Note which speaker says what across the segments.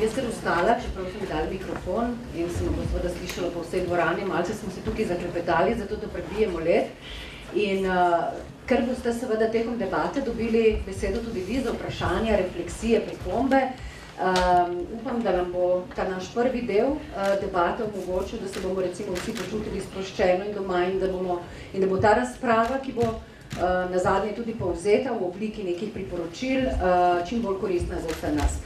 Speaker 1: jaz kar ostala, čeprav sem dala mikrofon in sem bo seveda slišala po vsej dvorani, malce smo se tukaj zaklepetali, zato da prebijemo led. In ker boste seveda tekom debate dobili besedo tudi vi za vprašanja, refleksije, pripombe, upam, da nam bo ta naš prvi del debate omogočil, da se bomo recimo vsi počutili sproščeno in doma in da bo ta razprava, ki bo nazadnje tudi povzeta v obliki nekih priporočil, čim bolj koristna za vse nas.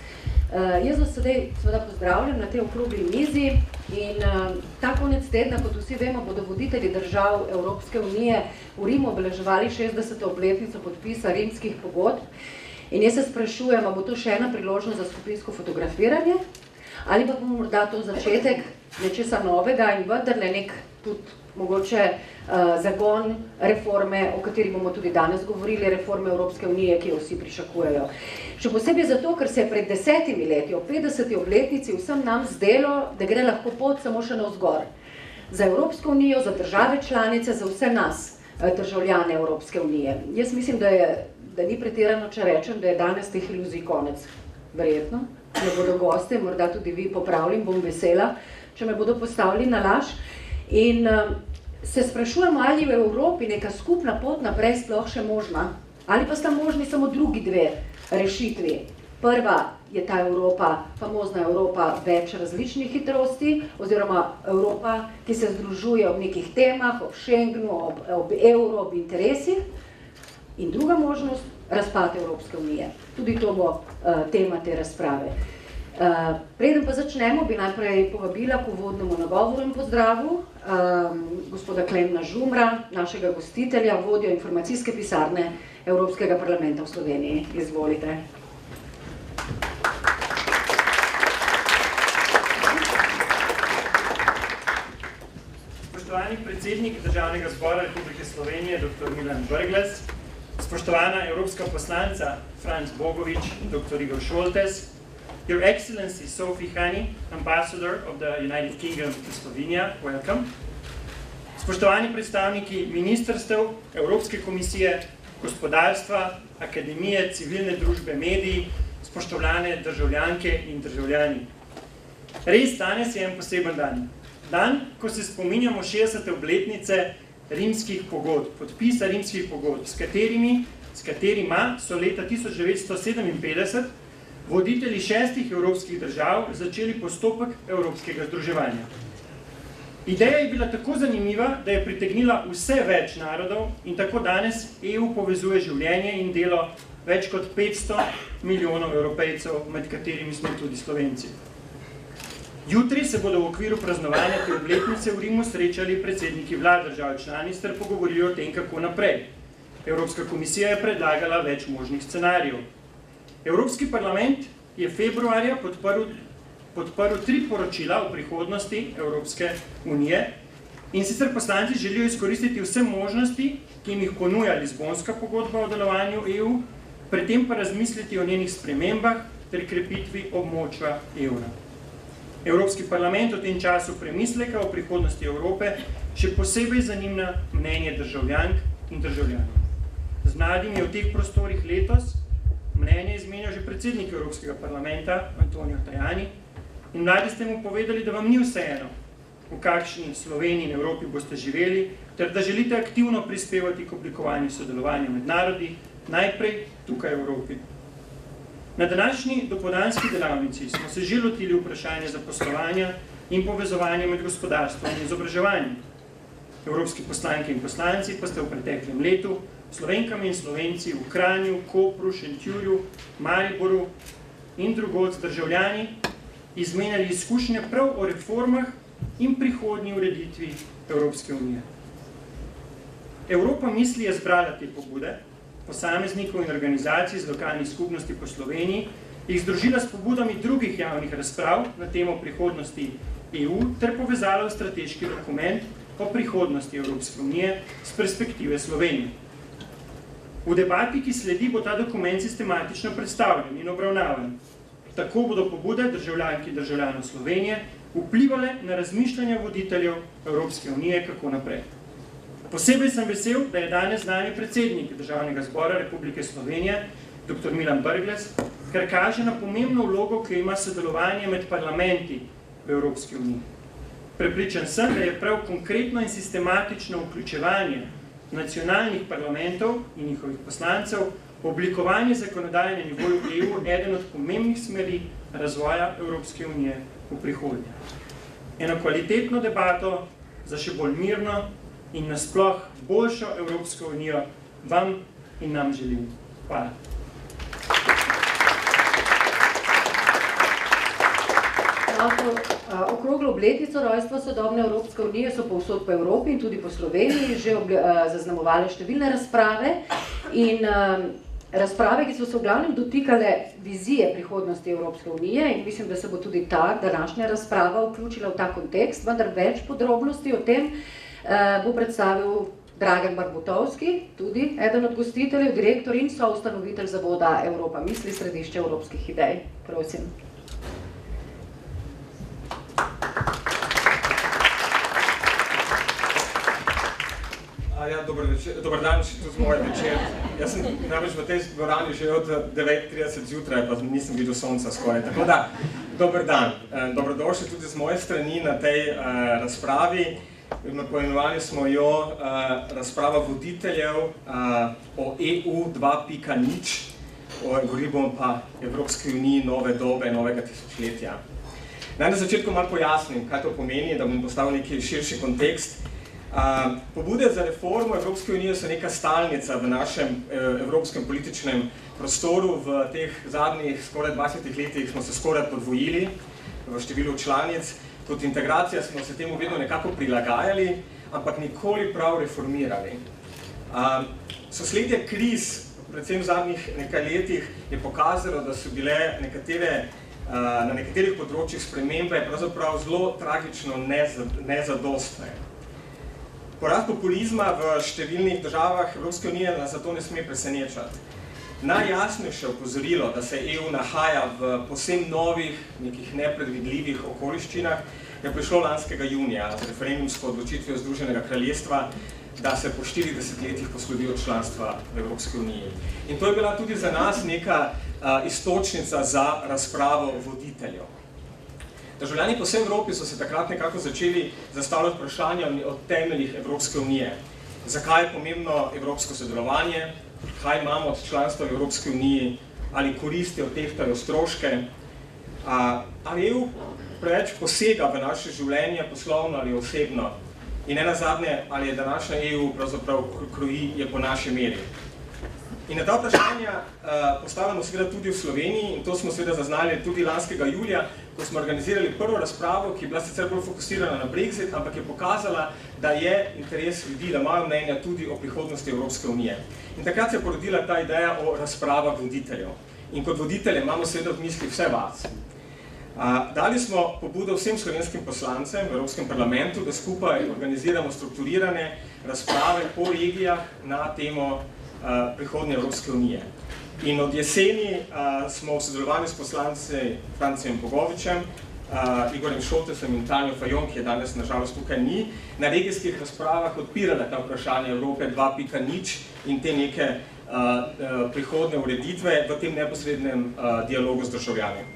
Speaker 1: Jaz vas sedaj seveda pozdravljam na tej okrogli mizi in ta konec tedna, kot vsi vemo, bodo voditelji držav Evropske unije v Rimu obeleževali 60. obletnico podpisa rimskih pogodb in jaz se sprašujem, bo to še ena priložnost za skupinsko fotografiranje ali pa bomo morda to začetek nečesa novega in vendarle nek tudi mogoče zagon reforme, o kateri bomo tudi danes govorili, reforme Evropske unije, ki jo vsi pričakujejo. Še posebej zato, ker se je pred 10 leti, ob 50. obletnici, vsem nam zdelo, da gre lahko pot samo še navzgor. Za Evropsko unijo, za države članice, za vse nas, državljane Evropske unije. Jaz mislim, da ni pretirano, če rečem, da je danes teh iluzij konec. Verjetno, da bodo goste, morda tudi vi popravljam, bom vesela, če me bodo postavili na laž. In se sprašujemo, ali je v Evropi neka skupna pot naprej sploh še možna, ali pa sta možni samo drugi dve rešitvi. Prva je ta Evropa, famozna Evropa več različnih hitrosti, oziroma Evropa, ki se združuje ob nekih temah, ob Schengenu, ob evru, ob interesih. In druga možnost, razpad Evropske unije. Tudi to bo tema te razprave. Preden pa začnemo, bi najprej povabila k uvodnemu nagovoru in pozdravu gospoda Klemna Žumra, našega gostitelja, vodjo informacijske pisarne Evropskega parlamenta v Sloveniji. Izvolite.
Speaker 2: Spoštovani predsednik Državnega zbora Republike Slovenije, dr. Milan Brglez, spoštovana evropska poslanca Franc Bogovič, dr. Igor Šoltes, Your Excellency Sophie Hani, Ambassador of the United Kingdom to Slovenia, welcome. Spoštovani predstavniki ministrstev, Evropske komisije, gospodarstva, akademije, civilne družbe, mediji, spoštovane državljanke in državljani. Res danes je en poseben dan. Dan, ko se spominjamo 60. obletnice rimskih pogodb, podpisa rimskih pogodb, s katerima so leta 1957 voditelji 6 evropskih držav začeli postopek evropskega združevanja. Ideja je bila tako zanimiva, da je pritegnila vse več narodov in tako danes EU povezuje življenje in delo več kot 500 milijonov Evropejcev, med katerimi smo tudi Slovenci. Jutri se bodo v okviru praznovanja te obletnice v Rimu srečali predsedniki vlad držav članic ter pogovorili o tem, kako naprej. Evropska komisija je predlagala več možnih scenarijev. Evropski parlament je februarja podprl 3 poročila o prihodnosti Evropske unije in sicer poslanci želijo izkoristiti vse možnosti, ki jim jih ponuja Lizbonska pogodba o delovanju EU, predtem pa razmisliti o njenih spremembah ter krepitvi območja evra. Evropski parlament v tem času premisleka o prihodnosti Evrope še posebej zanima mnenje državljank in državljanov. Z mladimi je v teh prostorih letos mnenje izmenjal že predsednik Evropskega parlamenta Antonio Tajani in mladi ste mu povedali, da vam ni vseeno, v kakšni Sloveniji in Evropi boste živeli, ter da želite aktivno prispevati k oblikovanju sodelovanja med narodi, najprej tukaj v Evropi. Na današnji dopoldanski delavnici smo se že lotili vprašanja zaposlovanja in povezovanja med gospodarstvom in izobraževanjem. Evropski poslanke in poslanci pa ste v preteklem letu Slovenkami in Slovenci v Kranju, Kopru, Šentjurju, Mariboru in drugod z državljani izmenjali izkušnje prav o reformah in prihodnji ureditvi Evropske unije. Evropa misli je zbrala te pobude, posameznikov in organizacij z lokalnih skupnosti po Sloveniji, jih združila s pobudami drugih javnih razprav na temo prihodnosti EU ter povezala v strateški dokument o prihodnosti Evropske unije z perspektive Slovenije. V debati, ki sledi, bo ta dokument sistematično predstavljen in obravnavan. Tako bodo pobude državljank in državljanov Slovenije vplivale na razmišljanja voditeljev Evropske unije, kako naprej. Posebej sem vesel, da je danes z nami predsednik Državnega zbora Republike Slovenije, dr. Milan Brglez, kar kaže na pomembno vlogo, ki ima sodelovanje med parlamenti v Evropski uniji. Prepričan sem, da je prav konkretno in sistematično vključevanje nacionalnih parlamentov in njihovih poslancev oblikovanje zakonodaje na nivoju EU eden od pomembnih smeri razvoja Evropske unije v prihodnje. Eno kvalitetno debato za še bolj mirno in nasploh boljšo Evropsko unijo vam in nam želim. Hvala.
Speaker 1: Okroglo obletnico rojstva sodobne Evropske unije so povsod po Evropi in tudi po Sloveniji že zaznamovale številne razprave in razprave, ki so se v glavnem dotikale vizije prihodnosti Evropske unije in mislim, da se bo tudi ta današnja razprava vključila v ta kontekst, vendar več podrobnosti o tem bo predstavil Dragan Barbutovski, tudi eden od gostiteljev, direktor in soustanovitelj zavoda Evropa misli, središče evropskih idej. Prosim.
Speaker 3: Ja, dober dan, še tudi z moje večer. Jaz sem namreč v tej dvorani že od 9:30 zjutraj, pa nisem videl sonca skoraj. Tako da, dober dan. Dobrodošli tudi z moje strani na tej razpravi. Poimenovali smo jo razprava voditeljev o EU 2.0, govorili bomo pa Evropski uniji nove dobe, novega tisočletja. Naj na začetku malo pojasnim, kaj to pomeni, da bom postavil neki širši kontekst. Pobude za reformo Evropske unije so neka stalnica v našem evropskem političnem prostoru. V teh zadnjih skoraj 20 letih smo se skoraj podvojili v številu članic. Kot integracija smo se temu vedno nekako prilagajali, ampak nikoli prav reformirali. Sosledje kriz, predvsem v zadnjih nekaj letih, je pokazalo, da so bile na nekaterih področjih spremembe pravzaprav zelo tragično nezadostne. Porast populizma v številnih državah Evropske unije nas zato ne sme presenečati. Najjasnejše opozorilo, da se EU nahaja v povsem novih, nekih nepredvidljivih okoliščinah, je prišlo lanskega junija z referendumsko odločitvijo Združenega kraljestva, da se po 40 letih poslovi od članstva v Evropski uniji. In to je bila tudi za nas neka iztočnica za razpravo voditeljev. Državljani po vsej Evropi so se takrat nekako začeli zastavljati vprašanja o temeljih Evropske unije. Zakaj je pomembno evropsko sodelovanje, kaj imamo od članstva v Evropski uniji, ali koristi odtehtajo stroške, ali EU preveč posega v naše življenje, poslovno ali osebno, in nenazadnje, ali je današnja EU pravzaprav kroji je po naši meri. In na ta vprašanja postavljamo seveda tudi v Sloveniji in to smo seveda zaznali tudi lanskega julija, ko smo organizirali prvo razpravo, ki je bila sicer bolj fokusirana na Brexit, ampak je pokazala, da je interes ljudi, da imajo mnenja tudi o prihodnosti Evropske unije. In takrat se je porodila ta ideja o razpravah voditeljev. In kot voditelje imamo seveda v misli vse vas. Dali smo pobudo vsem slovenskim poslancem v Evropskem parlamentu, da skupaj organiziramo strukturirane razprave po regijah na temo prihodnje Evropske unije. In od jeseni smo v sodelovanju s poslanci Francijem Bogovičem, Igorjem Šoltesem in Tanjo Fajon, ki je danes nažalost tukaj ni, na regijskih razpravah odpirala ta vprašanja Evrope 2.0 in te neke prihodne ureditve v tem neposrednem dialogu z državljani.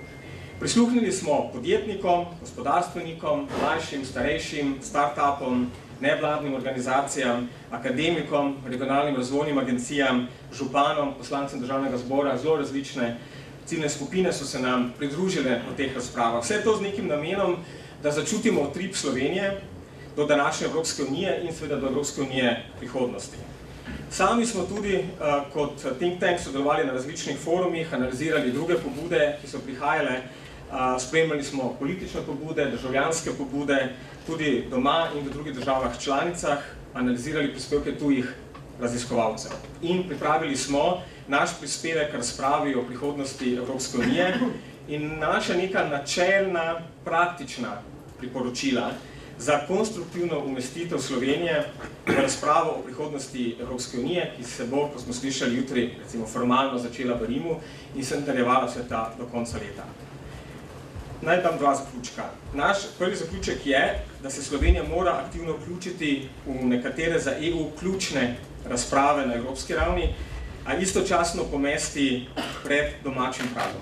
Speaker 3: Prisluhnili smo podjetnikom, gospodarstvenikom, mlajšim, starejšim, start-upom, nevladnim organizacijam, akademikom, regionalnim razvojnim agencijam, županom, poslancem državnega zbora, zelo različne ciljne skupine so se nam pridružile v teh razpravah. Vse to z nekim namenom, da začutimo utrip Slovenije do današnje Evropske unije in seveda do Evropske unije prihodnosti. Sami smo tudi kot think tank sodelovali na različnih forumih, analizirali druge pobude, ki so prihajale, spremljali smo politične pobude, državljanske pobude, tudi doma in v drugih državah članicah, analizirali prispevke tujih raziskovalcev. In pripravili smo naš prispevek razpravi o prihodnosti Evropske unije in naša neka načelna, praktična priporočila za konstruktivno umestitev Slovenije v razpravo o prihodnosti Evropske unije, ki se bo, kot smo slišali jutri, recimo formalno začela v Rimu in se nadaljevala vse ta do konca leta. Naj dam dva zaključka. Naš prvi zaključek je, da se Slovenija mora aktivno vključiti v nekatere za EU ključne razprave na evropski ravni, a istočasno pomesti pred domačim pragom.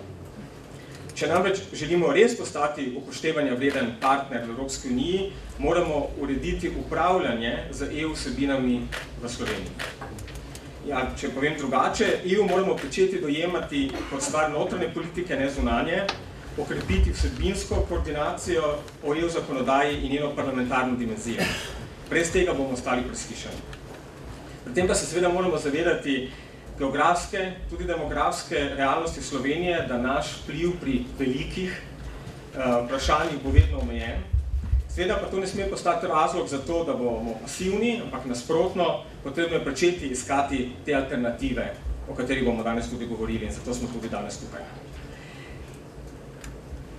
Speaker 3: Če namreč želimo res postati upoštevanja vreden partner v Evropski uniji, moramo urediti upravljanje z EU vsebinami v Sloveniji. Ja, če povem drugače, EU moramo pričeti dojemati kot stvar notranje politike, ne zunanje, okrepiti vsebinsko koordinacijo o EU zakonodaji in njeno parlamentarno dimenzijo. Brez tega bomo ostali preslišani. Pri tem pa se seveda moramo zavedati geografske, tudi demografske realnosti Slovenije, da naš vpliv pri velikih vprašanjih bo vedno omejen. Seveda pa to ne sme postati razlog za to, da bomo pasivni, ampak nasprotno, potrebno je pričeti iskati te alternative, o katerih bomo danes tudi govorili in zato smo tudi danes tukaj.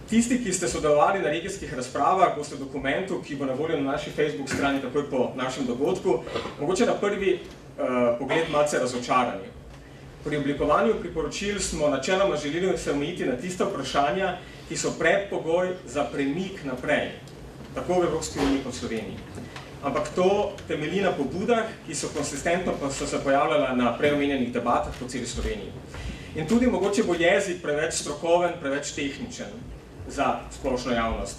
Speaker 3: Tisti, ki ste sodelovali na regijskih razpravah, boste v dokumentu, ki bo na voljo na naši Facebook strani takoj po našem dogodku, mogoče na prvi pogled malce razočarani. Pri oblikovanju priporočil smo načeloma želeli se omejiti na tista vprašanja, ki so predpogoj za premik naprej, tako v Evropski uniji kot v Sloveniji. Ampak to temelji na pobudah, ki so konsistentno pa so se pojavljala na preomenjenih debatah po celi Sloveniji. In tudi mogoče bo jezik preveč strokoven, preveč tehničen za splošno javnost.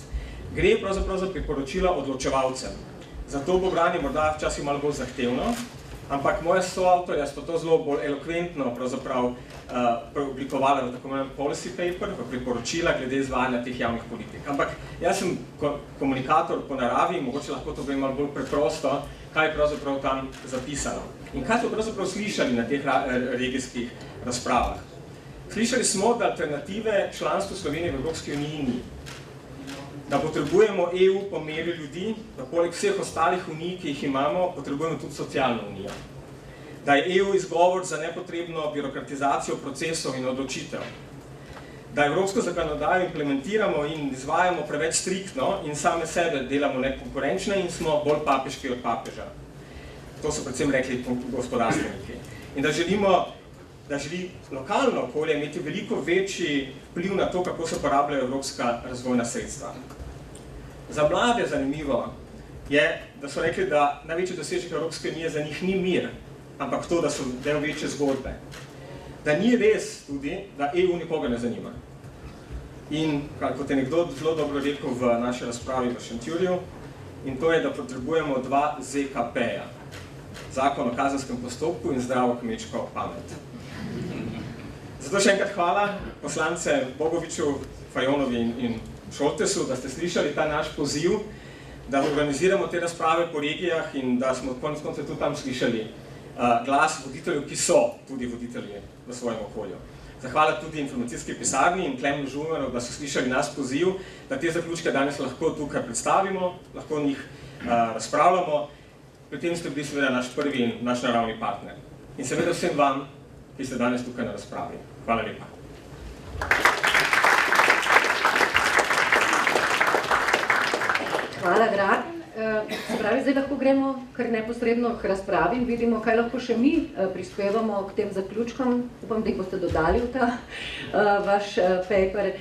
Speaker 3: Gre pravzaprav za priporočila odločevalcem. Zato bo branje morda včasih malo bolj zahtevno, ampak moja soavtorja sta to zelo bolj elokventno pravzaprav preoblikovala v tako imenovan policy paper, v priporočila glede izvajanja teh javnih politik. Ampak jaz sem komunikator po naravi, mogoče lahko to povem malo bolj preprosto, kaj je pravzaprav tam zapisano. In kaj smo pravzaprav slišali na teh regijskih razpravah? Slišali smo, da alternative članstvu Slovenije v Evropski uniji ni. Da potrebujemo EU po meri ljudi, da poleg vseh ostalih unij, ki jih imamo, potrebujemo tudi socialno unijo. Da je EU izgovor za nepotrebno birokratizacijo procesov in odločitev. Da evropsko zakonodajo implementiramo in izvajamo preveč striktno in same sebe delamo nekonkurenčne in smo bolj papeški od papeža. To so predvsem rekli gospodarstveniki. In da želi lokalno okolje imeti veliko večji vpliv na to, kako se uporabljajo evropska razvojna sredstva. Za mlade zanimivo je, da so rekli, da največji dosežek Evropske unije za njih ni mir, ampak to, da so del večje zgodbe. Da ni res tudi, da EU nikoga ne zanima. In, kot je nekdo zelo dobro rekel v naši razpravi v Šentjurju, in to je, da potrebujemo 2 ZKP-ja. Zakon o kazenskem postopku in zdravo kmečko pamet. Zato še enkrat hvala poslance Bogoviču, Fajonovi in Šoltesu, da ste slišali ta naš poziv, da organiziramo te razprave po regijah in da smo konec koncev tudi tam slišali glas voditeljev, ki so tudi voditelji v svojem okolju. Zahvala tudi informacijski pisarni in Klemenu Žumerov, da so slišali nas poziv, da te zaključke danes lahko tukaj predstavimo, lahko o njih razpravljamo. Pri tem ste bili seveda naš prvi in naš naravni partner. In seveda vsem vam, ki ste danes tukaj na razpravi. Hvala lepa.
Speaker 1: Hvala, Dragan. Se pravi, zdaj lahko gremo kar neposredno k razpravi in vidimo, kaj lahko še mi prispevamo k tem zaključkom. Upam, da jih boste dodali v ta vaš paper.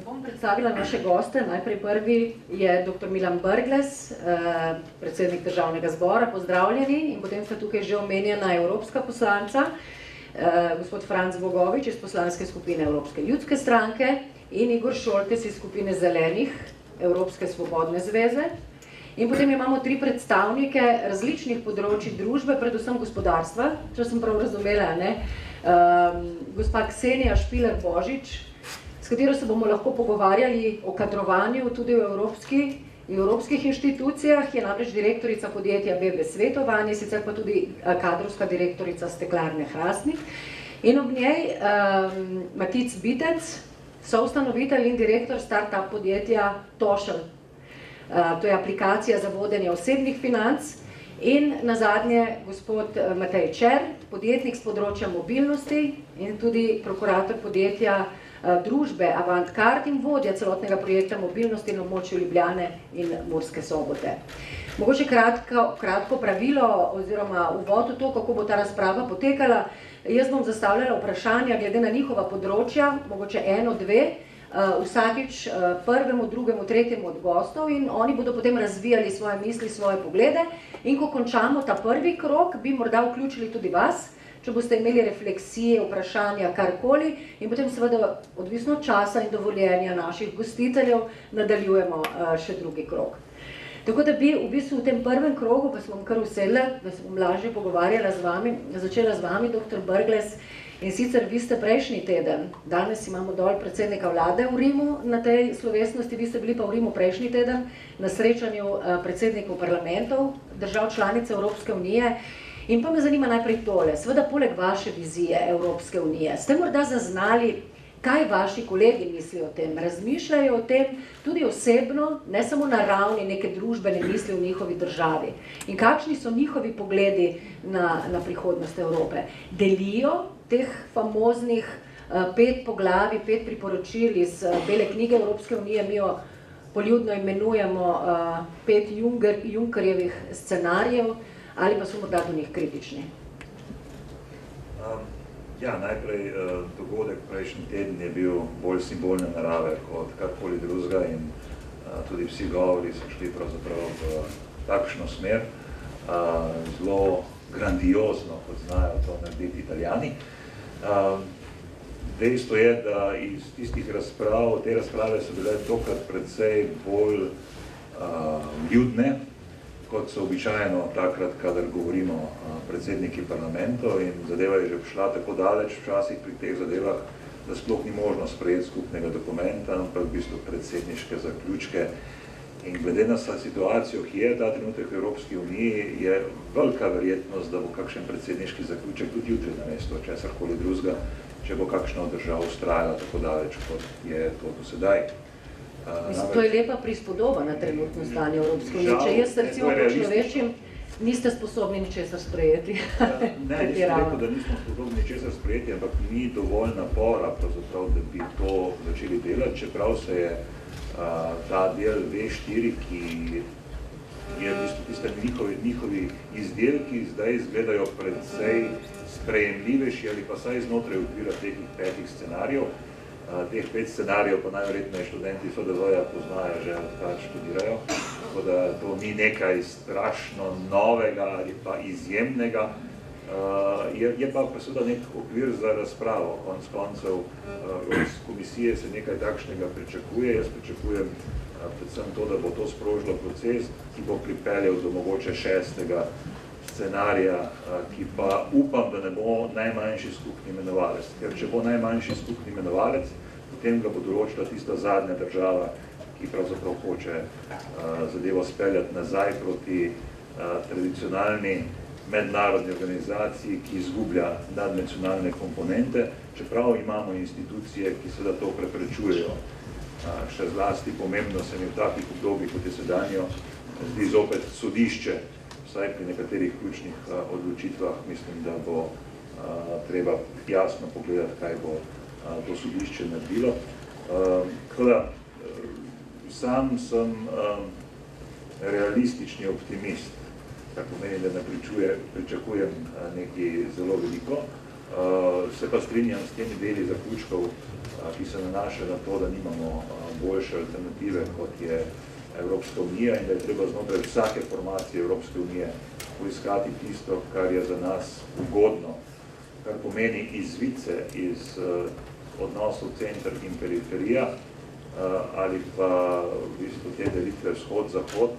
Speaker 1: Bom predstavila naše goste. Najprej prvi je dr. Milan Brglez, predsednik Državnega zbora. Pozdravljeni. In potem sta tukaj že omenjena evropska poslanca, gospod Franc Bogovič iz poslanske skupine Evropske ljudske stranke in Igor Šoltes iz skupine Zelenih Evropske svobodne zveze. In potem imamo 3 predstavnike različnih področij družbe, predvsem gospodarstva, če sem prav razumela, ne? Gospa Ksenija Špiler-Božič, s katero se bomo lahko pogovarjali o kadrovanju tudi v evropskih inštitucijah, je namreč direktorica podjetja BB Svetovanje, sicer pa tudi kadrovska direktorica Steklarne Hrastnik. In ob njej Matic Bitec, soustanovitelj in direktor start-up podjetja Tošelj. To je aplikacija za vodenje osebnih financ. In nazadnje gospod Matej Čer, podjetnik s področja mobilnosti in tudi prokurator podjetja družbe Avantcard in vodja celotnega projekta mobilnosti na območju Ljubljane in Murske Sobote. Mogoče kratko pravilo oziroma uvod v to, kako bo ta razprava potekala. Jaz bom zastavljala vprašanja glede na njihova področja, mogoče 1, 2, vsakič prvemu, drugemu, tretjemu od gostov in oni bodo potem razvijali svoje misli, svoje poglede. In ko končamo ta prvi krog, bi morda vključili tudi vas, če boste imeli refleksije, vprašanja, karkoli, in potem seveda odvisno od časa in dovoljenja naših gostiteljev nadaljujemo še drugi krog. Tako da bi v bistvu v tem prvem krogu, pa smo kar vsele, da se bom lažje pogovarjala z vami, začela z vami, dr. Brglez, in sicer vi ste prejšnji teden, danes imamo dol predsednika vlade v Rimu na tej slovesnosti, vi ste bili pa v Rimu prejšnji teden na srečanju predsednikov parlamentov držav članice Evropske unije. In pa me zanima najprej tole, seveda poleg vaše vizije Evropske unije, ste morda zaznali, kaj vaši kolegi mislijo o tem, razmišljajo o tem tudi osebno, ne samo na ravni neke družbene misli v njihovi državi. In kakšni so njihovi pogledi na prihodnost Evrope? Delijo teh famoznih 5 poglavij, 5 priporočil iz Bele knjige Evropske unije, mi jo poljudno imenujemo 5 Junckerjevih scenarijev, ali pa so morda do njih kritični?
Speaker 4: Ja, najprej dogodek prejšnji teden je bil bolj simbolne narave kot karkoli drugega in tudi vsi govori so šli pravzaprav v takšno smer, zelo grandiozno, kot znajo to narediti Italijani. Dejstvo je, da iz tistih razprav, te razprave so bile tokrat precej bolj ljudne, kot so običajno takrat, kadar govorimo predsedniki parlamentov, in zadeva je že šla tako daleč včasih pri teh zadevah, da sploh ni možno sprejeti skupnega dokumenta, ampak v bistvu predsedniške zaključke. In glede na situacijo, ki je ta trenutek v Evropski uniji, je velika verjetnost, da bo kakšen predsedniški zaključek tudi jutri namesto česarkoli drugega, če bo kakšna od držav vztrajala tako daleč, kot je to do sedaj.
Speaker 1: To je lepa prispodoba na trenutno stanje Evropske unije. Če jaz recimo počlovečim, niste sposobni ničesar sprejeti.
Speaker 4: Ne, nisem rekel, da nismo sposobni ničesar sprejeti, ampak ni dovolj napora, pravzaprav, da bi to začeli delati, čeprav se je ta del V4, ki je v bistvu tiste njihovi izdelki, zdaj izgledajo predvsej sprejemljivejši ali pa saj znotraj okvira teh 5 scenarijev. Teh 5 scenarijev pa najverjetneje študenti FDV-ja poznajo že, odkar študirajo, tako da to ni nekaj strašno novega ali pa izjemnega. Je pa seveda nek okvir za razpravo. Konec koncev iz komisije se nekaj takšnega pričakuje. Jaz pričakujem predvsem to, da bo to sprožilo proces, ki bo pripeljal do mogoče 6. scenarija, ki pa upam, da ne bo najmanjši skupni imenovalec. Ker če bo najmanjši skupni imenovalec, potem ga bo določila tista zadnja država, ki pravzaprav hoče zadevo speljati nazaj proti tradicionalni mednarodni organizaciji, ki izgublja nadnacionalne komponente, čeprav imamo institucije, ki seveda to preprečujejo. Še zlasti pomembno se mi v takih obdobjih, kot je sedanjo, zdi zopet sodišče, vsaj pri nekaterih ključnih odločitvah, mislim, da bo treba jasno pogledati, kaj bo to sodišče naredilo. Tako da, sam sem realistični optimist, kar pomeni, da ne pričakujem nekaj zelo veliko. Se pa strinjam s temi deli zaključkov, ki se nanašajo na to, da nimamo boljše alternative, kot je Evropska unija, in da je treba znotraj vsake formacije Evropske unije poiskati tisto, kar je za nas ugodno, kar pomeni izvice iz odnosov center in periferija, ali pa v bistvu te delitve vzhod-zahod,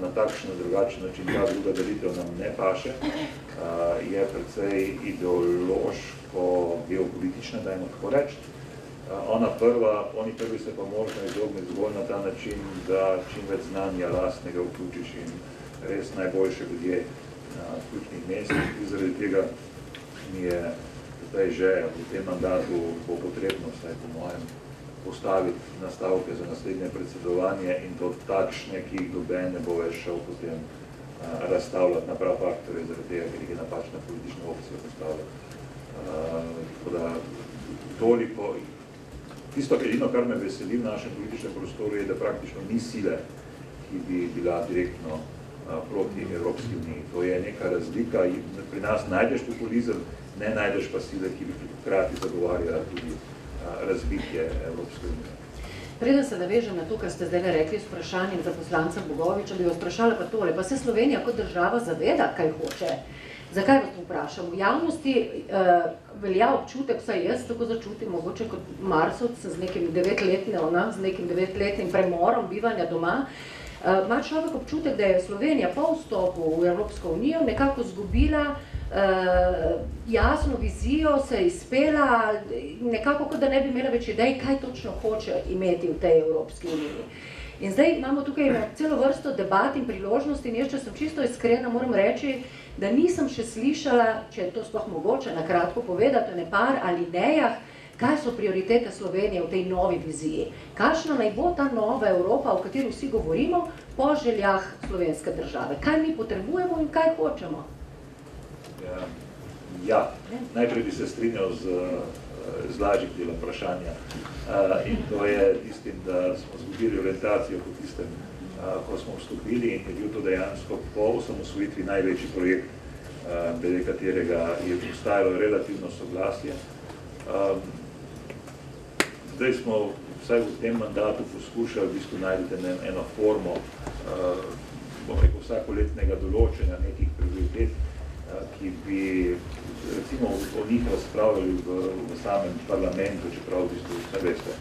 Speaker 4: na takšen drugačen način, ta druga delitev nam ne paše, je precej ideološko geopolitična, dajmo tako reči. Oni prvi se pa možno izogniti zgolj na ta način, da čim več znanja lastnega vključiš in res najboljše ljudje na ključnih mestih. Zaradi tega mi je zdaj že v tem mandatu bo potrebno, vsaj po mojem, postaviti nastavke za naslednje predsedovanje in to takšne, ki jih noben ne bo več šel potem razstavljati na prav faktorje, zaradi tega, ker jih je napačna politična opcija postavljati. Tako da toliko. Tisto edino, kar me veseli v našem političnem prostoru, je, da praktično ni sile, ki bi bila direktno proti Evropski uniji. To je neka razlika. Pri nas najdeš populizem, ne najdeš pa sile, ki bi hkrati zagovarjala tudi razbitje Evropske unije.
Speaker 1: Preden se navežem na to, kar ste zdaj rekli s vprašanjem za poslanca Bogoviča, bi vas vprašala pa tole. Pa se Slovenija kot država zaveda, kaj hoče? Zakaj vas to vprašam? V javnosti velja občutek, vsaj jaz tako začutim, mogoče kot Marsovc z nekim 9-letnim premorom bivanja doma, ima človek občutek, da je Slovenija po vstopu v Evropsko unijo nekako izgubila jasno vizijo, se izpela, nekako kot da ne bi imela več idej, kaj točno hoče imeti v tej Evropski uniji. In zdaj imamo tukaj celo vrsto debat in priložnosti in jaz, če sem čisto iskrena, moram reči, da nisem še slišala, če je to sploh mogoče na kratko povedati, o nepar alinejah, kaj so prioritete Slovenije v tej novi viziji. Kakšna naj bo ta nova Evropa, o kateri vsi govorimo, po željah slovenske države? Kaj mi potrebujemo in kaj hočemo?
Speaker 4: Ja, najprej bi se strinjal z lažjih delom vprašanja. In to je tistim, da smo zgubili orientacijo po tistem, ko smo vstopili in je bil to dejansko po osamosvojitvi največji projekt, glede katerega je obstajalo relativno soglasje. Zdaj smo vsaj v tem mandatu poskušali v bistvu najti eno formo, bom rekel, vsakoletnega določenja nekih prioritet, ki bi recimo o njih razpravljali v samem parlamentu, čeprav v bistvu ne veste,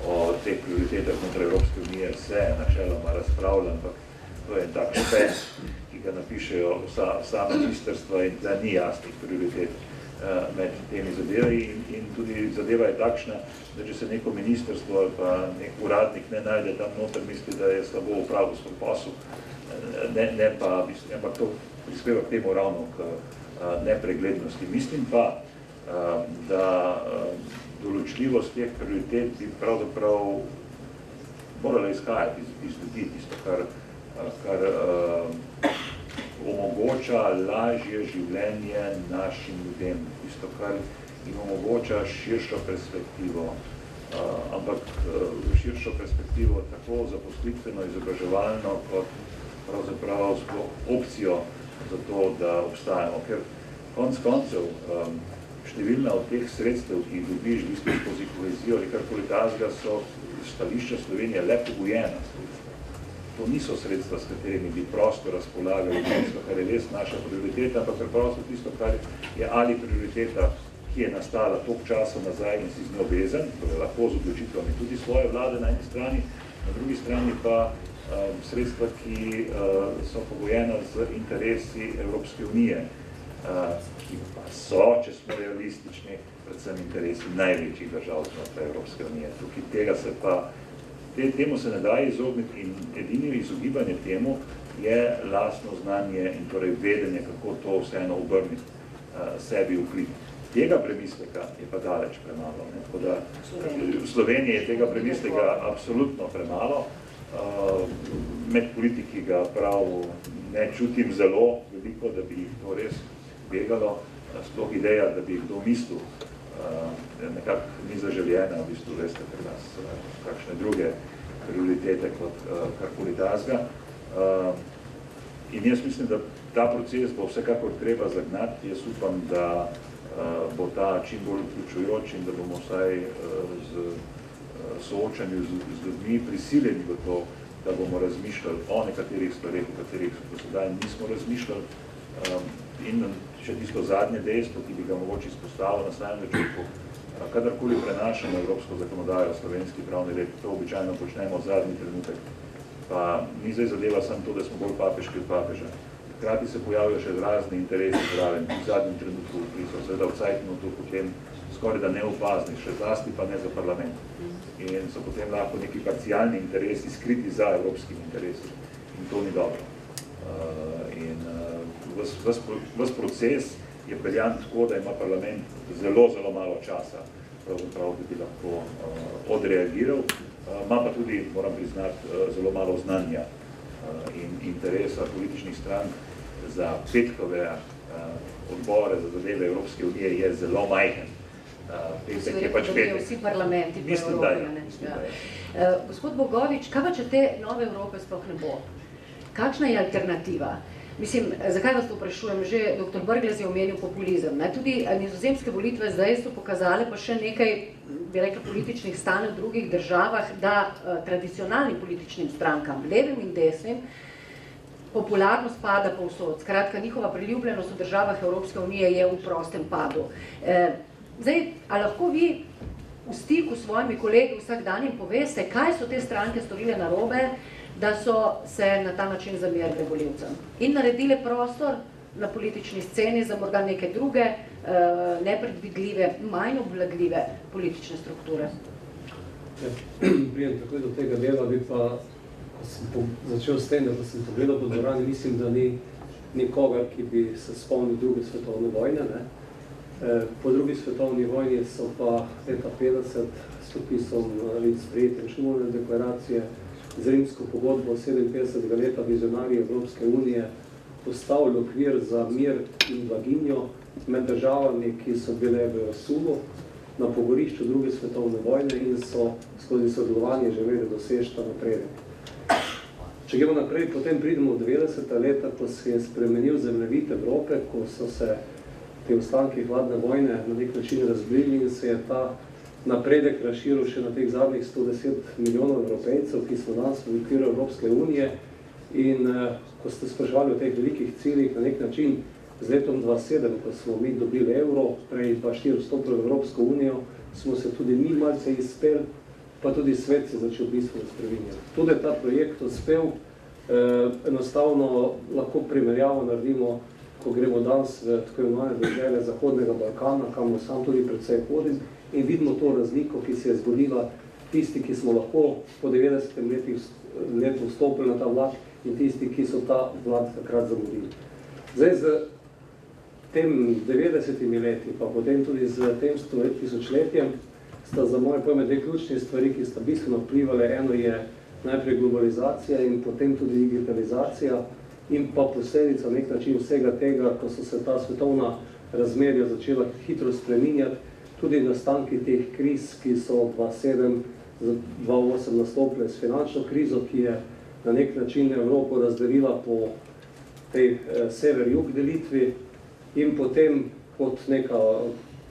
Speaker 4: o teh prioritetah znotraj Evropske unije se načeloma razpravlja, ampak to je en tak špec, ki ga napišejo vsa ministrstva in da ni jasnih prioritet med temi zadevi in tudi zadeva je takšna, da če se neko ministrstvo ali pa nek uradnik ne najde tam noter, misli, da je slabo upravil svoj posel, ne pa, ampak to prispeva k temu ravno k nepreglednosti. Mislim pa, da določljivost teh prioritet bi pravzaprav morala izhajati iz ljudi, tisto, kar omogoča lažje življenje našim ljudem, tisto, kar jim omogoča širšo perspektivo, ampak širšo perspektivo tako zaposlitveno, izobraževalno, kot pravzaprav opcijo za to, da obstajamo. Ker konec koncev številna od teh sredstev, ki jih dobiš v bistvu skozi kohezijo ali karkoli takega, so stališča Slovenije le pogojena sredstva. To niso sredstva, s katerimi bi prosto razpolagali, tisto, kar je res naša prioriteta, ampak preprosto tisto, kar je ali prioriteta, ki je nastala toliko časa nazaj in si z njo vezan, torej lahko z odločitvami tudi svoje vlade na eni strani, na drugi strani pa sredstva, ki so pogojena z interesi Evropske unije, ki pa so, če smo realistični, predvsem interesi največjih držav znotraj Evropske unije. Tukaj tega se pa temu se ne da izogniti in edino izogibanje temu je lastno znanje in torej vedenje, kako to vseeno obrniti sebi v prid. Tega premisleka je pa daleč premalo. Tako da v Sloveniji je tega premisleka absolutno premalo. Med politiki ga prav ne čutim zelo veliko, da bi jih to res begalo. Sploh ideja, da bi kdo mislil, nekako ni zaželjena, v bistvu veste pri nas kakšne druge prioritete kot karkoli takega. In jaz mislim, da ta proces bo vsekakor treba zagnati. Jaz upam, da bo ta čim bolj vključujoč in da bomo vsaj z soočanju z ljudmi prisiljeni v to, da bomo razmišljali o nekaterih stvareh, o katerih do sedaj nismo razmišljali. In še tisto zadnje dejstvo, ki bi ga mogoče izpostavil na samem začetku, kadarkoli prenašamo evropsko zakonodajo, slovenski pravni red, to običajno počnemo zadnji trenutek. Pa ni zdaj zadeva samo to, da smo bolj papeški od papeža. Hkrati se pojavijo še razni interesi zraven, v zadnjem trenutku, ki so seveda v cajtnotu potem skoraj da neopazni, še zlasti pa ne za parlament. In so potem lahko neki parcialni interesi skriti za evropskimi interesi. In to ni dobro. Ves proces je peljan tako, da ima parlament zelo, zelo malo časa, pravzaprav, da bi lahko odreagiral. Ima pa tudi, moram priznati, zelo malo znanja in interesa političnih strank za petkove odbore za zadeve Evropske unije je zelo majhen. Petek je pač petek.
Speaker 1: Vsi parlamenti po Evropi. Gospod Bogovič, kaj pa če te nove Evrope sploh ne bo? Kakšna je alternativa? Mislim, zakaj vas to vprašujem? Že dr. Brglez je omenil populizem. Tudi nizozemske volitve zdaj so pokazale pa še nekaj, bi rekla, političnih stanj v drugih državah, da tradicionalnim političnim strankam, levim in desnim, popularnost pada povsod, skratka njihova priljubljenost v državah Evropske unije je v prostem padu. Zdaj, a lahko vi v stiku s svojimi kolegi vsak dan jim poveste, kaj so te stranke storile narobe, da so se na ta način zamerile volivcem in naredile prostor na politični sceni za morda neke druge, nepredvidljive, manj obvladljive politične strukture?
Speaker 5: Prijem takoj do tega dela, bi pa, ko sem začel s tem, da sem pogledal po dvorani, mislim, da ni nikogar, ki bi se spomnil druge svetovne vojne. Po drugi svetovni vojni so pa leta 50 s podpisom sprejetjem Šumove deklaracije z Rimsko pogodbo 57. leta vizionarji Evropske unije postavili okvir za mir in blaginjo med državami, ki so bile v razsulu na pogorišču druge svetovne vojne in so skozi sodelovanje želeli doseči ta napredek. Če gremo naprej, potem pridemo v 90. leta, ko se je spremenil zemljevid Evrope, ko so se te ostanki hladne vojne na nek način razbili in se je ta napredek razširil še na teh zadnjih 110 milijonov Evropejcev, ki smo danes v okviru Evropske unije. In ko ste spraševali o teh velikih ciljih, na nek način z letom 2007, ko smo mi dobili evro, prej 2004 vstopili v Evropsko unijo, smo se tudi mi malce izpeli, pa tudi svet se začel bistveno spreminjati. Tudi ta projekt uspel, enostavno lahko primerjavo naredimo, ko gremo danes v tako imenovane dežele Zahodnega Balkana, kamor sam tudi precej hodim, in vidimo to razliko, ki se je zgodila tisti, ki smo lahko po 90. letu vstopili na ta vlak in tisti, ki so ta vlak takrat zamudili. Zdaj, z tem 90. leti, pa potem tudi z tem 100 tisočletjem, sta za moje pojme dve ključni stvari, ki sta bistveno vplivali. Eno je najprej globalizacija in potem tudi digitalizacija in pa posledica na nek način vsega tega, ko so se ta svetovna razmerja začela hitro spreminjati, tudi nastanki teh kriz, ki so 2007, 2008 nastopile s finančno krizo, ki je na nek način Evropo razdelila po tej sever-jug delitvi in potem kot neka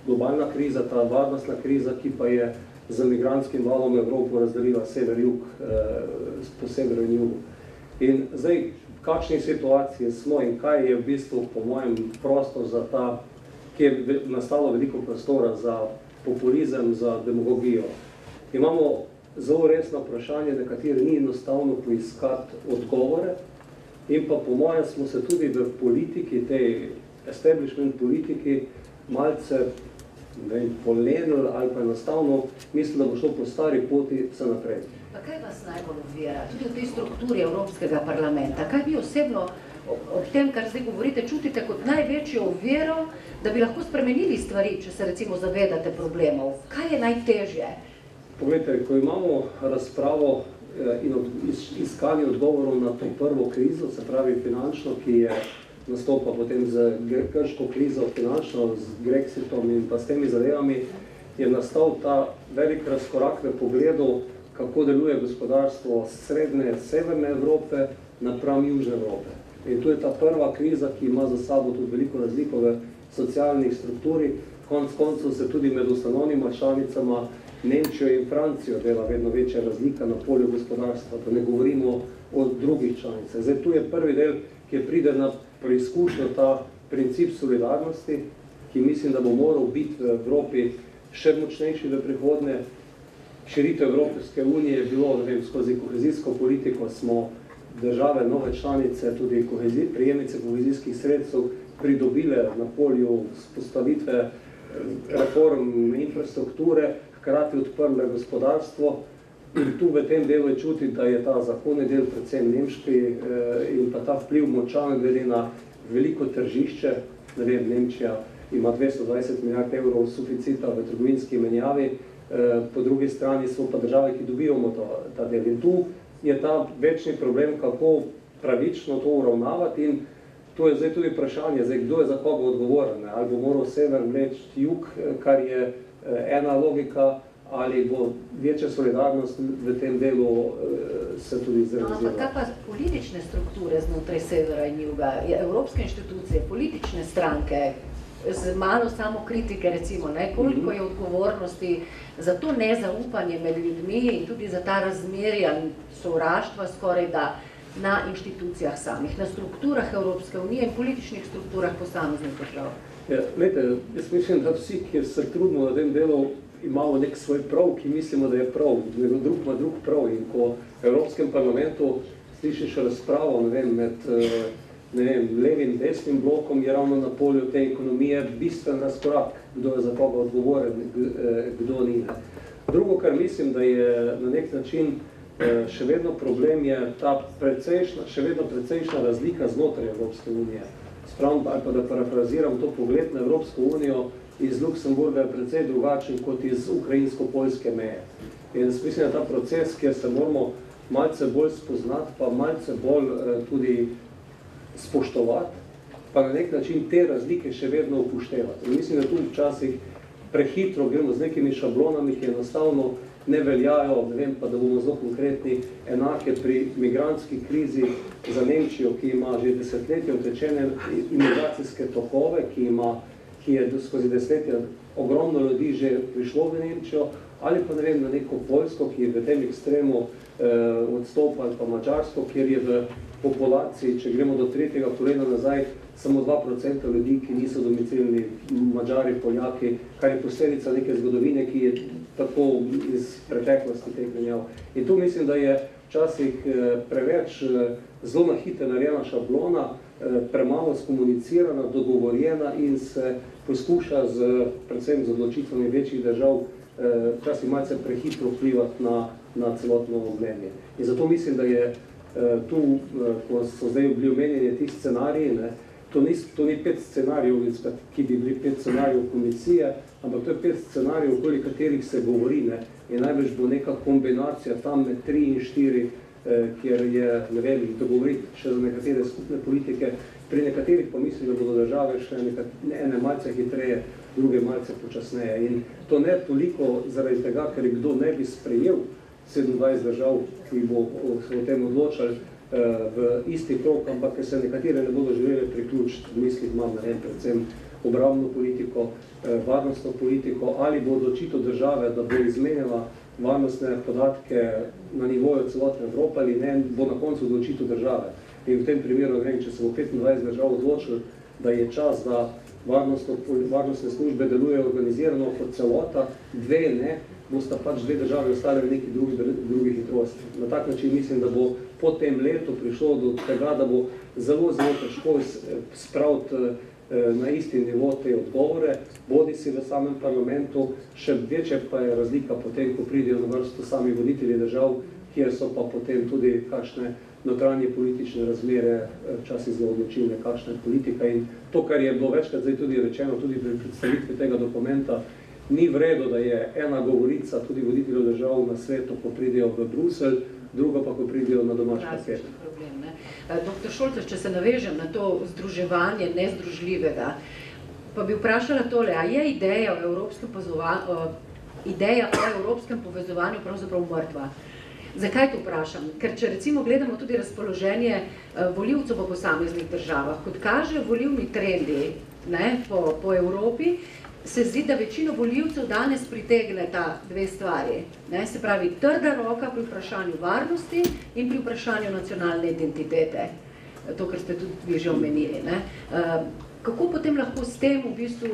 Speaker 5: globalna kriza, ta varnostna kriza, ki pa je z migrantskim valom Evropo razdelila sever-jug po severu in jugu. In zdaj, kakšne situacije smo in kaj je v bistvu po mojem prostor za ta, ki je nastalo veliko prostora za populizem, za demagogijo. Imamo zelo resno vprašanje, na katero ni enostavno poiskati odgovore in pa po mojem smo se tudi v politiki, tej establishment politiki, malce polenili ali pa enostavno mislim, da bo šlo po stari poti vse naprej.
Speaker 1: Pa kaj vas najbolj ovira, tudi v tej strukturi Evropskega parlamenta? Kaj vi osebno ob tem, kar zdaj govorite, čutite kot največjo oviro, da bi lahko spremenili stvari, če se recimo zavedate problemov? Kaj je najtežje?
Speaker 5: Poglejte, ko imamo razpravo in iskanje odgovorov na to prvo krizo, se pravi finančno, ki je nastopa potem z grško krizo finančno, z Brexitom in pa s temi zadevami, je nastal ta velik razkorak v pogledu, kako deluje gospodarstvo srednje, severne Evrope napram južne Evrope. In tu je ta prva kriza, ki ima za sabo tudi veliko razliko v socialnih strukturi. Konec koncev se tudi med ustanovnima članicama Nemčijo in Francijo dela vedno večja razlika na polju gospodarstva, da ne govorimo o drugih članicah. Zdaj, tu je prvi del, ki pride na preizkušnjo ta princip solidarnosti, ki mislim, da bo moral biti v Evropi še močnejši v prihodnje. Širitev Evropske unije je bilo, ne vem, skozi kohezijsko politiko smo države, nove članice, tudi prejemnice kohezijskih sredstev pridobile na polju vzpostavitve reform infrastrukture, hkrati odprle gospodarstvo in tu v tem delu je čutiti, da je ta zahodni del, predvsem nemški in pa ta vpliv močan glede na veliko tržišče, ne vem, Nemčija ima 220 milijard evrov suficita v trgovinski menjavi, po drugi strani smo pa države, ki dobivamo ta del. In tu je ta večni problem, kako pravično to uravnavati in to je zdaj tudi vprašanje, zdaj, kdo je za koga odgovoren, ali bo moral sever vleči jug, kar je ena logika, ali bo večja solidarnost v tem delu se tudi izrealizirala.
Speaker 1: Ampak kaj pa politične strukture znotraj severa in juga, evropske inštitucije, politične stranke, z malo samo kritike recimo, ne, koliko je odgovornosti za to nezaupanje med ljudmi in tudi za ta razmerja sovraštva skoraj da na inštitucijah samih, na strukturah Evropske unije in političnih strukturah posameznih držav?
Speaker 5: Ja, glejte, jaz mislim, da vsi, ki se trudimo na tem delu, imamo nek svoj prav, ki mislimo, da je prav, drug ima drug prav. In ko v Evropskem parlamentu slišiš razpravo, med levim in desnim blokom, je ravno na polju te ekonomije bistven razkorak, kdo je za koga odgovoren, kdo ni. Drugo, kar mislim, da je na nek način še vedno problem, je ta še vedno precejšnja razlika znotraj Evropske unije. Spravno, ali pa da parafraziram to pogled na Evropsko unijo, iz Luksemburga je precej drugačen kot iz ukrajinsko-poljske meje. In mislim, da ta proces, kjer se moramo malce bolj spoznati, pa malce bolj tudi spoštovati, pa na nek način te razlike še vedno upoštevati. In mislim, da tu včasih prehitro gremo z nekimi šablonami, ki enostavno ne veljajo, ne vem pa, da bomo zelo konkretni, enake pri migrantski krizi za Nemčijo, ki ima že desetletje utečene imigracijske tokove, ki je skozi desetletja ogromno ljudi že prišlo v Nemčijo, ali pa ne vem, na neko Poljsko, ki je v tem ekstremu odstopa, ali pa Madžarsko, kjer je v populaciji, če gremo do tretjega kolena nazaj, samo 2% ljudi, ki niso domicilni, Madžari, Poljaki, kar je posledica neke zgodovine, ki je tako iz preteklosti teh menjav. In tu mislim, da je včasih preveč zelo na hitro narejena šablona, premalo skomunicirana, dogovorjena in se poskuša predvsem z odločitvami večjih držav včasih malce prehitro vplivati na celotno mnenje. In zato mislim, da je tu, ko so zdaj bili omenjeni ti scenariji, to ni 5 scenarijev, ki bi bili 5 scenarijev komisije, ampak to je 5 scenarijev, okoli katerih se govori. In največ bo neka kombinacija tam med 3 in 4, kjer je, ne vem, dogovoriti še za nekatere skupne politike. Pri nekaterih pa mislim, da bodo države šle ene malce hitreje, druge malce počasneje. In to ne toliko zaradi tega, ker kdo ne bi sprejel 27 držav, ki bo se o tem odločali v isti krog, ampak ker se nekatere ne bodo želeli priključiti, v mislih imam, ne vem, predvsem obrambno politiko, varnostno politiko, ali bo odločitev države, da bo izmenjala varnostne podatke na nivoju celotne Evrope, ali ne, bo na koncu odločitev države. In v tem primeru, če se bo 25 držav odločili, da je čas, da varnostne službe delujejo organizirano kot celota, dve ne, bosta pač dve države ostale v neki drugi hitrosti. Na tak način mislim, da bo po tem letu prišlo do tega, da bo zelo težko spraviti na isti nivo te odgovore, bodi si v samem parlamentu, še večja pa je razlika potem, ko pridejo na vrsto sami voditelji držav, kjer so pa potem tudi kakšne notranje politične razmere, včasih zelo odločilne, kakšna je politika. In to, kar je bilo večkrat zdaj tudi rečeno, tudi pri predstavitvi tega dokumenta, ni v redu, da je ena govorica tudi voditeljev držav na svetu, ko pridejo v Bruselj, druga pa, ko pridejo na domač paket.
Speaker 1: Dr. Šoltes, če se navežem na to združevanje nezdružljivega, pa bi vprašala tole, a je ideja o evropskem povezovanju pravzaprav mrtva? Zakaj to vprašam? Ker če recimo gledamo tudi razpoloženje volivcev po posameznih državah, kot kaže volivni trendi po Evropi, se zdi, da večino volivcev danes pritegne ta dve stvari. Se pravi, trda roka pri vprašanju varnosti in pri vprašanju nacionalne identitete. To, kar ste tudi vi že omenili. Kako potem lahko s tem v bistvu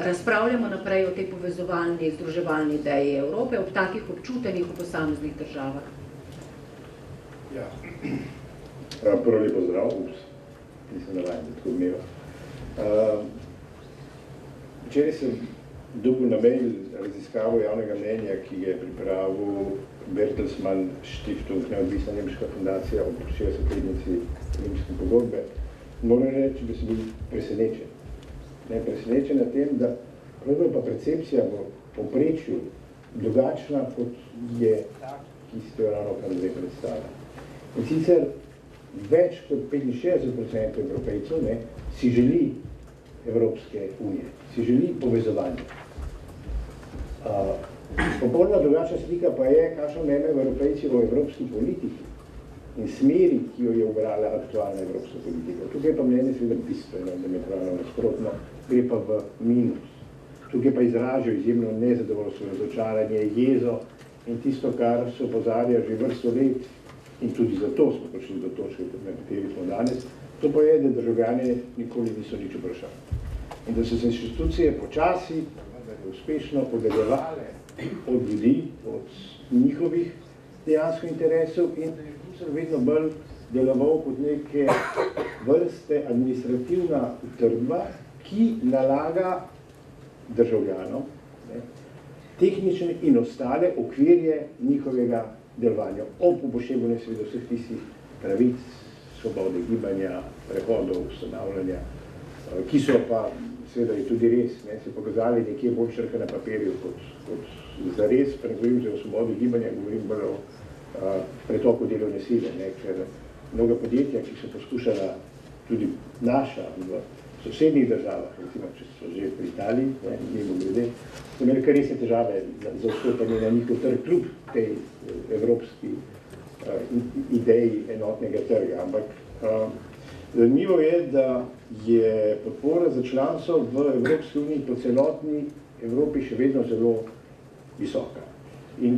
Speaker 1: razpravljamo naprej o tej povezovalni, združevalni ideji Evrope ob takih občutenjih v posameznih državah?
Speaker 6: Ja. Prvo lepo zdrav, nisem navajen, da tako odmeva. Včeraj sem dobil na mail raziskavo javnega mnenja, ki je pripravil Bertelsmann Stiftung, neodvisna nemška fundacija ob 60-letnici rimske pogodbe. Moram reči, da sem bil presenečen. Presenečen na tem, da pravzaprav pa percepcija v povprečju drugačna, kot je ta, ki ste jo ravno kar zdaj predstavili. In sicer več kot 65% Evropejcev si želi Evropske unije, si želi povezovanje. Popolnoma drugačna slika pa je, kakšno mnenje Evropejci o evropski politiki in smeri, ki jo je ubrala aktualna evropska politika. Tukaj pa mnenje seveda bistveno, diametralno nasprotno, gre pa v minus. Tukaj pa izražajo izjemno nezadovoljstvo, razočaranje, jezo in tisto, kar se opozarja že vrsto let in tudi zato smo prišli do točke, na kateri smo danes, to pa je, da državljani nikoli niso nič vprašali. In da so se inštitucije počasi, uspešno podeljevale od ljudi, od njihovih dejansko interesov in da je Bruselj vedno bolj deloval kot neke vrste administrativna utrdba, ki nalaga državljanom tehnične in ostale okvirje njihovega delovanja, ob upoštevanju seveda vseh tistih pravic, svobode gibanja, prehodov, ustanavljanja, ki so pa, seveda je tudi res, se pokazali nekje bolj črka na papirju kot zares, pregovorim že o svobodi gibanja, govorim bolj o pretoku delovne sile, ker mnoga podjetja, ki so poskušala tudi naša v sosednjih državah, recimo, če so že pri Italiji, mimo grede, so imeli kar resne težave za vstopanje na njihov trg, kljub tej evropski ideji enotnega trga. Ampak zanimivo je, da je podpora za članstvo v Evropski uniji po celotni Evropi še vedno zelo visoka. In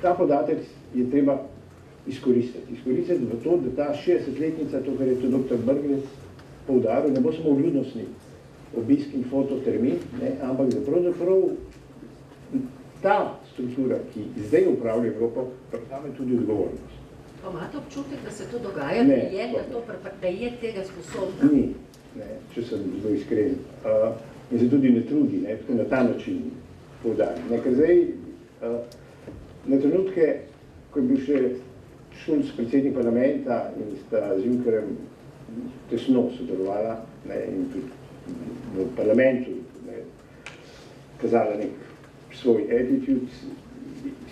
Speaker 6: ta podatek je treba izkoristiti. Izkoristiti v to, da ta 60-letnica, to, kar je to dr. Brglez poudaril, ne bo samo vljudnostni obisk in fototermin, ampak da pravzaprav ta struktura, ki zdaj upravlja Evropo, prevzame tudi odgovornost.
Speaker 1: Pa imate občutek, da se to dogaja, da je tega sposobna?
Speaker 6: Ni, če sem zelo iskren. In se tudi ne trudi, tako na ta način poudarim. Ker zdaj, na trenutke, ko je bil še Schulz, predsednik parlamenta, in sta z Junckerjem tesno sodelovala in tudi v parlamentu kazala nek svoj attitude,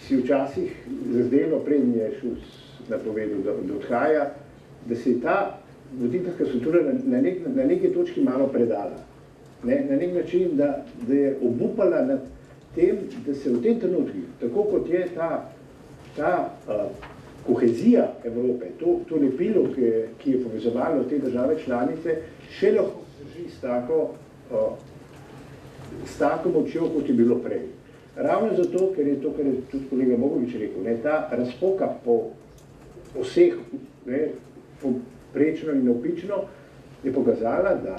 Speaker 6: si včasih zazdelo, preden je Schulz napovedal, da odhaja, da se je ta voditeljska struktura na neki točki malo predala. Na nek način, da je obupala nad tem, da se v tem trenutku, tako kot je ta kohezija Evrope, to lepilo, ki je povezovalo te države članice, še lahko drži s tako močjo, kot je bilo prej. Ravno zato, ker je to, kar je tudi kolega Bogovič rekel, ta razpoka po vseh, poprečno in navpično, je pokazala, da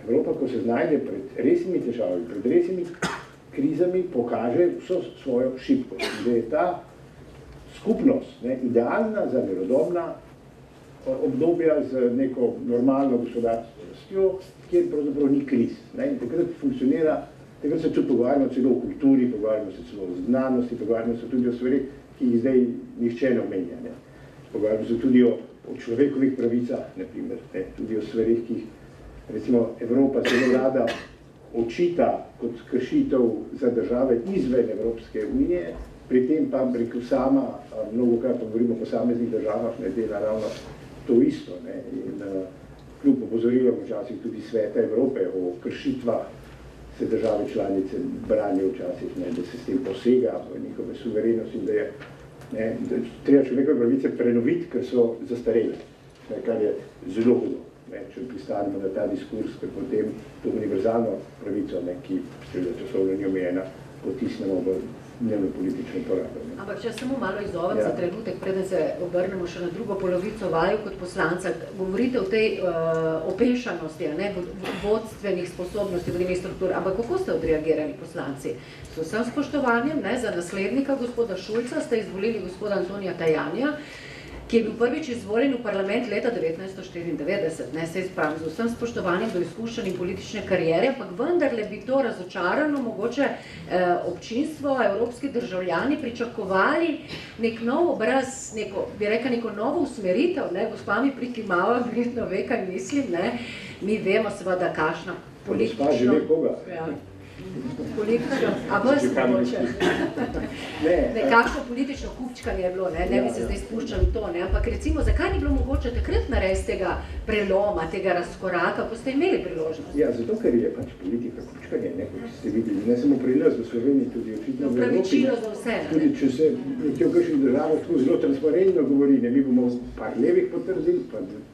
Speaker 6: Evropa, ko se znajde pred resnimi težavami, pred resnimi krizami, pokaže vso svojo šibkost. Da je ta skupnost idealna za mirodobna obdobja z neko normalno gospodarstjo, kjer pravzaprav ni kriz. In takrat funkcionira, takrat se tudi pogovarjamo celo o kulturi, pogovarjamo se celo o znanosti, pogovarjamo se tudi o stvarih, ki jih zdaj nihče ne omenja. Pogovarjamo se tudi o človekovih pravicah, naprimer, tudi o stvarih, ki jih recimo Evropa zelo rada očita kot kršitev za države izven Evropske unije, pri tem pa preko sama, mnogokrat pa govorimo o posameznih državah, ne dela ravno to isto. In kljub opozorilom včasih tudi Sveta Evrope o kršitvah se države članice branijo včasih, da se s tem posega v njihove suverenosti in da je treba človekove pravice prenoviti, ker so zastarele, kar je zelo hudo. Če pristanemo na ta diskurs, ker potem to univerzalno pravico, ki časovno ni omejena, potisnemo v dnevno politično porabo.
Speaker 1: Ampak če samo malo izzovem za trenutek, preden se obrnemo še na drugo polovico vaju kot poslanca, govorite o tej opešanosti, vodstvenih sposobnosti, vodilnih struktur, ampak kako ste odreagirali poslanci? S vsem spoštovanjem, za naslednika gospoda Šulca ste izvolili gospoda Antonija Tajanja, ki je bil prvič izvoljen v parlament leta 1994, se izpravim z vsem spoštovanjem do izkušenj in politične kariere, ampak vendarle bi to razočarano mogoče občinstvo, evropski državljani pričakovali nek nov obraz, bi rekla neko novo usmeritev, gospa mi prikimava, verjetno ve, kaj mislim, mi vemo seveda, kakšna politično...
Speaker 6: Gospa že ve koga?
Speaker 1: Politično, a vas mogoče. Nekakšno politično kupčkanje je bilo, ne bi se zdaj spuščali to, ampak recimo, zakaj ni bilo mogoče takrat narediti tega preloma, tega razkoraka, ko ste imeli priložnost?
Speaker 6: Ja, zato, ker je pač politika kupčkanje, kot ste videli, ne samo pri nas v Sloveniji, tudi očitno v Evropi.
Speaker 1: Pravičilo za vse.
Speaker 6: Tudi če se nekje v kakšnih državah tako zelo transparentno govori, mi bomo par levih potrdili,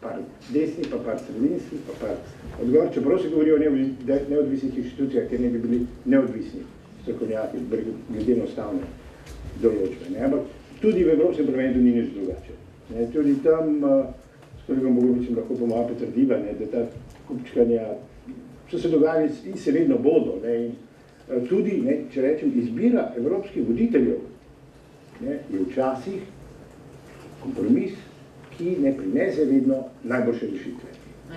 Speaker 6: par desnih, pa par sredinskih, pa par odgovor, čeprav se govori o neodvisnih inštitucijah, kjer ne bi bili neodvisni strokovnjaki, glede na ustavne določbe. Ampak tudi v Evropskem parlamentu ni nič drugače. Tudi tam, s kolegom Bogovičem lahko po malo potrdiva, da ta kupčkanja so se dogajali in se vedno bodo. In tudi, če rečem, izbira evropskih voditeljev je včasih kompromis, ki ne prinese vedno najboljše rešitve.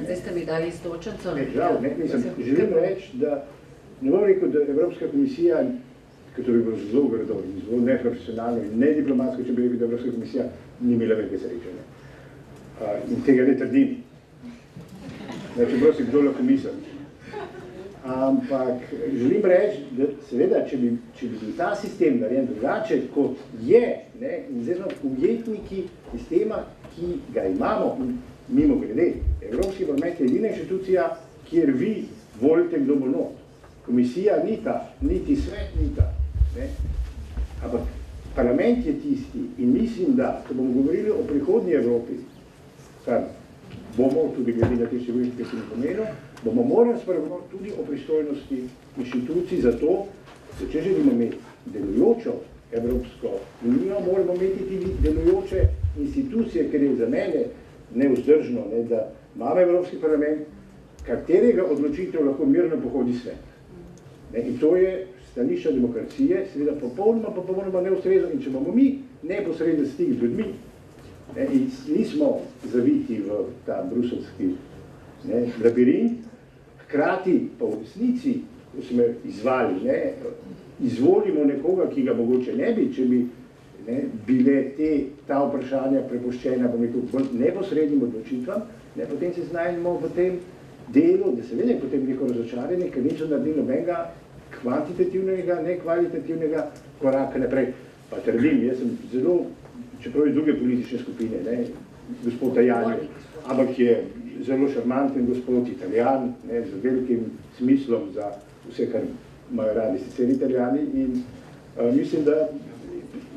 Speaker 1: Zdaj ste mi dali istočnico.
Speaker 6: Žal, želim reči, da ne bom rekel, da Evropska komisija, katero je bilo zelo grdo in zelo neprofesionalno in nediplomatsko, če bi rekel, da Evropska komisija ni imela velike sreče. In tega ne trdim. Čeprav si kdo lahko misel. Ampak želim reči, da seveda, če bi bil ta sistem narejen drugače, kot je, in zdaj smo ujetniki sistema, ki ga imamo, in mimo grede, Evropski parlament je edina inštitucija, kjer vi volite, kdo bo not. Komisija ni ta, niti svet ni ta. Ampak parlament je tisti in mislim, da, ko bomo govorili o prihodnji Evropi, kar bomo tudi glede na te številke, ki sem pomenil, bomo morali spregovoriti tudi o pristojnosti inštitucij za to, da če želimo imeti delujočo Evropsko unijo, moramo imeti tudi delujoče institucije, ker je za mene nevzdržno, da imamo Evropski parlament, katerega odločitev lahko mirno pohodi svet. In to je stališča demokracije, seveda popolnoma neustrezno. In če bomo mi neposredno stik z ljudmi, in nismo zaviti v ta bruselski labirint, hkrati pa v resnici, ko smo izvali, izvolimo nekoga, ki ga mogoče ne bi, če bi bile ta vprašanja prepuščena neposrednim odločitvam, potem se znajdemo v tem delu, da seveda je potem neko razočaranje, ker niso naredili nobenega kvantitativnega, nekvalitativnega koraka naprej. Pa trdim, jaz sem zelo, čeprav je druge politične skupine, gospod Tajani, ampak je zelo šarmanten gospod Italijan, z velikim smislom za vse, kar imajo radi sicer Italijani in mislim, da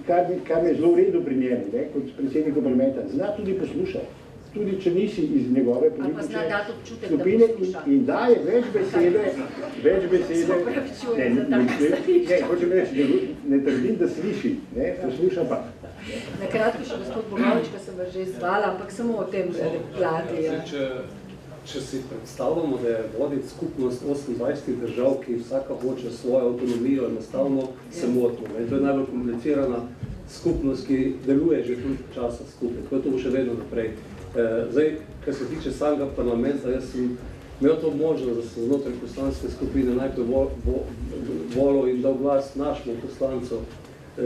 Speaker 6: kar je zelo v redu pri njemu, kot predsedniku parlamenta, zna tudi poslušati. Tudi če nisi iz njegove politične skupine in daje več besede, hočem reči, ne trdim, da sliši, posluša pa.
Speaker 1: Na kratko še gospod Bogovič, ko sem vas že izvala, ampak samo o tem plati.
Speaker 5: Če si predstavljamo, da je voditi skupnost 28 držav, ki vsaka hoče svojo avtonomijo, enostavno se motimo. To je najbolj komplicirana skupnost, ki deluje že tudi časa skupaj, tako je to še vedno naprej. Zdaj, kar se tiče samega parlamenta, jaz sem imel to možnost, da sem znotraj poslanske skupine najprej volil in dal glas našemu poslancu,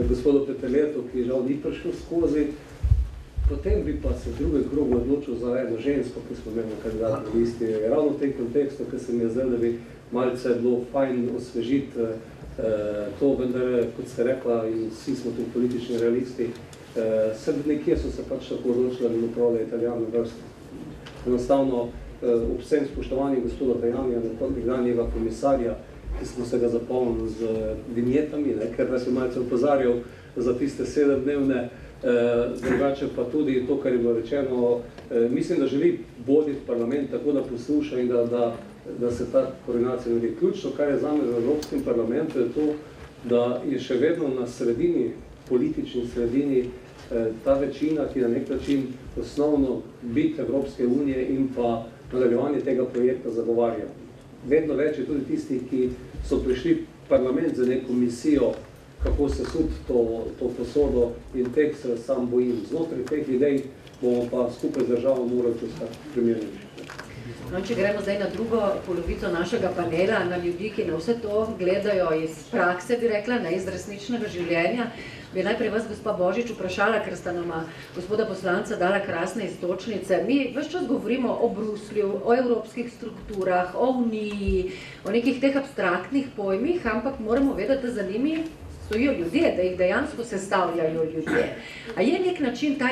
Speaker 5: gospodu Peteletu, ki žal ni prišel skozi. Potem bi pa se v drugem krogu odločil za eno žensko, ki smo imeli kandidatni listi. Ravno v tem kontekstu, ker se mi je zdaj, da bi malce bilo fajn osvežiti to, vendar, kot ste rekla, in vsi smo tudi politični realisti, nekje so se pač tako odločili, da bi upravljali Italijane vrste. Enostavno, ob vsem spoštovanju gospoda Tajanja, nekdanjega komisarja, ki smo se ga zapolnili z vinjetami, ker vas je malce opozarjal za tiste 7-dnevne, drugače pa tudi to, kar je bilo rečeno, mislim, da želi voditi parlament tako, da posluša in da se ta koordinacija naredi. Ključno, kar je zame v Evropskem parlamentu, je to, da je še vedno na sredini, politični sredini, ta večina, ki na nek način osnovno bit Evropske unije in pa nadaljevanje tega projekta zagovarja. Vedno več je tudi tistih, ki so prišli v parlament za neko misijo, kako se sud to posodo in teh se sam bojim. Znotraj teh idej bomo pa skupaj z državo morali postati primernejši.
Speaker 1: Če gremo zdaj na drugo polovico našega panela, na ljudi, ki na vse to gledajo iz prakse, bi rekla, iz resničnega življenja, bi najprej vas, gospa Božič, vprašala, ker sta nama gospoda poslanca dala krasne istočnice. Mi ves čas govorimo o Bruslju, o evropskih strukturah, o Uniji, o nekih teh abstraktnih pojmih, ampak moramo vedeti, da za njimi stojijo ljudje, da jih dejansko sestavljajo ljudje. A je nek način ta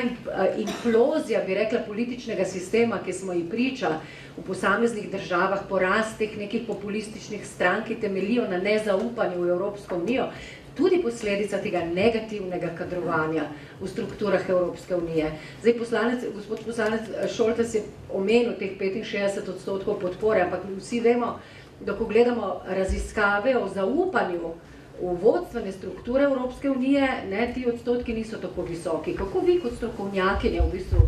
Speaker 1: implozija, bi rekla, političnega sistema, ki smo ji priča v posameznih državah, porast teh nekih populističnih strank, ki temeljijo na nezaupanju v Evropsko unijo, tudi posledica tega negativnega kadrovanja v strukturah Evropske unije. Zdaj, gospod poslanec Šoltes je omenil teh 65% podpore, ampak vsi vemo, da ko gledamo raziskave o zaupanju v vodstvene strukture Evropske unije, ne, ti odstotki niso tako visoki. Kako vi kot strokovnjakinja v bistvu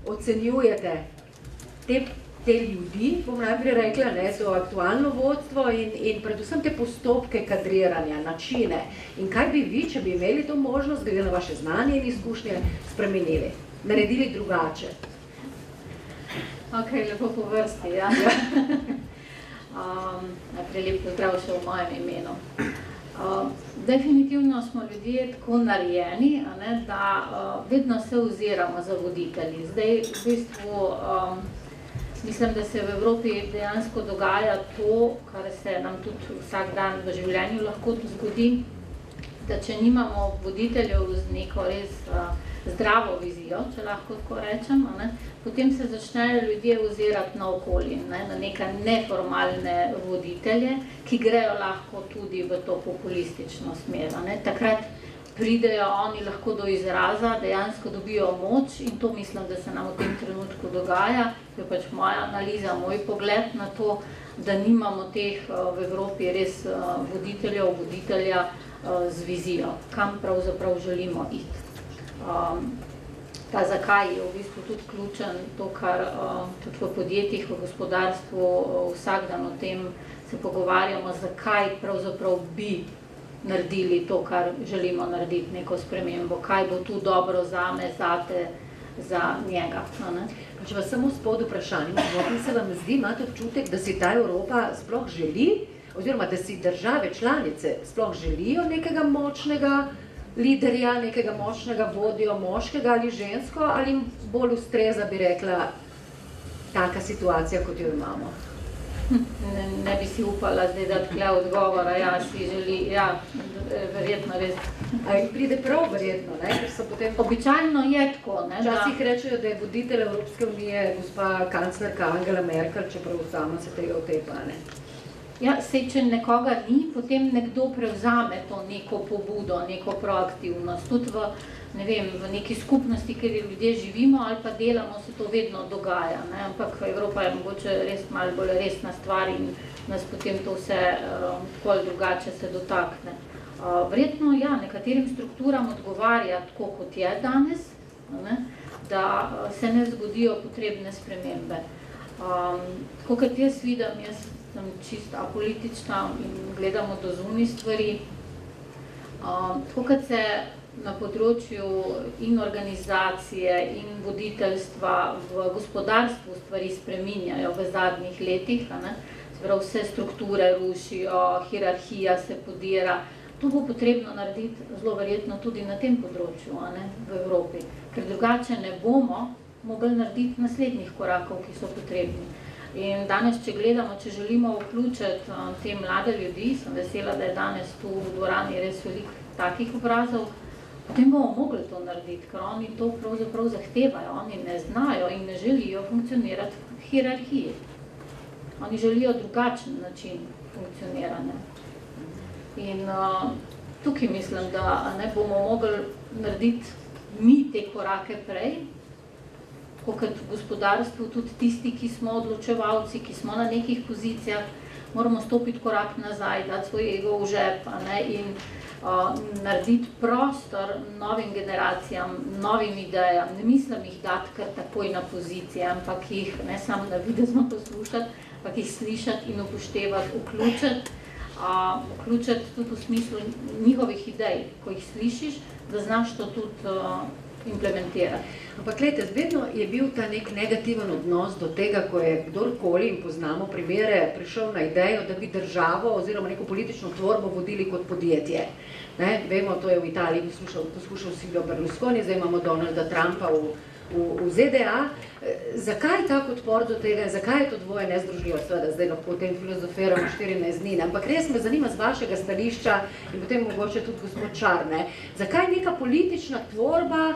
Speaker 1: ocenjujete te ljudi, bom najprej rekla, ne, to aktualno vodstvo in predvsem te postopke kadriranja, načine in kaj bi vi, če bi imeli to možnost, glede na vaše znanje in izkušnje, spremenili, naredili drugače?
Speaker 7: Ok, lepo po vrsti, ja. Najprej lep pozdrav še v mojem imenu. Definitivno smo ljudje tako narejeni, da vedno se oziramo za voditelji. Zdaj, v bistvu, mislim, da se v Evropi dejansko dogaja to, kar se nam tudi vsak dan v življenju lahko zgodi, da če nimamo voditeljev z neko res zdravo vizijo, če lahko tako rečem, potem se začnejo ljudje ozirati na okolje, na neke neformalne voditelje, ki grejo lahko tudi v to populistično smer. Takrat pridejo oni lahko do izraza, dejansko dobijo moč in to mislim, da se nam v tem trenutku dogaja. To je pač moja analiza, moj pogled na to, da nimamo teh v Evropi res voditelja z vizijo, kam pravzaprav želimo iti. Pa zakaj je v bistvu tudi ključen to, kar tudi v podjetjih, v gospodarstvu vsak dan o tem se pogovarjamo, zakaj pravzaprav bi naredili to, kar želimo narediti, neko spremembo, kaj bo tu dobro zame, zate, za njega.
Speaker 1: Če vas samo spod vprašanje, se vam zdi, imate občutek, da si ta Evropa sploh želi, oziroma da si države članice sploh želijo nekega močnega liderja, nekega močnega vodjo, moškega ali žensko, ali jim bolj ustreza, bi rekla, taka situacija, kot jo imamo?
Speaker 7: Ne bi si upala zdaj dati tle odgovora, ja, si želi, ja, verjetno res.
Speaker 1: A jih pride prav verjetno, ne? Ker so potem...
Speaker 7: Običajno je tako, ne?
Speaker 1: Včasih rečejo, da je voditelj Evropske unije gospa kanclerka Angela Merkel, čeprav sama se tega otepa, ne?
Speaker 7: Ja, sej, če nekoga ni, potem nekdo prevzame to neko pobudo, neko proaktivnost. Tudi v, ne vem, v neki skupnosti, kjer ljudje živimo ali pa delamo, se to vedno dogaja, ne? Ampak Evropa je mogoče res malo bolj resna stvar in nas potem to vse tako ali drugače se dotakne. Verjetno, ja, nekaterim strukturam odgovarja tako, kot je danes, ne? Da se ne zgodijo potrebne spremembe. Tako kot jaz vidim, jaz sem čisto apolitična in gledamo do zunaj stvari. Tako kot se na področju in organizacije in voditeljstva v gospodarstvu stvari spreminjajo v zadnjih letih, se pravi, vse strukture rušijo, hierarhija se podira. To bo potrebno narediti zelo verjetno tudi na tem področju, v Evropi, ker drugače ne bomo mogli narediti naslednjih korakov, ki so potrebni. In danes, če gledamo, če želimo vključiti te mlade ljudi, sem vesela, da je danes tu v dvorani res veliko takih obrazov, potem bomo mogli to narediti, ker oni to pravzaprav zahtevajo, oni ne znajo in ne želijo funkcionirati v hierarhiji. Oni želijo drugačen način funkcioniranja. In tukaj mislim, da ne bomo mogli narediti mi te korake prej, kot v gospodarstvu, tudi tisti, ki smo odločevalci, ki smo na nekih pozicijah, moramo stopiti korak nazaj, dati svoj ego v žep, in narediti prostor novim generacijam, novim idejam. Ne mislim jih dati kar takoj na pozicije, ampak jih ne samo navidezno poslušati, ampak jih slišati in upoštevati, vključiti tudi v smislu njihovih idej, ko jih slišiš, da znaš to tudi implementirati.
Speaker 1: Ampak, gledajte, vedno je bil ta nek negativen odnos do tega, ko je kdorkoli, in poznamo primere, prišel na idejo, da bi državo oziroma neko politično tvorbo vodili kot podjetje. Vemo, to je v Italiji poskušal Silvio Berlusconi, zdaj imamo Donalda Trumpa v ZDA. Zakaj tak odpor do tega? Zakaj je to dvoje nezdružljivo? Seveda, zdaj lahko o tem filozofiramo 14 dni, ampak res me zanima z vašega stališča in potem mogoče tudi gospod Čarne. Zakaj neka politična tvorba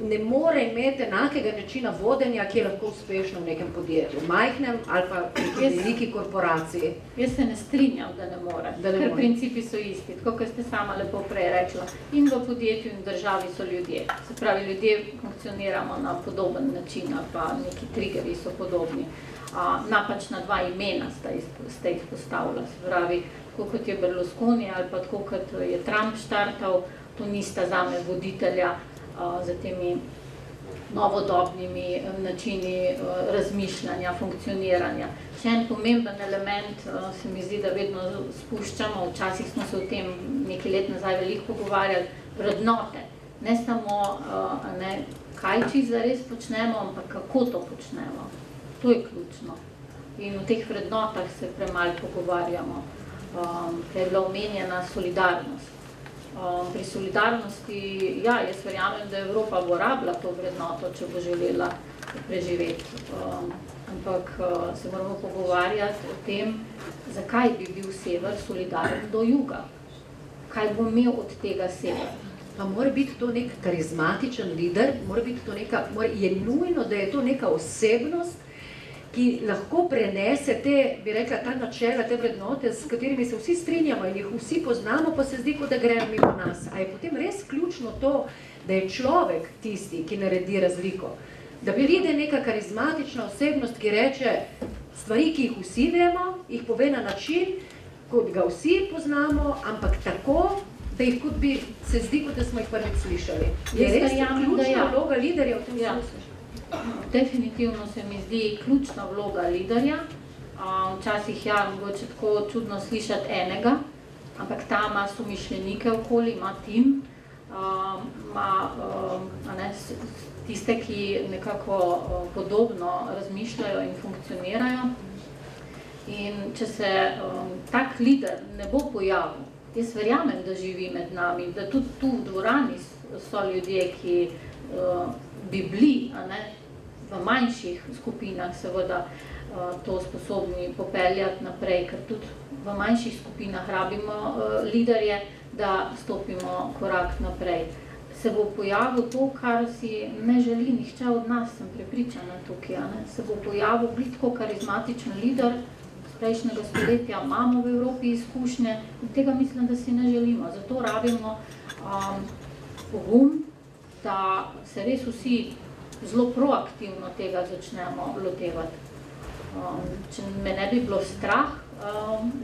Speaker 1: ne more imeti enakega načina vodenja, ki je lahko uspešno v nekem podjetju, majhnem ali pa v veliki korporaciji?
Speaker 7: Jaz se ne strinjam, da ne more, ker principi so isti, tako kot ste sama lepo prej rekla. In v podjetju in v državi so ljudje. Se pravi, ljudje funkcioniramo na podoben način, pa neki triggeri so podobni. Napačna dva imena ste jih postavila. Se pravi, tako kot je Berlusconi ali pa tako kot je Trump štartal, to nista zame voditelja za temi novodobnimi načini razmišljanja, funkcioniranja. Še en pomemben element se mi zdi, da vedno spuščamo, včasih smo se o tem nekaj let nazaj veliko pogovarjali, vrednote. Ne samo, kaj čisto zares počnemo, ampak kako to počnemo. To je ključno. In o teh vrednotah se premalo pogovarjamo. Prej je bila omenjena solidarnost. Pri solidarnosti, ja, jaz verjamem, da Evropa bo rabila to vrednoto, če bo želela preživeti. Ampak se moramo pogovarjati o tem, zakaj bi bil sever solidaren do juga. Kaj bo imel od tega sever?
Speaker 1: Pa mora biti to nek karizmatičen lider, je nujno, da je to neka osebnost, ki lahko prenese bi rekla, ta načela, te vrednote, s katerimi se vsi strinjamo in jih vsi poznamo, pa se zdi, kot da grejo mimo nas. A je potem res ključno to, da je človek tisti, ki naredi razliko? Da pride neka karizmatična osebnost, ki reče stvari, ki jih vsi vemo, jih pove na način, kot ga vsi poznamo, ampak tako, da jih kot bi se zdi, kot da smo jih prvič slišali. Je res ključna vloga liderja v tem smislu?
Speaker 7: Definitivno se mi zdi ključna vloga liderja. Včasih mogoče tako čudno slišati enega, ampak ta ima somišljenike okoli, ima tim, ima tiste, ki nekako podobno razmišljajo in funkcionirajo. In če se tak lider ne bo pojavil, jaz verjamem, da živi med nami, da tudi tu v dvorani so ljudje, ki bi bili v manjših skupinah seveda to sposobni popeljati naprej, ker tudi v manjših skupinah rabimo liderje, da stopimo korak naprej. Se bo pojavil to, kar si ne želi nihče od nas, sem prepričana tukaj. Se bo pojavil blitko karizmatičen lider, z prejšnjega stoletja imamo v Evropi izkušnje in tega mislim, da si ne želimo. Zato rabimo pogum, da se res vsi zelo proaktivno tega začnemo lotevati. Če me ne bi bilo strah,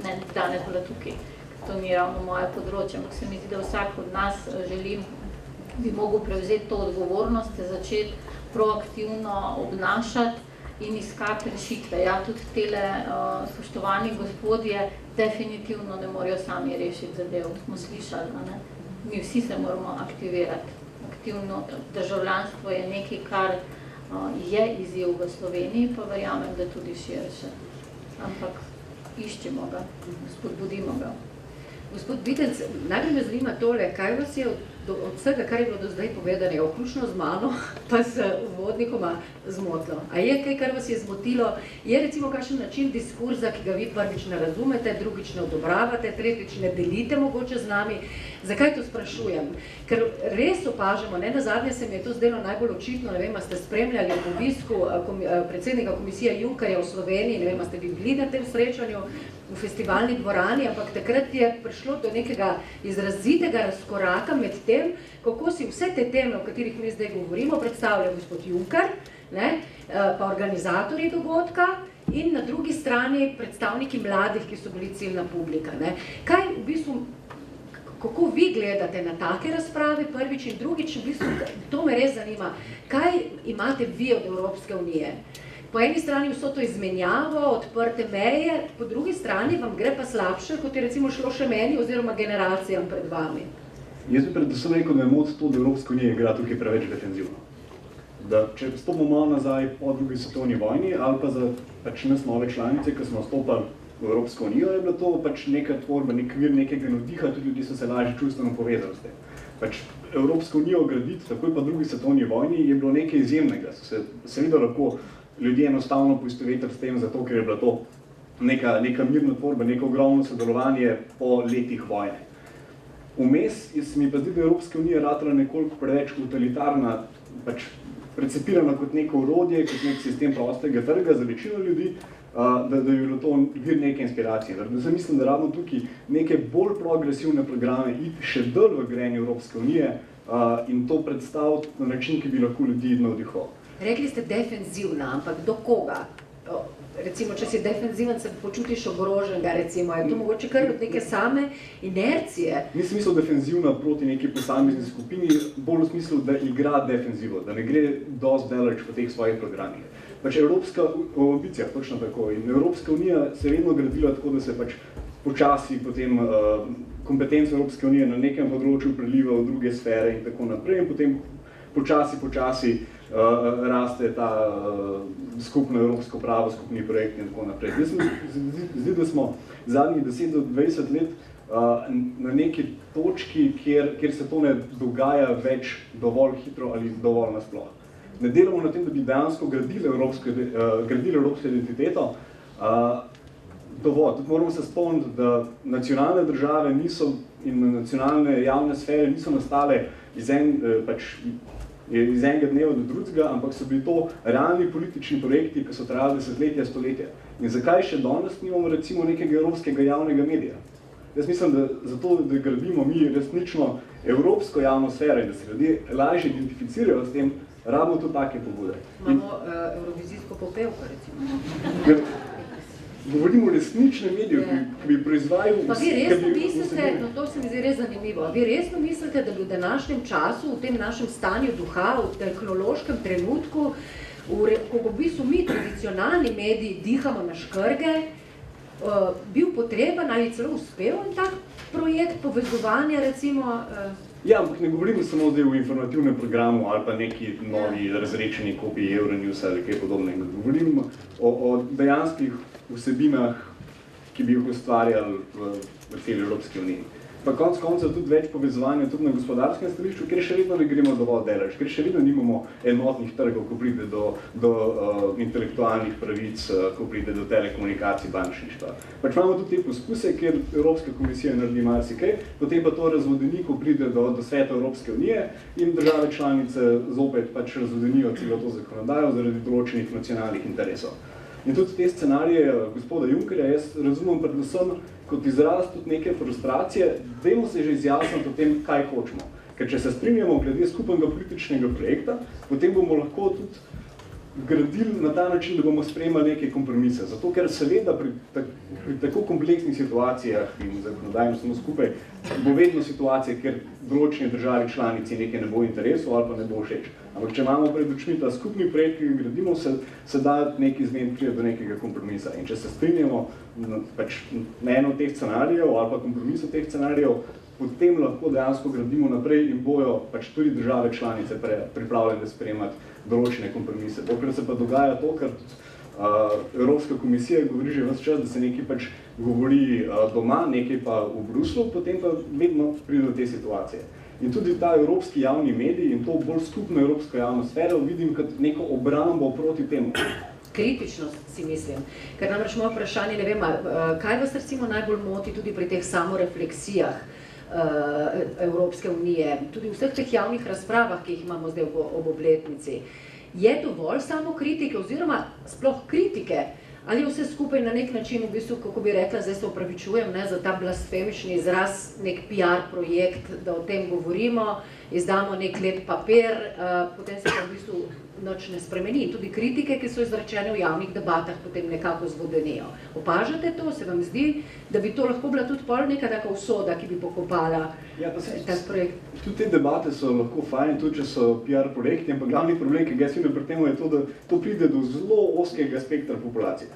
Speaker 7: ne danes bila tukaj, to ni ravno moje področje, ampak se mi zdi, da vsak od nas bi mogel prevzeti to odgovornost, začeti proaktivno obnašati in iskati rešitve. Ja, tudi tele spoštovani gospodje definitivno ne morejo sami rešiti zadev, smo slišali, ne? Mi vsi se moramo aktivirati. Aktivno državljanstvo je nekaj, kar je izziv v Sloveniji, pa verjamem, da tudi širše. Ampak iščemo ga, spodbudimo ga.
Speaker 1: Gospod Bitenc, najprej me zanima tole, kaj vas je od vsega, kar je bilo do zdaj povedanega, vključno z mano, pa s uvodnikoma zmotilo? A je kaj, kar vas je zmotilo? Je recimo kakšen način diskurza, ki ga vi prvič ne razumete, drugič ne odobravate, tretjič ne delite mogoče z nami? Zakaj to sprašujem? Ker res opažamo, nazadnje se mi je to zdelo najbolj očitno, ne vem, a ste spremljali ob obisku predsednika komisije Junckerja v Sloveniji, ne vem, a ste vi bili na tem srečanju v festivalni dvorani, ampak takrat je prišlo do nekega izrazitega razkoraka med tem, kako si vse te teme, o katerih mi zdaj govorimo, predstavlja gospod Juncker, pa organizatorji dogodka in na drugi strani predstavniki mladih, ki so bili ciljna publika. Kaj v bistvu, kako vi gledate na take razprave, prvič in drugič, v bistvu, to me res zanima, kaj imate vi od Evropske unije? Po eni strani vso to izmenjavo, odprte meje, po drugi strani vam gre pa slabše, kot je recimo šlo še meni oziroma generacijam pred vami.
Speaker 8: Jaz bi predvsem rekel, da je moc to, da Evropska unija igra tukaj preveč defenzivno. Da če stopimo malo nazaj po drugi svetovni vojni ali pa za nas nove članice, ki smo stopali v Evropsko unijo, je bila to neka tvorba, nek vir nekega navdiha, tudi ljudje so se lažje čustveno povezali s tem. Evropsko unijo graditi, takoj pa drugi svetovni vojni, je bilo nekaj izjemnega. Seveda lahko ljudje enostavno poistovetili s tem, zato ker je bila to neka mirna tvorba, neko ogromno sodelovanje po letih vojne. Vmes se mi pa zdi, da je Evropska unija ratala nekoliko preveč totalitarna, precepirana kot neko orodje, kot nek sistem prostega trga za večino ljudi, da je bilo to vir neke inspiracije. Zdaj mislim, da rabimo tukaj neke bolj progresivne programe, iti še dalj v grenje Evropske unije in to predstaviti na način, ki bi lahko ljudi navdihoval.
Speaker 1: Rekli ste defenzivna, ampak do koga? recimo, če si defenziven, se počutiš ogroženega, recimo, je to mogoče kar od neke same inercije.
Speaker 8: Nisem mislil defenzivna proti neki posamezni skupini, bolj v smislu, da igra defenzivo, da ne gre dosti daleč po teh svojih programih. Pač Evropska ambicija, točno tako, in Evropska unija se je vedno gradila tako, da se pač počasi potem kompetence Evropske unije na nekem področju preliva v druge sfere in tako naprej, in potem počasi raste ta skupno evropsko pravo, skupni projekt in tako naprej. Zdi, da smo zadnjih 10 do 20 let na neki točki, kjer se to ne dogaja več dovolj hitro ali dovolj nasploh. Ne delamo na tem, da bi dejansko gradili evropsko identiteto, dovolj. Tudi moramo se spomniti, da nacionalne države niso in nacionalne javne sfere niso nastale iz enega dneva do drugega, ampak so bili to realni politični projekti, ki so trajali desetletja, stoletja. In zakaj še danes nimamo recimo nekega evropskega javnega medija? Jaz mislim, da zato, da gradimo mi resnično evropsko javno sfero in da se ljudje lažje identificirajo s tem, rabimo tudi take pobude.
Speaker 1: Imamo eurovizijsko popevko, recimo.
Speaker 8: Govorimo o resničnem mediju, ki bi proizvajal...
Speaker 1: Pa vi resno mislite, no to se mi zdi res zanimivo, vi resno mislite, da bi v današnjem času, v tem našem stanju duha, v tehnološkem trenutku, ko v bistvu mi, tradicionalni mediji, dihamo na škrge, bil potreben ali celo uspel en tak projekt povezovanja, recimo...
Speaker 8: Ja, ampak ne govorimo samo zdaj o informativnem programu ali pa neki novi razrečeni kopiji Euronews ali kaj podobnega. Govorimo o dejanskih vsebinah, ki bi jih ustvarjali v celi Evropski uniji. Pa konec koncev tudi več povezovanja tudi na gospodarskem stališču, ker še vedno ne gremo dovolj daleč, ker še vedno nimamo enotnih trgov, ko pride do intelektualnih pravic, ko pride do telekomunikacij, bančništva. Pač imamo tudi te poskuse, kjer Evropska komisija naredi marsikaj, potem pa to razvodeni, ko pride do sveta Evropske unije in države članice zopet pač razvodenijo celo to zakonodajo zaradi določenih nacionalnih interesov. In tudi te scenarije gospoda Junckerja jaz razumem predvsem kot izraz tudi neke frustracije, dajmo se že izjasniti o tem, kaj hočemo. Ker če se strinjamo glede skupnega političnega projekta, potem bomo lahko tudi gradili na ta način, da bomo sprejemali neke kompromise. Zato, ker seveda pri tako kompleksnih situacijah in zakonodajno samo skupaj, bo vedno situacija, ker določene države članici nekaj ne bo interesov ali pa ne bo všeč. Ampak če imamo pred očmi ta skupni projekt, ki ga gradimo, se da neki zmen pride do nekega kompromisa. In če se strinjamo pač na eno teh scenarijev ali pa kompromisov teh scenarijev, potem lahko dejansko gradimo naprej in bojo pač tudi države članice pripravljene sprejemati določene kompromise. Dokler se pa dogaja to, ker Evropska komisija govori že ves čas, da se nekaj pač govori doma, nekaj pa v Bruslu, potem pa vedno pride do te situacije. In tudi ta evropski javni medij in to bolj skupno evropsko javno sfero vidim kot neko obrambo proti temu.
Speaker 1: Kritičnost, si mislim. Ker namreč moje vprašanje, ne vem, kaj vas recimo najbolj moti tudi pri teh samorefleksijah Evropske unije, tudi v vseh teh javnih razpravah, ki jih imamo zdaj ob obletnici. Je dovolj samokritike oziroma sploh kritike? Ali je vse skupaj na nek način, v bistvu, kako bi rekla, zdaj se opravičujem za ta blasfemični izraz, nek PR projekt, da o tem govorimo, izdamo nek lep papir, potem se pa v bistvu nič ne spremeni. Tudi kritike, ki so izrečene v javnih debatah, potem nekako zvodenijo. Opažate to? Se vam zdi, da bi to lahko bila tudi pol neka taka usoda, ki bi pokopala tak projekt?
Speaker 8: Tudi te debate so lahko fajn, tudi če so PR projekti, ampak glavni problem, ki ga jaz vidim pri tem, je to, da to pride do zelo ozkega spektra populacije.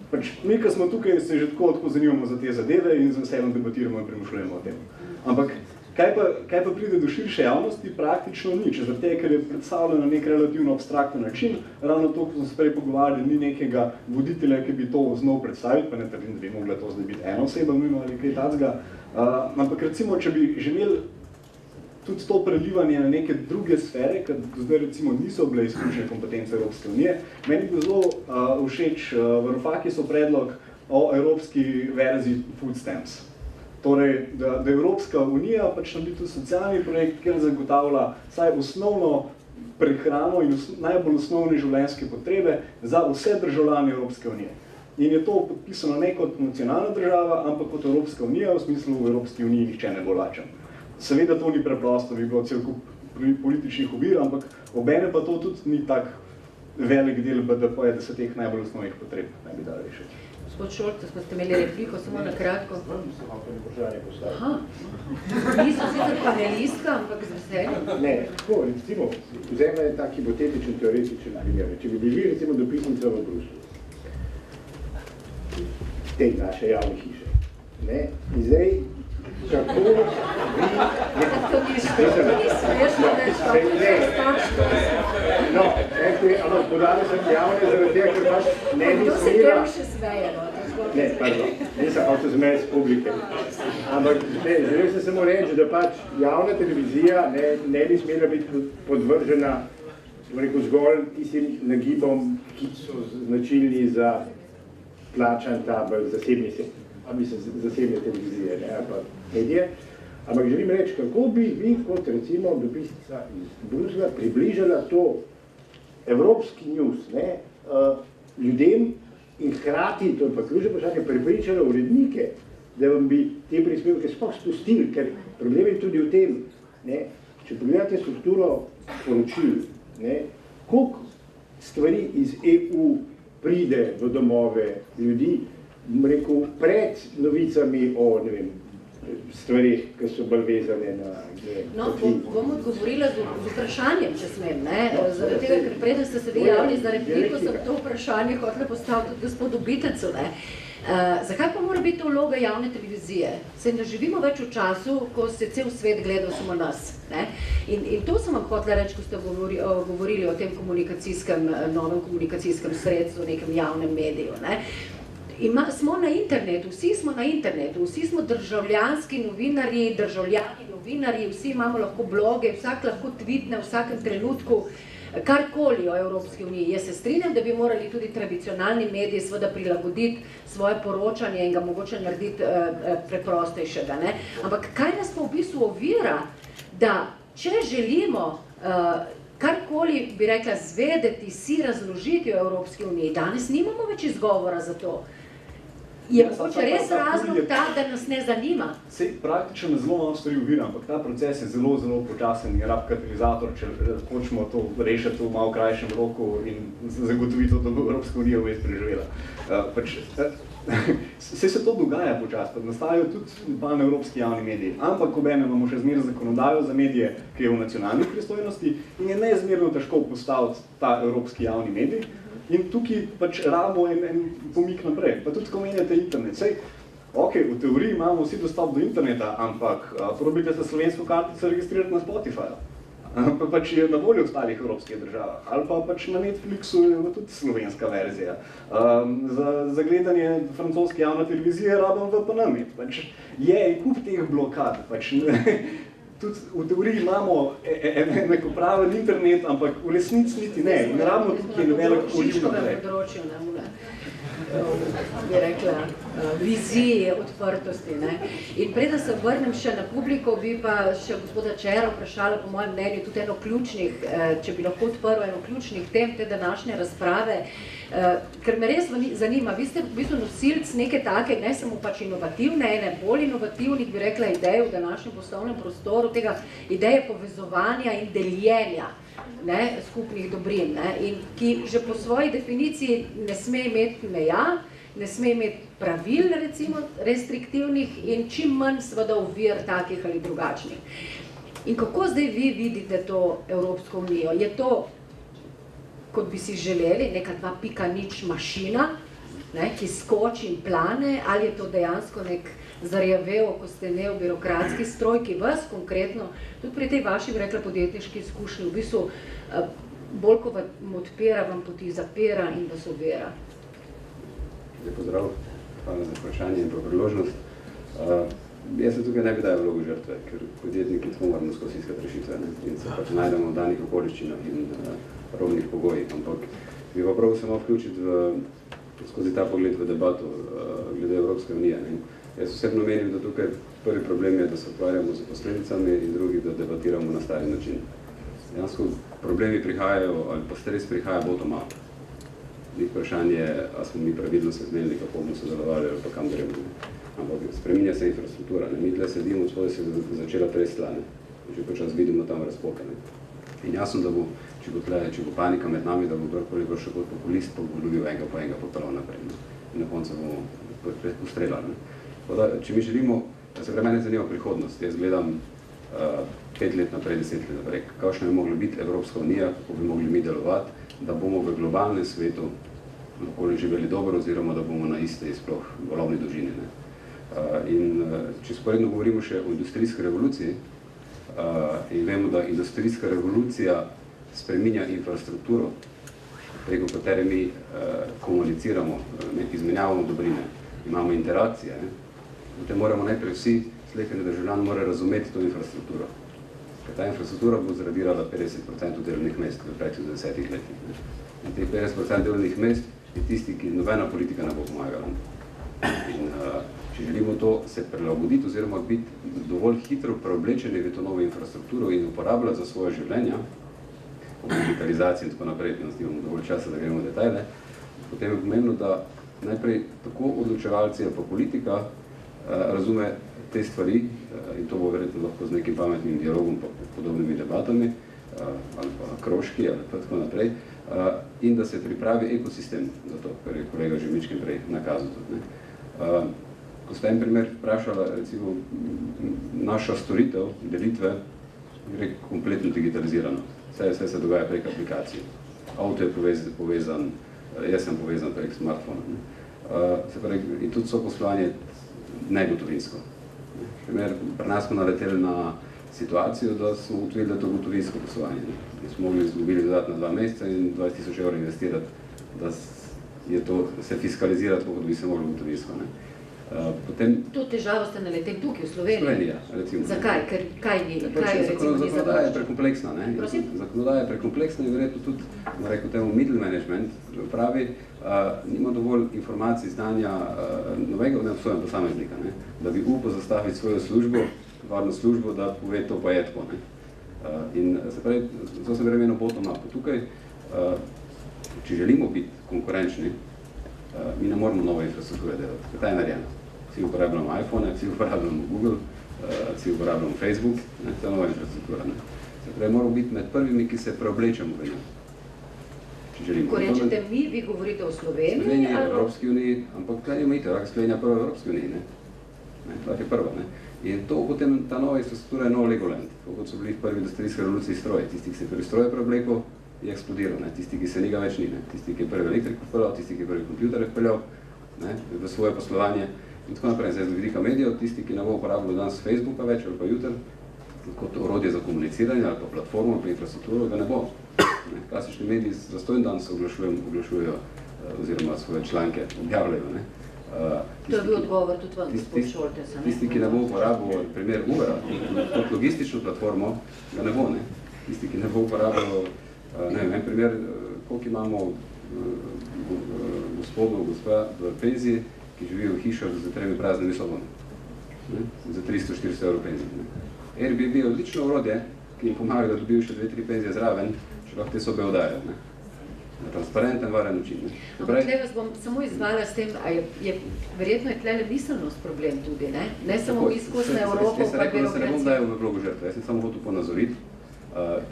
Speaker 8: Pač mi, ki smo tukaj, se že tako zanimamo za te zadeve in z veseljem debatiramo in premišljujemo o tem. Ampak kaj pa pride do širše javnosti? Praktično nič, zaradi tega, ker je predstavljeno na nek relativno abstrakten način. Ravno to, ko smo se prej pogovarjali, ni nekega voditelja, ki bi to znal predstaviti, pa ne trdim, da bi mogla to zdaj biti ena oseba nujno ali kaj takega. Ampak recimo, če bi želeli tudi to prelivanje na neke druge sfere, ker do zdaj recimo niso bile izključne kompetence Evropske unije, meni bi zelo všeč Varoufakisov predlog o evropski verziji food stamps. Torej, da Evropska unija pač naredi tudi socialni projekt, kjer zagotavlja vsaj osnovno prehrano in najbolj osnovne življenjske potrebe za vse državljane Evropske unije. In je to podpisano ne kot nacionalna država, ampak kot Evropska unija, v smislu v Evropski uniji nihče ne bo lačen. Seveda to ni preprosto, bi bilo cel kup političnih ovir, ampak obene pa to tudi ni tak velik del BDP-ja, da se teh najbolj osnovnih potreb ne bi dali rešiti.
Speaker 1: Gospod Šoltes, smo ste imeli repliko, samo na kratko. Aha, niso sicer panelistka, ampak z veseljem.
Speaker 6: Ne, tako, recimo, vzemljaj je tak hipotetičen, teoretičen primer. Če bi bili, recimo, dopisnica v Bruslu, te naše javne hiše, ne, in zdaj, kako bi...
Speaker 1: To ni smešno,
Speaker 6: No, ampak podali sem javne zaradi tega, ker pač ne bi
Speaker 1: to se
Speaker 6: smela...
Speaker 1: temu še smeje, no.
Speaker 6: Ne, pardon, nisem hotel zmeti s publike. Ampak želel sem samo reči, da pač javna televizija ne bi smela biti podvržena zgolj tistim nagibom, ki so značilni za plačan tabel zasebne televizije, ne, ali pa medije. Ampak želim reči, kako bi vi kot recimo dopisnica iz Brusla približala to evropski news, ne, ljudem in hkrati, to je pa ključno vprašanje, prepričala urednike, da vam bi te prispevke sploh spustili, ker problem je tudi v tem, ne, če pogledate strukturo poročil, ne, koliko stvari iz EU pride v domove ljudi, rekel, pred novicami o, ne vem, stvarih, ki so bolj vezane na...
Speaker 1: No, bom odgovorila z vprašanjem, če smem, ne? Zaradi tega, ker preden ste se vi javili za repliko, sem to vprašanje hotela postaviti tudi gospodu Bitecu, ne? Zakaj pa mora biti to vloga javne televizije? Se ne živimo več v času, ko se cel svet gleda samo nas, ne? In to sem vam hotela reči, ko ste govorili o tem novem komunikacijskem sredstvu, nekem javnem mediju, ne? Smo na internetu, vsi smo na internetu, vsi smo državljanski novinarji, državljani novinarji, vsi imamo lahko bloge, vsak lahko tweetne v vsakem trenutku, karkoli o Evropski uniji. Jaz se strinjam, da bi morali tudi tradicionalni mediji seveda prilagoditi svoje poročanje in ga mogoče narediti preprostejšega, ne? Ampak kaj nas pa v bistvu ovira, da če želimo karkoli, bi rekla, zvedeti, si razložiti o Evropski uniji, danes nimamo več izgovora za to. Je mogoče res razlog ta, da nas ne zanima?
Speaker 8: Sej praktično zelo malo stvari ovira, ampak ta proces je zelo, zelo počasen in rab katalizator, če hočemo to rešiti v malo krajšem roku in zagotoviti to, da bo Evropska unija vmes preživela. Sej se to dogaja počas, pa nastajajo tudi panevropski javni mediji, ampak obenem imamo še zmerno zakonodajo za medije, ki je v nacionalnih pristojnosti in je neizmerno težko postaviti ta evropski javni medij. In tukaj pač rabimo en pomik naprej. Pa tudi, ko menjate internet. Sej, ok, v teoriji imamo vsi dostop do interneta, ampak probite se slovensko kartico registrirati na Spotify. Pa pač je na voljo v ostalih evropskih državah. Ali pa pač na Netflixu je tudi slovenska verzija. Za gledanje francoske javne televizije rabim VPN. Pač je kup teh blokad. Pač, tudi v teoriji imamo enakopraven internet, ampak v resnici niti ne. In rabimo tukaj en velik poliv naprej.
Speaker 1: Bi rekla, viziji odprtosti, ne. In preden se vrnem še na publiko, bi pa še gospoda Čera vprašala, po mojem mnenju, tudi eno ključnih, če bi lahko odprl eno ključnih tem te današnje razprave, ker me res zanima, vi ste v bistvu nosilc neke take, ne samo pač inovativne, ene bolj inovativnih, bi rekla, ideje v današnjem poslovnem prostoru, tega ideje povezovanja in deljenja, ne, skupnih dobrin, ne, in ki že po svoji definiciji ne sme imeti meja, ne sme imeti pravil, recimo, restriktivnih in čim manj seveda ovir takih ali drugačnih. In kako zdaj vi vidite to Evropsko unijo? Je to, kot bi si želeli, neka 2.0 mašina, ne, ki skoči in plane, ali je to dejansko nek zarjavel, ko ste ne v birokratski stroj, ki vas konkretno, tudi pri tej vaši, bi rekla, podjetniški izkušnji, v bistvu bolj, ko vam odpira, vam poti zapira in vas ovira.
Speaker 9: Zdaj pozdrav, hvala za vprašanje in pa priložnost. Jaz se tukaj ne bi dajal vlogo žrtve, ker podjetniki tako moramo skozi iskati rešitve, ne, in se pač najdemo v danih okoliščinah in rovnih pogojih, ampak bi pa prav samo vključiti skozi ta pogled v debato glede Evropske unije. Ne. Jaz osebno menim, da tukaj prvi problem je, da se ukvarjamo z posledicami in drugi, da debatiramo na stari način. Dejansko problemi prihajajo, ali pa stres prihaja bottom-up. Ni vprašanje, a smo mi pravilno se zmenili, kako bomo sodelovali ali pa kam gremo. Ampak spreminja se infrastruktura. Ne. Mi tle sedimo, spodaj se je začela tresla, že počas vidimo tam razpoke. In jasno, da bo, če bo panika med nami, da bo kdorkoli vršel kot populist, pa bo ljubil enega po enega popravil naprej. Ne? In na koncu bomo ustreljali. Če mi želimo, se pravi, mene zanima prihodnost. Jaz gledam 5 let naprej, 10 let naprej, kakšna bi mogla biti Evropska unija, kako bi mogli mi delovati, da bomo v globalnem svetu lahko živeli dobro, oziroma da bomo na iste sploh valovni dolžini. Ne? In če sporedno govorimo še o industrijski revoluciji, in vemo, da industrijska revolucija spreminja infrastrukturo, preko katere mi komuniciramo, izmenjavamo dobrine, imamo interakcije, potem moramo najprej vsi sleheni državljani mora razumeti to infrastrukturo. Ker ta infrastruktura bo zradirala 50% delovnih mest v 10 letih. In teh 50% delovnih mest je tisti, ki nobena politika ne bo pomagala. In če želimo to se prilagoditi oziroma biti dovolj hitro preoblečeni v to novo infrastrukturo in uporabljati za svoje življenja, o digitalizaciji in tako naprej, da nas imamo dovolj časa, da gremo v detajle, potem je pomembno, da najprej tako odločevalci ali pa politika razume te stvari, in to bo verjetno lahko z nekim pametnim dialogom, pa podobnimi debatami, ali pa krožki, ali pa tako naprej, in da se pripravi ekosistem za to, kar je kolega Žemičkin prej nakazal tudi. Ko ste en primer vprašala, recimo, naša storitev, delitve, gre kompletno digitalizirano. Vse se dogaja prek aplikacij. Avto je povezan, jaz sem povezan prek smartfona. Se pravi, in tudi so poslovanje negotovinsko. Primer, pri nas smo naleteli na situacijo, da smo ugotovili, da je to gotovinsko poslovanje. Mi smo mogli izgubili dodatno 2 meseca in 20 000 evrov investirati, da je to se fiskalizirati, kot bi se moglo gotovinsko. Potem,
Speaker 1: to težavo ste naleteli tukaj v Sloveniji?
Speaker 9: Slovenija, recimo.
Speaker 1: Zakaj? Ker kaj recimo ni
Speaker 9: zakonodaja je prekompleksna, ne?
Speaker 1: Prosim?
Speaker 9: Zakonodaja je prekompleksna in verjetno tudi, rekel temu, middle management pravi, nima dovolj informacij, znanja novega, ne obsojam posameznika, ne? Da bi upal zastaviti svojo službo, varno službo, da pove to pa je tako, ne? In se pravi, to sem vremeno bottom-up. Tukaj, če želimo biti konkurenčni, mi ne moramo nove infrastrukture delati. Kaj je narejeno? Vsi uporabljamo iPhone, vsi uporabljamo Google, vsi uporabljamo Facebook, ne? To je nova infrastruktura. Ne? Se pravi, moramo biti med prvimi, ki se preoblečemo v njo.
Speaker 1: Ko rečete mi, vi govorite o Sloveniji?
Speaker 9: Sloveniji, Evropski uniji, ampak tukaj imate, Slovenija prva v Evropski uniji, ne? To je prva, ne? In to potem, ta nova infrastruktura je nov Legoland, kot so bili v prvi industrijski revoluciji stroje. Tisti, ki se prvi stroje preobleko, je eksplodiral, ne? Tisti, ki se njega več ni, ne? Tisti, ki je prvi elektrik vpeljal, tisti, ki je prvi kompjuter vpeljal, ne? V svoje poslovanje in tako naprej. Zdaj z vidika medijev, tisti, ki ne bo uporabljal danes Facebooka več ali pa jutri, kot orodje za komuniciranje ali pa platformo ali pa infrastrukturo, ga ne bo. Ne? Klasični mediji za 100 dan se oglašujejo oziroma svoje članke objavljajo. Ne?
Speaker 1: To je bil odgovor tudi vam, gospod Šoltes.
Speaker 9: Tisti, ki ne bo uporabljal primer Ubera kot logistično platformo, ga ne bo. Ne? Tisti, ki ne bo uporabljal, ne vem, en primer, koliko imamo gospodov, gospa v penziji, ki živijo v hišah z 3 praznimi sobami. Za 300-400 evrov penziji. Airbnb je odlično orodje, ki jim pomaga, da dobijo še 2-3 penzije zraven, če lahko te sobe oddajajo. Na transparenten, varen način.
Speaker 1: Ampak tle vas bom samo izvala s tem, verjetno je tlele miselnost problem tudi, ne? Ne samo izkusna Evropa, pa birokracija.
Speaker 9: Jaz se ne bom dajal v vlogo žrtve, jaz sem samo hotel ponazoriti,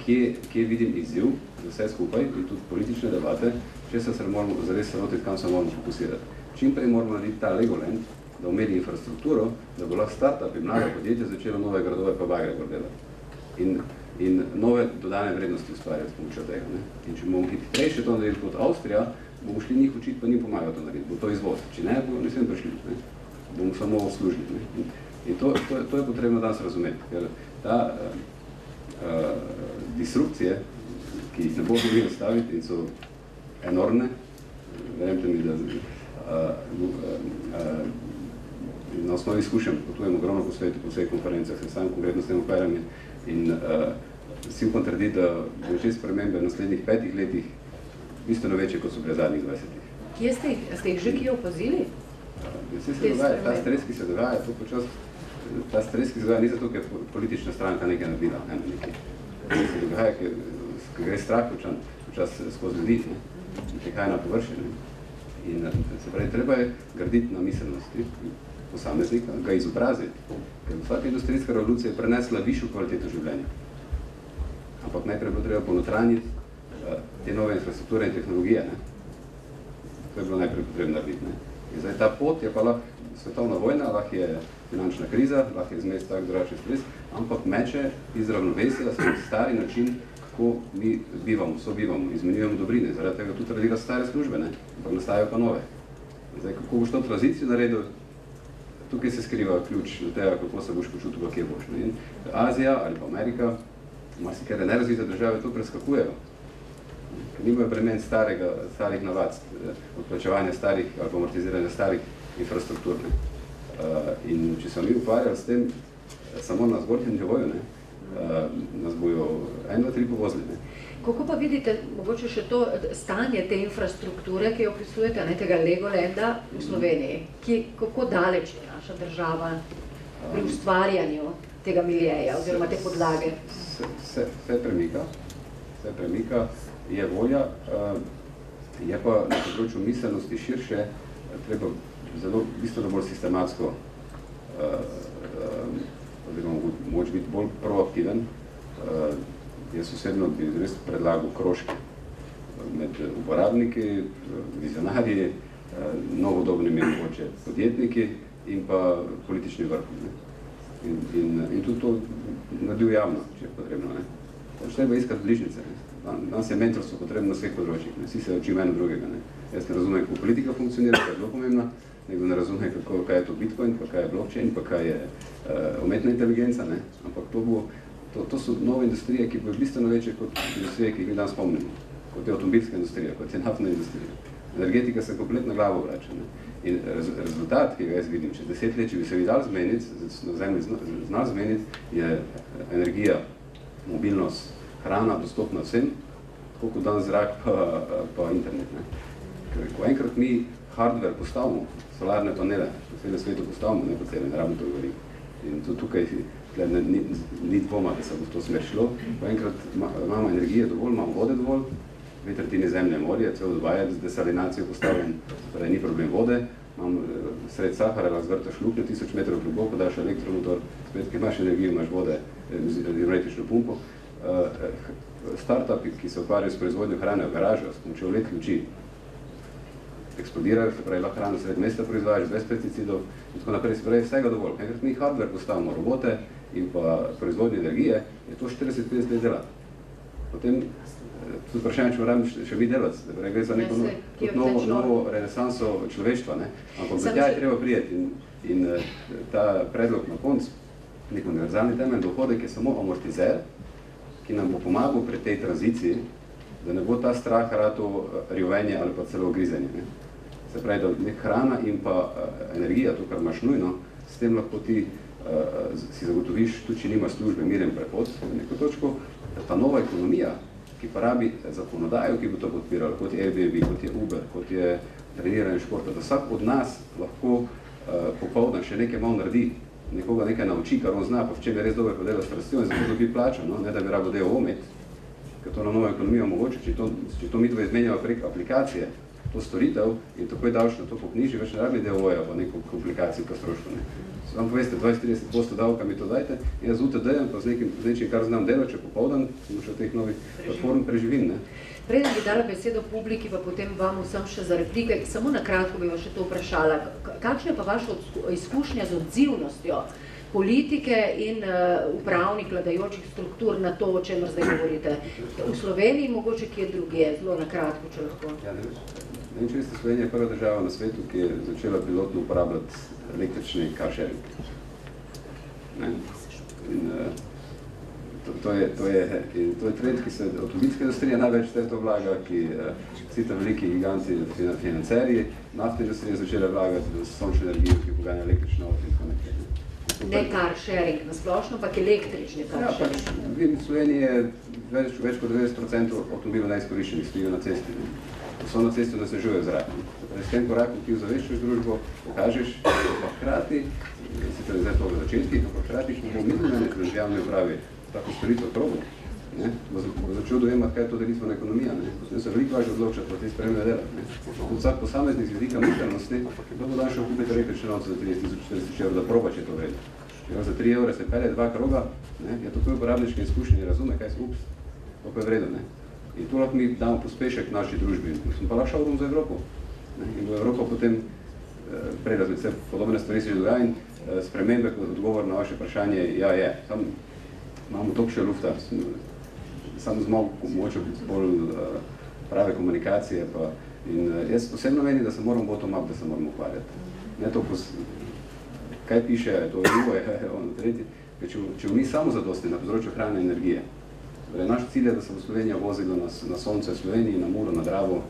Speaker 9: kje vidim izziv za vse skupaj in tudi politične debate, če se moramo zares lotiti, kam se moramo fokusirati. Čim prej moramo narediti ta Legoland, da omeri infrastrukturo, da bo lahko startup in mlada podjetja začelo nove gradove pa bagre delati. In nove dodane vrednosti ustvarjati s pomočjo tega. Ne? In če bomo hitrejše to narediti kot Avstrija, bomo šli njih učiti, pa njim pomagajo to narediti. Bo to izvoz. Če ne, ne sem prišli. Ne? Bomo samo služili. Ne? In to je potrebno danes razumeti. Ker ta disrupcije, ki jih ne bo mogli nastaviti in so enormne, verjemte mi, da na osnovi izkušenj potujem ogromno po svetu, po vseh konferencah, se sam konkretno s tem ukvarjam in si upam trditi, da bo že spremembe v naslednjih 5 letih bistveno večje, kot so bile zadnjih 20.
Speaker 1: Kje ste jih že kje opazili?
Speaker 9: Ta stres, ki se dogaja, ta stres, ki se dogaja, ni zato, ker politična stranka nekaj naredila, se dogaja, ker gre strah včasih skozi ljudi, in prihaja na površje. In se pravi, treba je graditi na miselnosti posameznika, ga izobraziti, ker vsaka industrijska revolucija je prenesla višjo kvaliteto življenja. ampak najprej bo treba ponotranjiti te nove infrastrukture in tehnologije. Ne? To je bilo najprej potrebno narediti. Ne? In zdaj ta pot je pa lahko svetovna vojna, lahko je finančna kriza, lahko je zmes tak drugačen stres, ampak meče iz ravnovesja stari način, kako mi bivamo, sobivamo, izmenjujemo dobrine, zaradi tega tudi radila stare službe, ne? Ampak nastajajo pa nove. Zdaj, kako boš to tranzicijo naredil, tukaj se skriva ključ do tega, kako se boš počutil, kje boš. Ne? In Azija ali pa Amerika, marsikaj nerazvite države to preskakujejo. Ker nimajo bremen starih navad, odplačevanja starih ali amortiziranja starih infrastruktur. In če se mi ukvarjali s tem, samo na zgornjem nivoju, nas bojo 1, 2, 3 povozili. Ne?
Speaker 1: Kako pa vidite, mogoče še to stanje te infrastrukture, ki jo opisujete, tega Legolanda v Sloveniji? Kako daleč je naša država pri ustvarjanju tega miljeja oziroma te podlage?
Speaker 9: Vse premika, je volja, je pa na področju miselnosti širše, treba zelo bistveno bolj sistematsko, oziroma moč biti bolj proaktiven. Jaz osebno bi res predlagal krožke med uporabniki, vizionarji, novodobnimi mogoče podjetniki in pa politični vrh. In tudi to naredil javno, če je potrebno. Treba iskati bližnice. Danes je mentorstvo potrebno na vseh področjih. Vsi se učimo eno drugega. Jaz ne razumem, kako politika funkcionira, kaj je zelo pomembna, nekdo ne razume, kaj je to Bitcoin, pa kaj je blockchain, pa kaj je umetna inteligenca. Ampak to so nove industrije, ki bojo bistveno večje kot industrije, ki jih mi danes spomnimo. Kot je avtomobilska industrija, kot je naftna industrija. Energetika se kompletno glavo vrača. In rezultat, ki ga jaz vidim, čez 10 let, če bi se vidal zmeniti, na zemlji znal zmeniti, je energija, mobilnost, hrana dostopna vsem, koliko dan zrak pa internet. Ko enkrat mi hardware postavimo, solarne panele, v celem svetu postavimo, ne po celem, ne rabimo to govoriti. In tukaj ni dvoma, da se bo to smer šlo. Ko enkrat imamo energije dovolj, imamo vode dovolj, 2/3 zemlje morje, CO2 je z desalinacijo postavljen, torej ni problem vode, imam sred Sahara, razvrtaš luknjo 1000 metrov globoko, daš elektromotor, spet, ki imaš energijo, imaš vode, električno pumpo. Startupi, ki se ukvarjajo s proizvodnjo hrane v garažo, s pomočjo LED luči, eksplodirajo, se pravi, lahko hrano sred mesta proizvajaš, bez pesticidov in tako naprej, se pravi, vsega dovolj. Enkrat mi hardware postavimo, robote in pa proizvodnje energije, je to 40-50 let dela. Potem, tudi vprašanje, če moram še mi delati, da gre za neko novo renesanso človeštva, ampak za tja je treba prijeti in ta predlog na konc, nek univerzalni temelj dohodek je samo amortizer, ki nam bo pomagal pri tej tranziciji, da ne bo ta strah rato rjovenje ali pa celo grizenje. Se pravi, da nek hrana in pa energija, to, kar imaš nujno, s tem lahko ti si zagotoviš, tudi če nima službe, miren prehod v neko točko, da ta nova ekonomija, ki pa rabi zakonodajo, ki bo to podpirala, kot je Airbnb, kot je Uber, kot je treniranje športa, da vsak od nas lahko popoldan še nekaj malo naredi, nekoga nekaj nauči, kar on zna, pa v čem je res dober podelo s strastjo in zato dobi plača, ne da bi rabo del omet, ker to na novo ekonomijo omogoče, če to mi dvo izmenjava prek aplikacije, to storitev in takoj davčno to poknjiži, več ne rabi DOO-ja pa neko komplikacijo pa stroško. Vam poveste, 20-30% davka mi to dajte, jaz z UTD-jem pa z nečim, kar znam delati, če popoldan, še od teh novih platform preživim.
Speaker 1: Preden bi dala besedo publiki, pa potem vam vsem še za replike, samo na kratko bi vas še to vprašala. Kakšna je pa vaša izkušnja z odzivnostjo politike in upravnih vladajočih struktur na to, o čemer zdaj govorite? V Sloveniji mogoče kje drugje, zelo na kratko, če lahko.
Speaker 9: Ne vem, če veste, Slovenija je prva država na svetu, ki je začela pilotno uporabljati električni car sharing. To je trend, ki se avtomobilska industrija največ v to vlaga, ki vsi ta veliki giganti financerji, naftna industrija začela vlagati v sončno energijo, ki poganja električno avto in tako nekaj.
Speaker 1: Ne car sharing na splošno, ampak električni car sharing.
Speaker 9: V Sloveniji je več kot 90% avtomobilov neizkoriščenih, stojijo na cesti. So na cesti nasnežujejo zrak. S tem korakom ti ozaveščaš družbo, pokažeš, pa hkrati, sicer zdaj to v začetkih, pa hkrati, ko bomo mislili, da že javne upravi tako storitev probo, bo začel dojemati, kaj je to delitvena ekonomija. Potem se veliko važno odločati, pa te spremljajo delati. Vsak posameznik z vidika miselnosti, da bo dan šel kupiti električne avto za 30.000-40.000 evrov, da proba, če je to vredno. Če za 3 evre se pelje 2 kroga, je to uporabniške izkušnje, razume, kaj se ups. to pa je vredno, ne. In tu lahko mi damo pospešek naši družbi, smo pa lahko šel za Evropo, ne. In bo Evropa potem prerazvit, vse podobne stvari se že dogaja in spremembe kot odgovor na vaše vprašanje, ja je, sam imamo toliko še lufta, sam z močjo bolj prave komunikacije pa in jaz osebno menim, da se moramo bottom-up, da se moramo ukvarjati. Ne to, kaj piše, to je drugo, je ono tretji, če ni samo zadostni na področju hrane in energije. Naš cilj je, da se bo Slovenija vozila na sonce v Sloveniji, na Muro, na Dravo.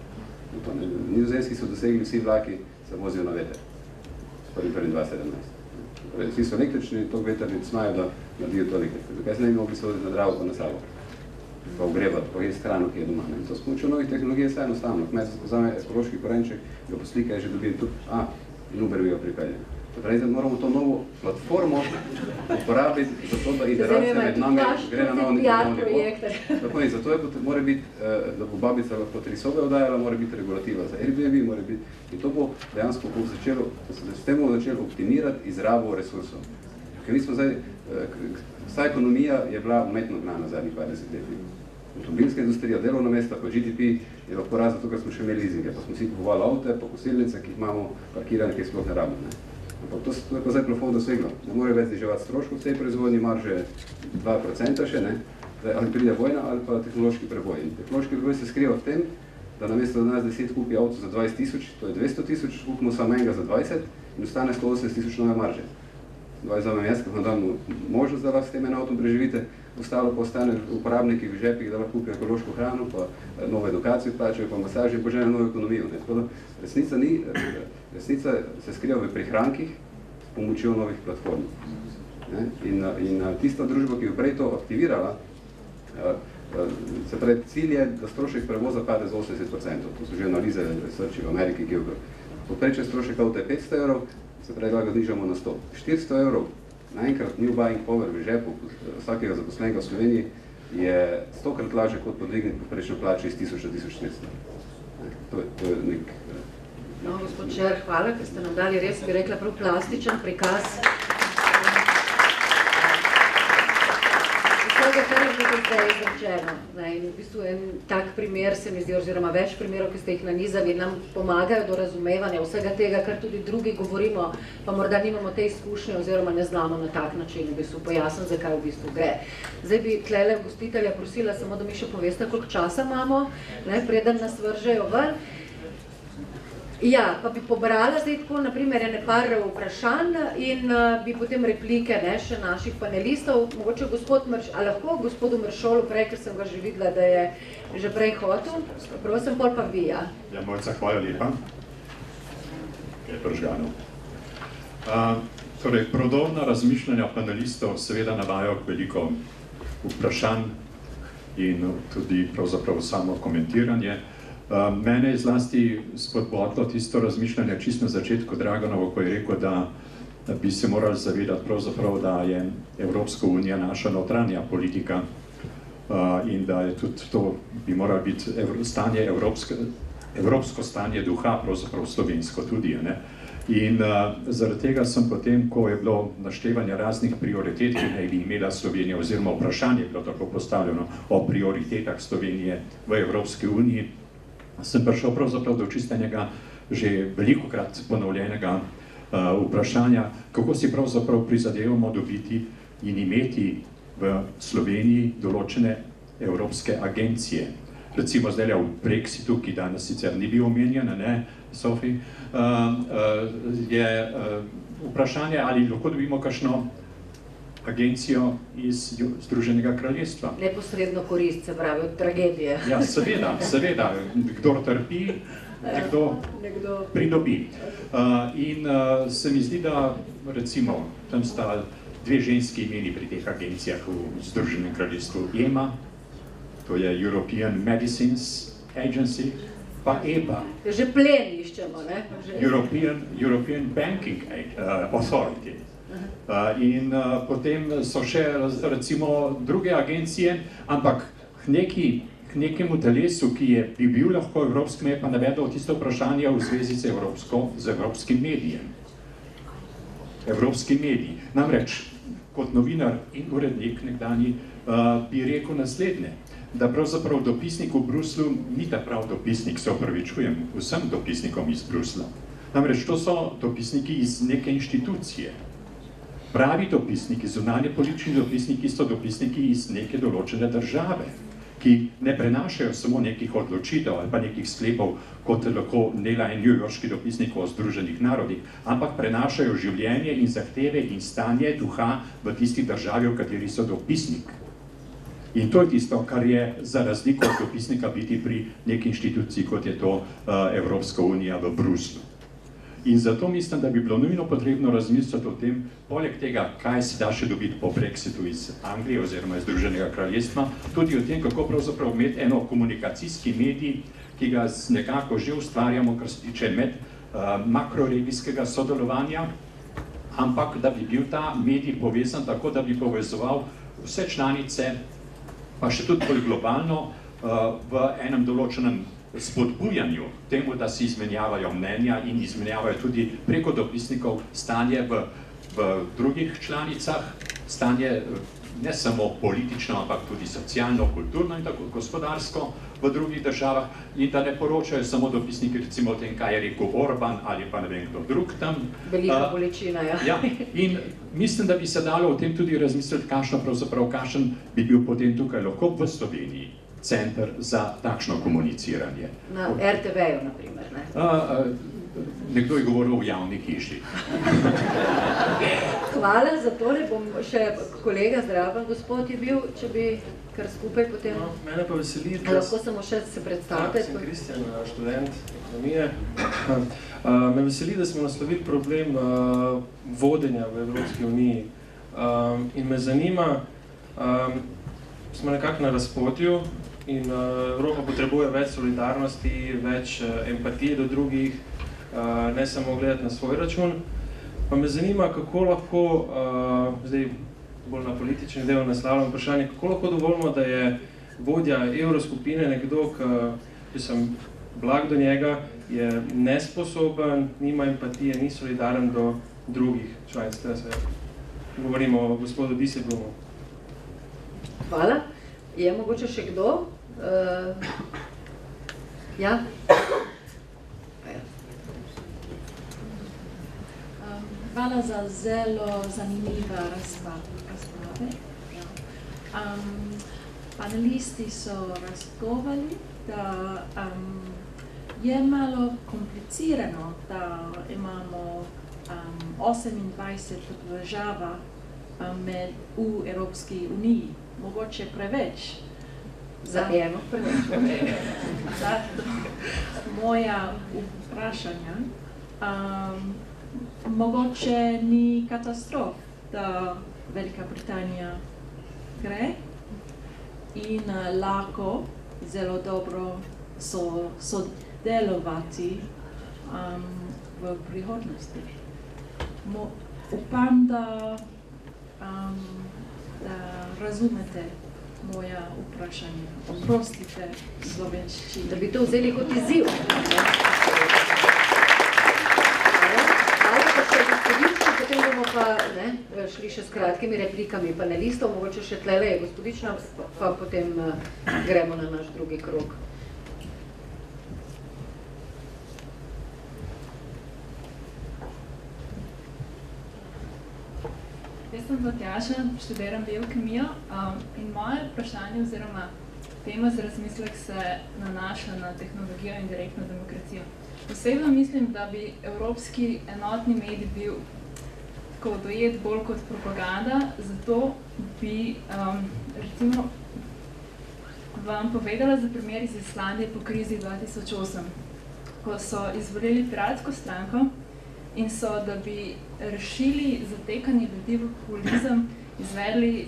Speaker 9: Nizozemski so dosegli vsi vlaki, se vozijo na veter. S 1.1.2017. Vsi so električni, toliko veterni cmajo, da naredijo to elektriko. Zakaj se ne bi mogli se voziti na Dravo pa na Savo? Pa ugrebati, pa jesti hrano, ki je doma. To s pomočjo novih tehnologij je vse enostavno. Kmet se vzame ekološki korenček, ga poslika in že dobi tudi, in Uber bi ga pripelje. Torej, moramo to novo platformo uporabiti, zato da iteracija med nami gre na novo nivo. Zato je, mora biti, da bo babica lahko 3 sobe oddajala, mora biti regulativa za Airbnb, mora biti, in to bo dejansko začelo, da se s tem bomo začeli optimirati izrabo resursov. Ker mi smo zdaj, vsa ekonomija je bila umetno gnana zadnjih 20 letih. Avtomobilska industrija, delovna mesta, pa GDP je lahko raz zato, ker smo še imeli leasinge, pa smo si kupovali avte, pa kosilnice, ki jih imamo parkirane, ki sploh ne rabimo. Ampak to je pa zdaj plafon doseglo. Ne more več zniževati stroškov v tej proizvodnji, marže 2% še, ne? Ali pride vojna ali pa tehnološki preboj. In tehnološki preboj se skriva v tem, da namesto da nas 10 kupi avto za 20 000, to je 200 000, kupimo samo enega za 20 in ostane 180 000 nove marže. 20 zamem jaz, ker vam dam možnost, da lahko s tem enim avtom preživite, ostalo pa ostane uporabniki v žepih, da lahko kupijo ekološko hrano, pa novo edukacijo plačajo, pa masaže in požene novo ekonomijo. Tako da resnica se skriva v prihrankih s pomočjo novih platform. In tista družba, ki je prej to aktivirala, se pravi, cilj je, da strošek prevoza pade z 80%. To so že analize researchi v Ameriki, ki je poprečen strošek avta je 500 €, se pravi, da ga znižamo na 100. 400 € naenkrat new buying power v žepu vsakega zaposlenega v Sloveniji je 100-krat lažje kot podvigniti poprečno plače iz 1000 do 1400. To je nek...
Speaker 1: No, gospod Žer, hvala, ker ste nam dali res, bi rekla, prav plastičen prikaz. Vsega, kar je bilo zdaj izrečeno. In v bistvu en tak primer se mi zdi, oziroma več primerov, ki ste jih nanizali, nam pomagajo do razumevanja vsega tega, kar tudi drugi govorimo, pa morda nimamo te izkušnje oziroma ne znamo na tak način v bistvu pojasniti, zakaj v bistvu gre. Zdaj bi tlele gostitelja prosila samo, da mi še poveste, koliko časa imamo, preden nas vržejo ven. Ja, pa bi pobrala zdaj tako, naprimer, ene par vprašanj in bi potem replike še naših panelistov. Mogoče gospod lahko gospodu Mršolu prej, ker sem ga že videla, da je že prej hotel. Prosim, pol pa vi, ja.
Speaker 10: Ja, Mojca, hvala lepa. Je pržgano. Torej, prodorna razmišljanja panelistov seveda navajajo veliko vprašanj in tudi pravzaprav samo komentiranje. Mene je zlasti spodbodlo tisto razmišljanje čisto na začetku Draganovo, ko je rekel, da bi se morali zavedati pravzaprav, da je Evropska unija naša notranja politika in da je tudi to bi moralo biti evropsko stanje duha, pravzaprav slovensko tudi. In zaradi tega sem potem, ko je bilo naštevanje raznih prioritet, ki naj bi imela Slovenija, oziroma vprašanje je bilo tako postavljeno o prioritetah Slovenije v Evropski uniji, sem prišel pravzaprav do čistenega, že velikokrat ponovljenega vprašanja, kako si pravzaprav prizadevamo dobiti in imeti v Sloveniji določene evropske agencije. Recimo zdaj v Brexitu, ki danes sicer ni bil omenjen, Sofi, je vprašanje, ali lahko dobimo kakšno agencijo iz Združenega kraljestva.
Speaker 1: Neposredno korist, se pravi, od tragedije.
Speaker 10: Ja, seveda. Kdor trpi, nekdo pridobi. In se mi zdi, da recimo, tam sta dve ženski imeni pri teh agencijah v Združenem kraljestvu. EMA, to je European Medicines Agency, pa EBA.
Speaker 1: Že plen iščemo, ne?
Speaker 10: European Banking Authority. In potem so še recimo druge agencije, ampak k nekemu telesu, ki bi bil lahko evropskim, je pa navedel tisto vprašanje v zvezi z evropskim medijem. Evropski mediji. Namreč, kot novinar in urednik nekdanji bi rekel naslednje, da pravzaprav dopisnik v Bruslu ni ta prav dopisnik, se opravičujem vsem dopisnikom iz Brusla. Namreč to so dopisniki iz neke inštitucije. Pravi dopisniki, zunanje politični dopisniki so dopisniki iz neke določene države, ki ne prenašajo samo nekih odločitev ali pa nekih sklepov, kot lahko dela en newyorški dopisnik o Združenih narodih, ampak prenašajo življenje in zahteve in stanje duha v tisti državi, v kateri so dopisnik. In to je tisto, kar je za razliko od dopisnika biti pri neki inštituciji, kot je to Evropska unija v Bruslu. In zato mislim, da bi bilo nujno potrebno razmisliti o tem, poleg tega, kaj se da še dobiti po Brexitu iz Anglije oziroma iz Združenega kraljestva, tudi o tem, kako pravzaprav imeti eno komunikacijski medij, ki ga nekako že ustvarjamo, kar se tiče makroregijskega sodelovanja, ampak da bi bil ta medij povezan tako, da bi povezoval vse članice, pa še tudi bolj globalno, v enem določenem spodbujanju temu, da si izmenjavajo mnenja in izmenjavajo tudi preko dopisnikov stanje v drugih članicah, stanje ne samo politično, ampak tudi socialno, kulturno in tako gospodarsko v drugih državah in da ne poročajo samo dopisniki recimo o tem, kaj je rekel Orban ali pa ne vem kdo drug tam.
Speaker 1: Velika bolečina, ja.
Speaker 10: Ja. In mislim, da bi se dalo o tem tudi razmisliti, kakšen bi bil potem tukaj lahko v Sloveniji center za takšno komuniciranje.
Speaker 1: Na RTV-ju, na primer, ne?
Speaker 10: Nekdo je govoril v javni hiši.
Speaker 1: Hvala za tole, bom še kolega zdraven gospod je bil, če bi kar skupaj potem...
Speaker 11: No, mene pa veseli, da...
Speaker 1: Lahko samo še se predstavite.
Speaker 11: Sem Kristjan, študent ekonomije. Me veseli, da smo naslovili problem vodenja v Evropski uniji. In me zanima, smo nekako na razpotju in Evropa potrebuje več solidarnosti, več empatije do drugih, ne samo gledati na svoj račun. Pa me zanima, kako lahko, zdaj bolj na politični del naslavljam vprašanje, kako lahko dovolimo, da je vodja evroskupine nekdo, ki sem blag do njega, je nesposoben, nima empatije, ni solidaren do drugih članic tega sveta. Govorimo o gospodu Dijsselblumu.
Speaker 1: Hvala. Je mogoče še kdo? Ja?
Speaker 12: Hvala za zelo zanimiva razprave. Panelisti so razgovali, da je malo komplicirano, da imamo 28 država v Evropski uniji. Mogoče preveč.
Speaker 1: Za eno preveč.
Speaker 12: Zato moja vprašanja. Mogoče ni katastrof, da Velika Britanija gre in lahko zelo dobro sodelovati v prihodnosti. Upam, da razumete moja vprašanja. Oprostite slovenščini.
Speaker 1: Da bi to vzeli kot izziv. Potem bomo pa šli še s kratkimi replikami panelistov, mogoče še tlele je gospodična, pa potem gremo na naš drugi krog.
Speaker 13: Jaz sem Tatjaša, študiram biokemijo in moje vprašanje oziroma tema za razmislek se nanaša na tehnologijo in direktno demokracijo. Osebno mislim, da bi evropski enotni medij bil tako dojet bolj kot propaganda, zato bi recimo vam povedala za primer iz Islandije po krizi 2008, ko so izvolili piratsko stranko in so, da bi rešili zatekanje ljudi v populizem, izvedli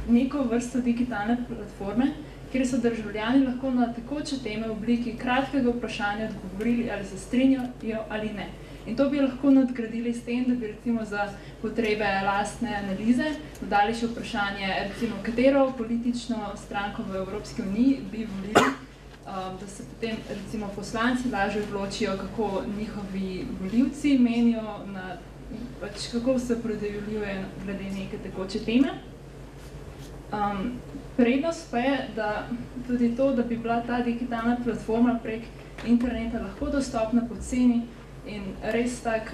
Speaker 13: neko vrsto digitalne platforme, kjer so državljani lahko na tekoče teme v obliki kratkega vprašanja odgovorili, ali se strinjajo ali ne. In to bi lahko nadgradili s tem, da bi recimo za potrebe lastne analize dodali še vprašanje, recimo, katero politično stranko v Evropski uniji bi volili, da se potem recimo poslanci lažje odločijo, kako njihovi volivci menijo na pač kako se opredeljuje glede neke tekoče teme. Prednost pa je, da tudi to, da bi bila ta digitalna platforma prek interneta lahko dostopna po ceni in res tak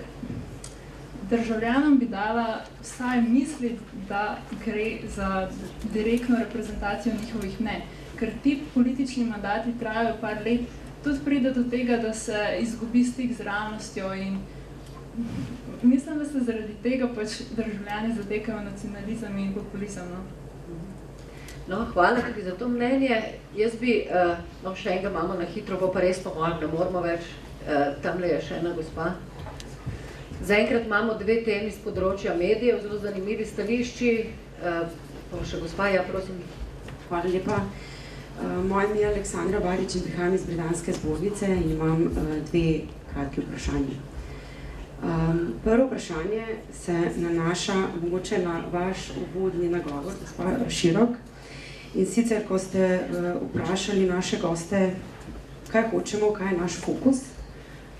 Speaker 13: državljanom bi dala vsaj misliti, da gre za direktno reprezentacijo njihovih mnenj. Ker ti politični mandati trajajo par let, tudi pride do tega, da se izgubi stik z realnostjo in mislim, da se zaradi tega pač državljani zatekajo nacionalizem in populizem.
Speaker 1: No, hvala tudi za to mnenje. Jaz bi, še enega imamo na hitro, bo pa res po mojem, ne moramo več, tamle je še ena gospa. Zaenkrat imamo dve temi z področja medijev, zelo zanimivi stališči. Pa še gospa, ja, prosim.
Speaker 14: Hvala lepa. Moje ime je Aleksandra Barič in prihajam iz Britanske zbornice in imam dve kratki vprašanje. Prvo vprašanje se nanaša mogoče na vaš uvodni nagovor, gospa Širok. In sicer, ko ste vprašali naše goste, kaj hočemo, kaj je naš fokus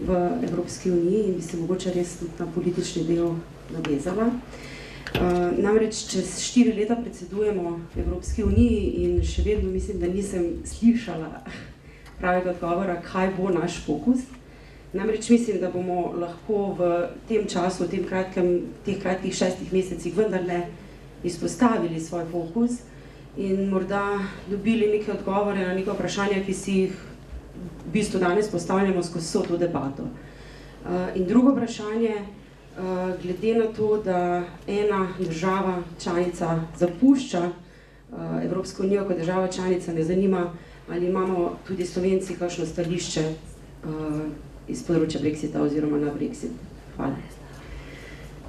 Speaker 14: v Evropski uniji in bi se mogoče res tudi na politični del navezala. Namreč čez 4 leta predsedujemo Evropski uniji in še vedno mislim, da nisem slišala pravega odgovora, kaj bo naš fokus. Namreč mislim, da bomo lahko v tem času, v teh kratkih 6 mesecih vendarle izpostavili svoj fokus in morda dobili neke odgovore na neke vprašanja, ki si jih v bistvu danes postavljamo skozi vso to debato. In drugo vprašanje, glede na to, da ena država članica zapušča Evropsko unijo kot država članica, me zanima, ali imamo tudi Slovenci kakšno stališče iz področja Brexita oziroma na Brexit. Hvala.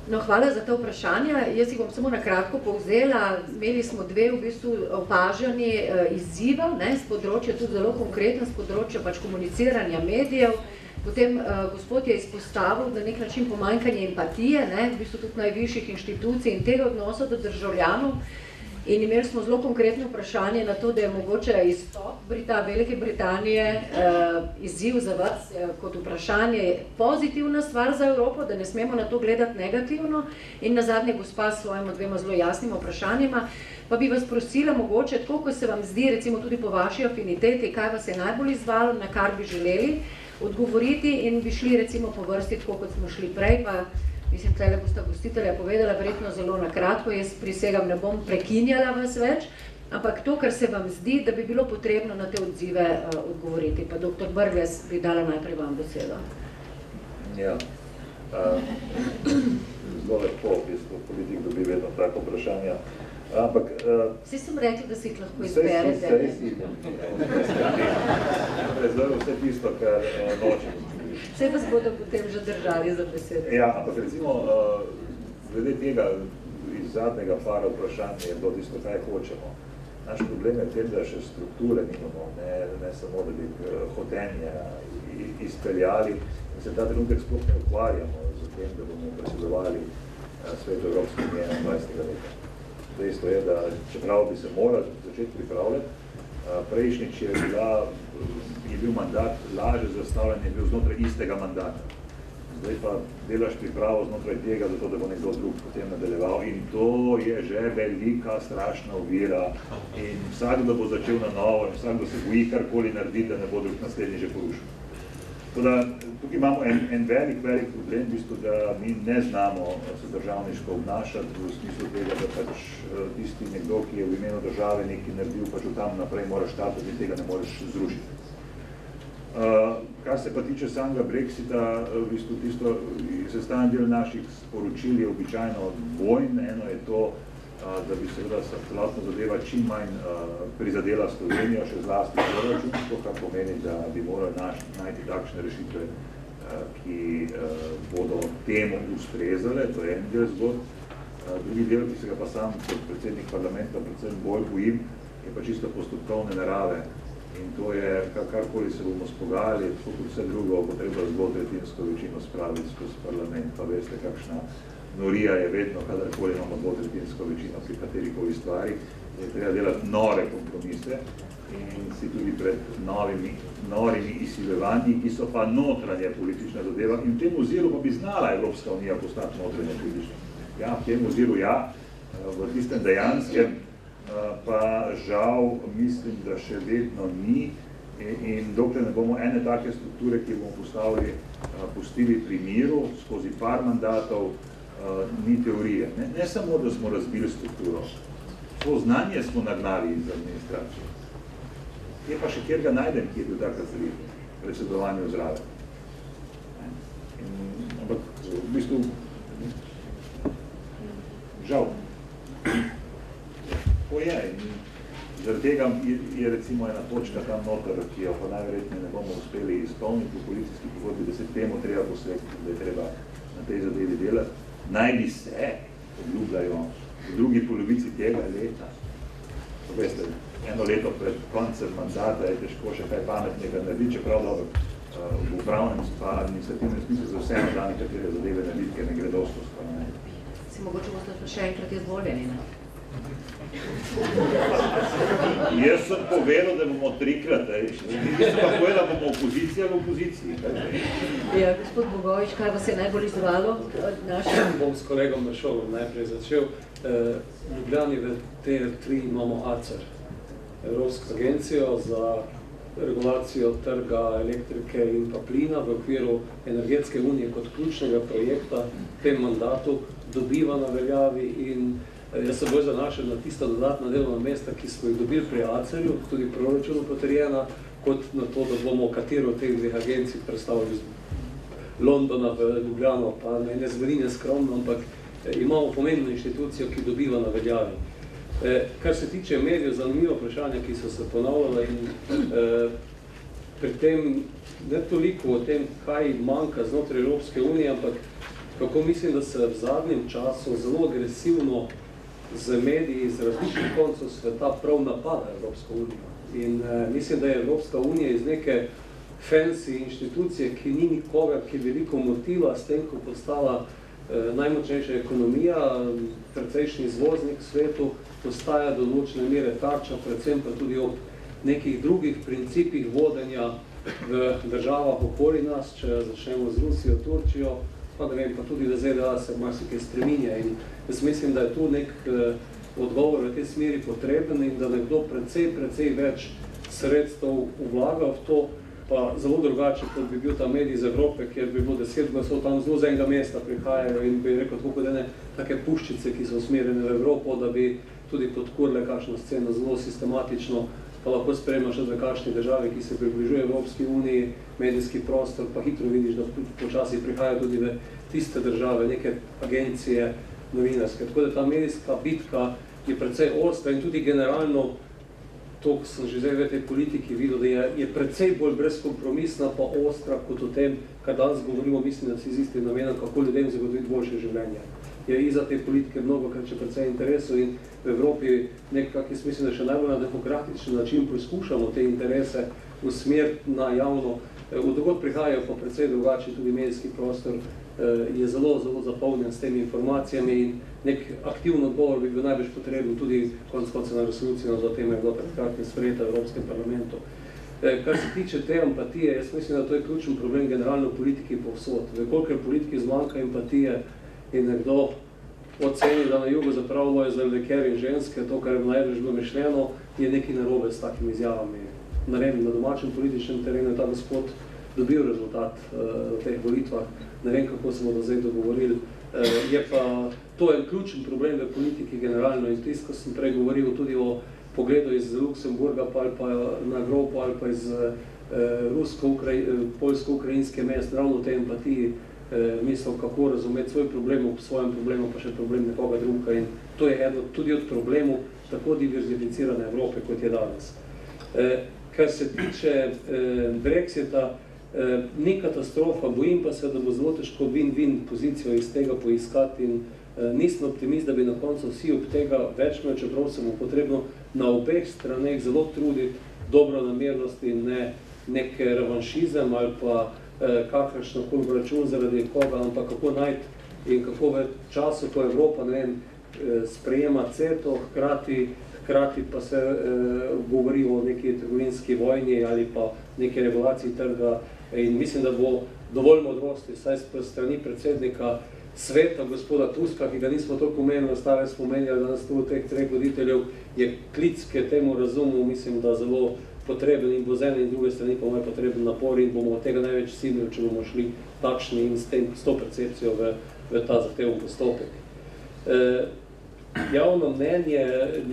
Speaker 1: No, hvala za to vprašanje. Jaz jih bom samo na kratko povzela. Imeli smo dve v bistvu opaženi izziva, z področja tudi zelo konkretno, z področja pač komuniciranja medijev. Potem gospod je izpostavil na nek način pomanjkanje empatije, v bistvu tudi najvišjih inštitucij in tega odnosa do državljanov. In imeli smo zelo konkretno vprašanje na to, da je mogoče izstop Velike Britanije izziv za vas kot vprašanje pozitivna stvar za Evropo, da ne smemo na to gledati negativno. In nazadnje gospa s svojima dvema zelo jasnima vprašanjima. Pa bi vas prosila mogoče, tako ko se vam zdi, recimo tudi po vaši afiniteti, kaj vas je najbolj izzvalo, na kar bi želeli odgovoriti in bi šli recimo po vrsti, tako kot smo šli prej, pa mislim, tele bosta gostitelja povedala verjetno zelo na kratko, jaz prisegam ne bom prekinjala vas več, ampak to, kar se vam zdi, da bi bilo potrebno na te odzive odgovoriti. Pa dr. Brglez bi dala najprej vam besedo.
Speaker 4: Ja, zelo lepo, v bistvu politik dobi vedno tako vprašanja, ampak...
Speaker 1: Vsi sem rekli, da si jih lahko izberete.
Speaker 4: Zdaj vse tisto, kar nočem.
Speaker 1: Vse vas bodo potem že držali za besedo.
Speaker 4: Ja, ampak recimo, glede tega iz zadnjega para vprašanja je bilo tisto, kaj hočemo. Naš problem je v tem, da še strukture nimamo, ne samo, da bi hotenje izpeljali in se ta trenutek sploh ne ukvarjamo z tem, da bomo predsedovali svetu Evropske unije 21. leta. Dejstvo je, da čeprav bi se morali začeti pripravljati, prejšnjič je bil mandat lažje zastavljen, je bil znotraj istega mandata. Zdaj pa delaš pripravo znotraj tega, zato da bo nekdo drug potem nadaljeval in to je že velika, strašna ovira in vsakdo bo začel na novo in vsakdo se boji karkoli narediti, da ne bo drug naslednji že porušil. Tukaj imamo en velik problem, v bistvu, da mi ne znamo se državniško obnašati v smislu tega, da pač tisti nekdo, ki je v imenu države nekaj naredil, pač od tam naprej moraš štartati in tega ne moreš zrušiti. Kar se pa tiče samega Brexita, v bistvu tisto sestavni del naših sporočil je običajno dvojn. Eno je to, da bi seveda celotna zadeva čim manj prizadela Slovenijo, še zlasti proračunsko, kar pomeni, da bi morali najti takšne rešitve, ki bodo temu ustrezale, to je en del zgodb. Drugi del, ki se ga pa sam kot predsednik parlamenta predvsem bolj bojim, je pa čisto postopkovne narave. In to je, karkoli se bomo spogajali, kot vse drugo, bo treba zelo tretjinsko večino spraviti skozi parlament, pa veste, kakšna norija je vedno, kadarkoli imamo dvotretjinsko večino pri katerikoli stvari, je treba delati nore kompromise in si tudi pred norimi izsiljevanji, ki so pa notranje politična zadeva in v tem oziru pa bi znala Evropska unija postati notranje politična. Ja, v tem oziru ja, v tistem dejanskem pa žal mislim, da še vedno ni in dokler ne bomo ene take strukture, ki bomo pustili pri miru skozi par mandatov, ni teorije. Ne samo, da smo razbili strukturo, to znanje smo nagnali iz administracije. Je pa še kjer ga najdem, ki je bil takrat pri predsedovanju zraven. Ampak v bistvu žal. To je. Zaradi tega je recimo ena točka tam noter, ki jo pa najverjetneje ne bomo uspeli izpolniti v koalicijski pogodbi, da se temu treba posvetiti, da je treba na tej zadevi delati. Naj bi se obljubljajo v drugi polovici tega leta. Veste, eno leto pred koncem mandata je težko še kaj pametnega narediti, čeprav dobro v upravnem pa administrativnem smislu za vse na nekatere zadeve narediti, ker ne gre dosto skoro.
Speaker 1: Si mogoče boste še enkrat izvoljeni, ne?
Speaker 4: Jaz sem povedal, da bomo trikrat, nisem pa povedal, da bomo opozicija v opoziciji.
Speaker 1: Ja, gospod Bogovič, kaj vas je najbolj izvalo?
Speaker 5: Bom s kolegom Mršovom najprej začel. V Ljubljani v TR3 imamo ACER, Evropsko agencijo za regulacijo trga elektrike in pa plina v okviru Energetske unije kot ključnega projekta v tem mandatu dobiva na veljavi in jaz se bolj zanašam na tista dodatna delovna mesta, ki smo jih dobili pri ACER-ju, tudi proračunu potrjena, kot na to, da bomo katero od teh dveh agencij predstavili iz Londona v Ljubljano, pa ne zveni neskromno, ampak imamo pomembno inštitucijo, ki dobiva na veljavi. Kar se tiče medijev, zanimivo vprašanja, ki so se ponavljala in pri tem ne toliko o tem, kaj manjka znotraj Evropske unije, ampak kako mislim, da se v zadnjem času zelo agresivno z mediji iz različnih koncev sveta prav napada Evropsko unijo. In mislim, da je Evropska unija iz neke fancy inštitucije, ki ni nikoga, ki veliko motila, s tem, ko postala najmočnejša ekonomija, precejšnji izvoznik v svetu, postaja do določene mere tarča, predvsem pa tudi ob nekih drugih principih vodenja v državah okoli nas, če začnemo z Rusijo, Turčijo, pa da vem, pa tudi da ZDA se marsikaj spreminja in jaz mislim, da je tu nek odgovor v tej smeri potreben in da nekdo precej več sredstev vlaga v to, pa zelo drugače, kot bi bil ta medij iz Evrope, kjer bi bilo 10 glasov tam zelo z enega mesta prihajajo in bi rekel tako kot ene take puščice, ki so usmerjene v Evropo, da bi tudi podkurile kakšno sceno zelo sistematično, pa lahko spremlja še v kakšni državi, ki se približuje Evropski uniji, medijski prostor, pa hitro vidiš, da počasi prihajajo tudi v tiste države, neke agencije novinarske. Tako da ta medijska bitka je precej ostra in tudi generalno, to sem že zdaj v tej politiki videl, da je precej bolj brezkompromisna pa ostra kot o tem, kar danes govorimo, mislim, da si z istim namenom, kako ljudem zagotoviti boljše življenje. Je iza te politike mnogo krat še precej interesov in v Evropi nekako, jaz mislim, da še najbolj na demokratičen način poskušamo te interese usmeriti na javno. Od drugod prihajajo pa precej drugačen tudi medijski prostor, je zelo zapolnjen s temi informacijami in nek aktivno odgovor bi bil največ potreben tudi konec konca na resolucijo za teme je bilo predkratno sprejeta v Evropskem parlamentu. Kar se tiče te empatije, jaz mislim, da to je ključen problem generalno politiki povsod. Vekolikor politiki zmanjka empatije in nekdo oceni, da na jugu zapravljajo zaradi ker in ženske, to, kar je najbolj bilo mišljeno, je nekaj narobe s takimi izjavami. Na domačem političnem terenu je ta gospod dobil rezultat v teh volitvah. Ne vem, kako smo do zdaj dogovorili. Je pa to en ključen problem v politiki generalno in tisto, ko sem prej govoril tudi o pogledu iz Luksemburga ali pa na Evropo ali pa iz polsko-ukrajinske mest, ravno te empatiji, mislil, kako razumeti svoj problem ob svojem problemu, pa še problem nekoga druga in to je eno tudi od problemov tako diverzificirane Evrope, kot je danes. Kar se tiče Brexita, ni katastrofa, bojim pa se, da bo zelo težko win-win pozicijo iz tega poiskati in nisem optimist, da bi na koncu vsi ob tega več imeli, čeprav se bo potrebno na obeh straneh zelo truditi dobronamernost in ne nek revanšizem ali pa kakršnokoli račun zaradi koga, ampak kako najti in kako v času, ko Evropa, ne vem, sprejema CETO, hkrati pa se govori o neki trgovinski vojni ali pa neki regulaciji trga, in mislim, da bo dovolj modrosti, saj strani predsednika sveta, gospoda Tuska, ki ga nismo toliko omenili, ostale smo omenjali, da nas tu teh treh voditeljev je klic k temu razumu, mislim, da zelo potreben in bo z ene in druge strani pa moj potreben napor in bomo od tega največ silili, če bomo šli takšni in s to percepcijo v ta zahteven postopek. Javno mnenje,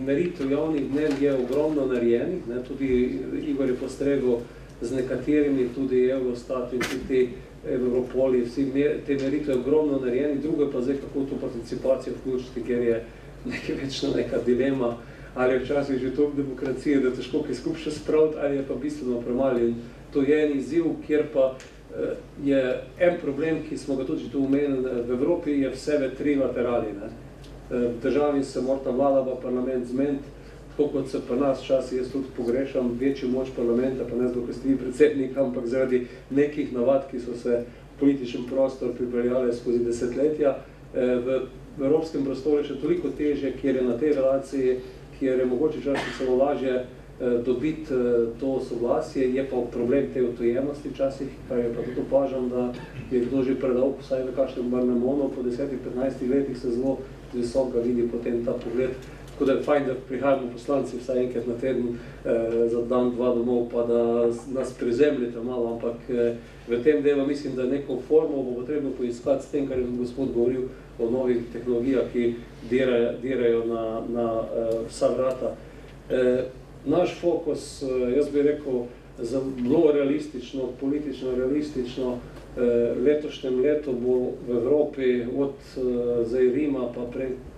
Speaker 5: meritev javnih mnenj je ogromno narejenih, ne, tudi Igor je postregel z nekaterimi, tudi Eurostat in tudi Evropoli, vsi te meritve ogromno narejeni, drugo pa zdaj, kako to participacijo vključiti, ker je večno neka dilema, ali je včasih že toliko demokracije, da težko kaj skupaj še spraviti, ali je pa bistveno premalo. In to je en izziv, kjer pa je en problem, ki smo ga tudi tu omenili v Evropi, je vse v trilaterali. V državi se morata vlada pa parlament zmeniti, tako kot se pa nas včasih, jaz tudi pogrešam večjo moč parlamenta, pa ne zato, ker ste vi predsednik, ampak zaradi nekih navad, ki so se v političnem prostoru pripeljale skozi desetletja. V evropskem prostoru je še toliko teže, kjer je na tej relaciji, kjer je mogoče včasih celo lažje dobiti to soglasje, je pa problem te odtujenosti včasih, kar je pa tudi opažam, da je kdo že predal, vsaj v kakšnem Barnemonu, po 10-15 letih se zelo visoko vidi potem ta pogled. Tako da je fajn, da prihajamo poslanci vsaj enkrat na teden za dan, dva domov, pa da nas prizemljite malo, ampak v tem delu mislim, da neko formo bo potrebno poiskati s tem, kar je gospod govoril o novih tehnologijah, ki dirajo na vsa vrata. Naš fokus, jaz bi rekel, zelo realistično, politično realistično, letošnjem letu bo v Evropi od Rima pa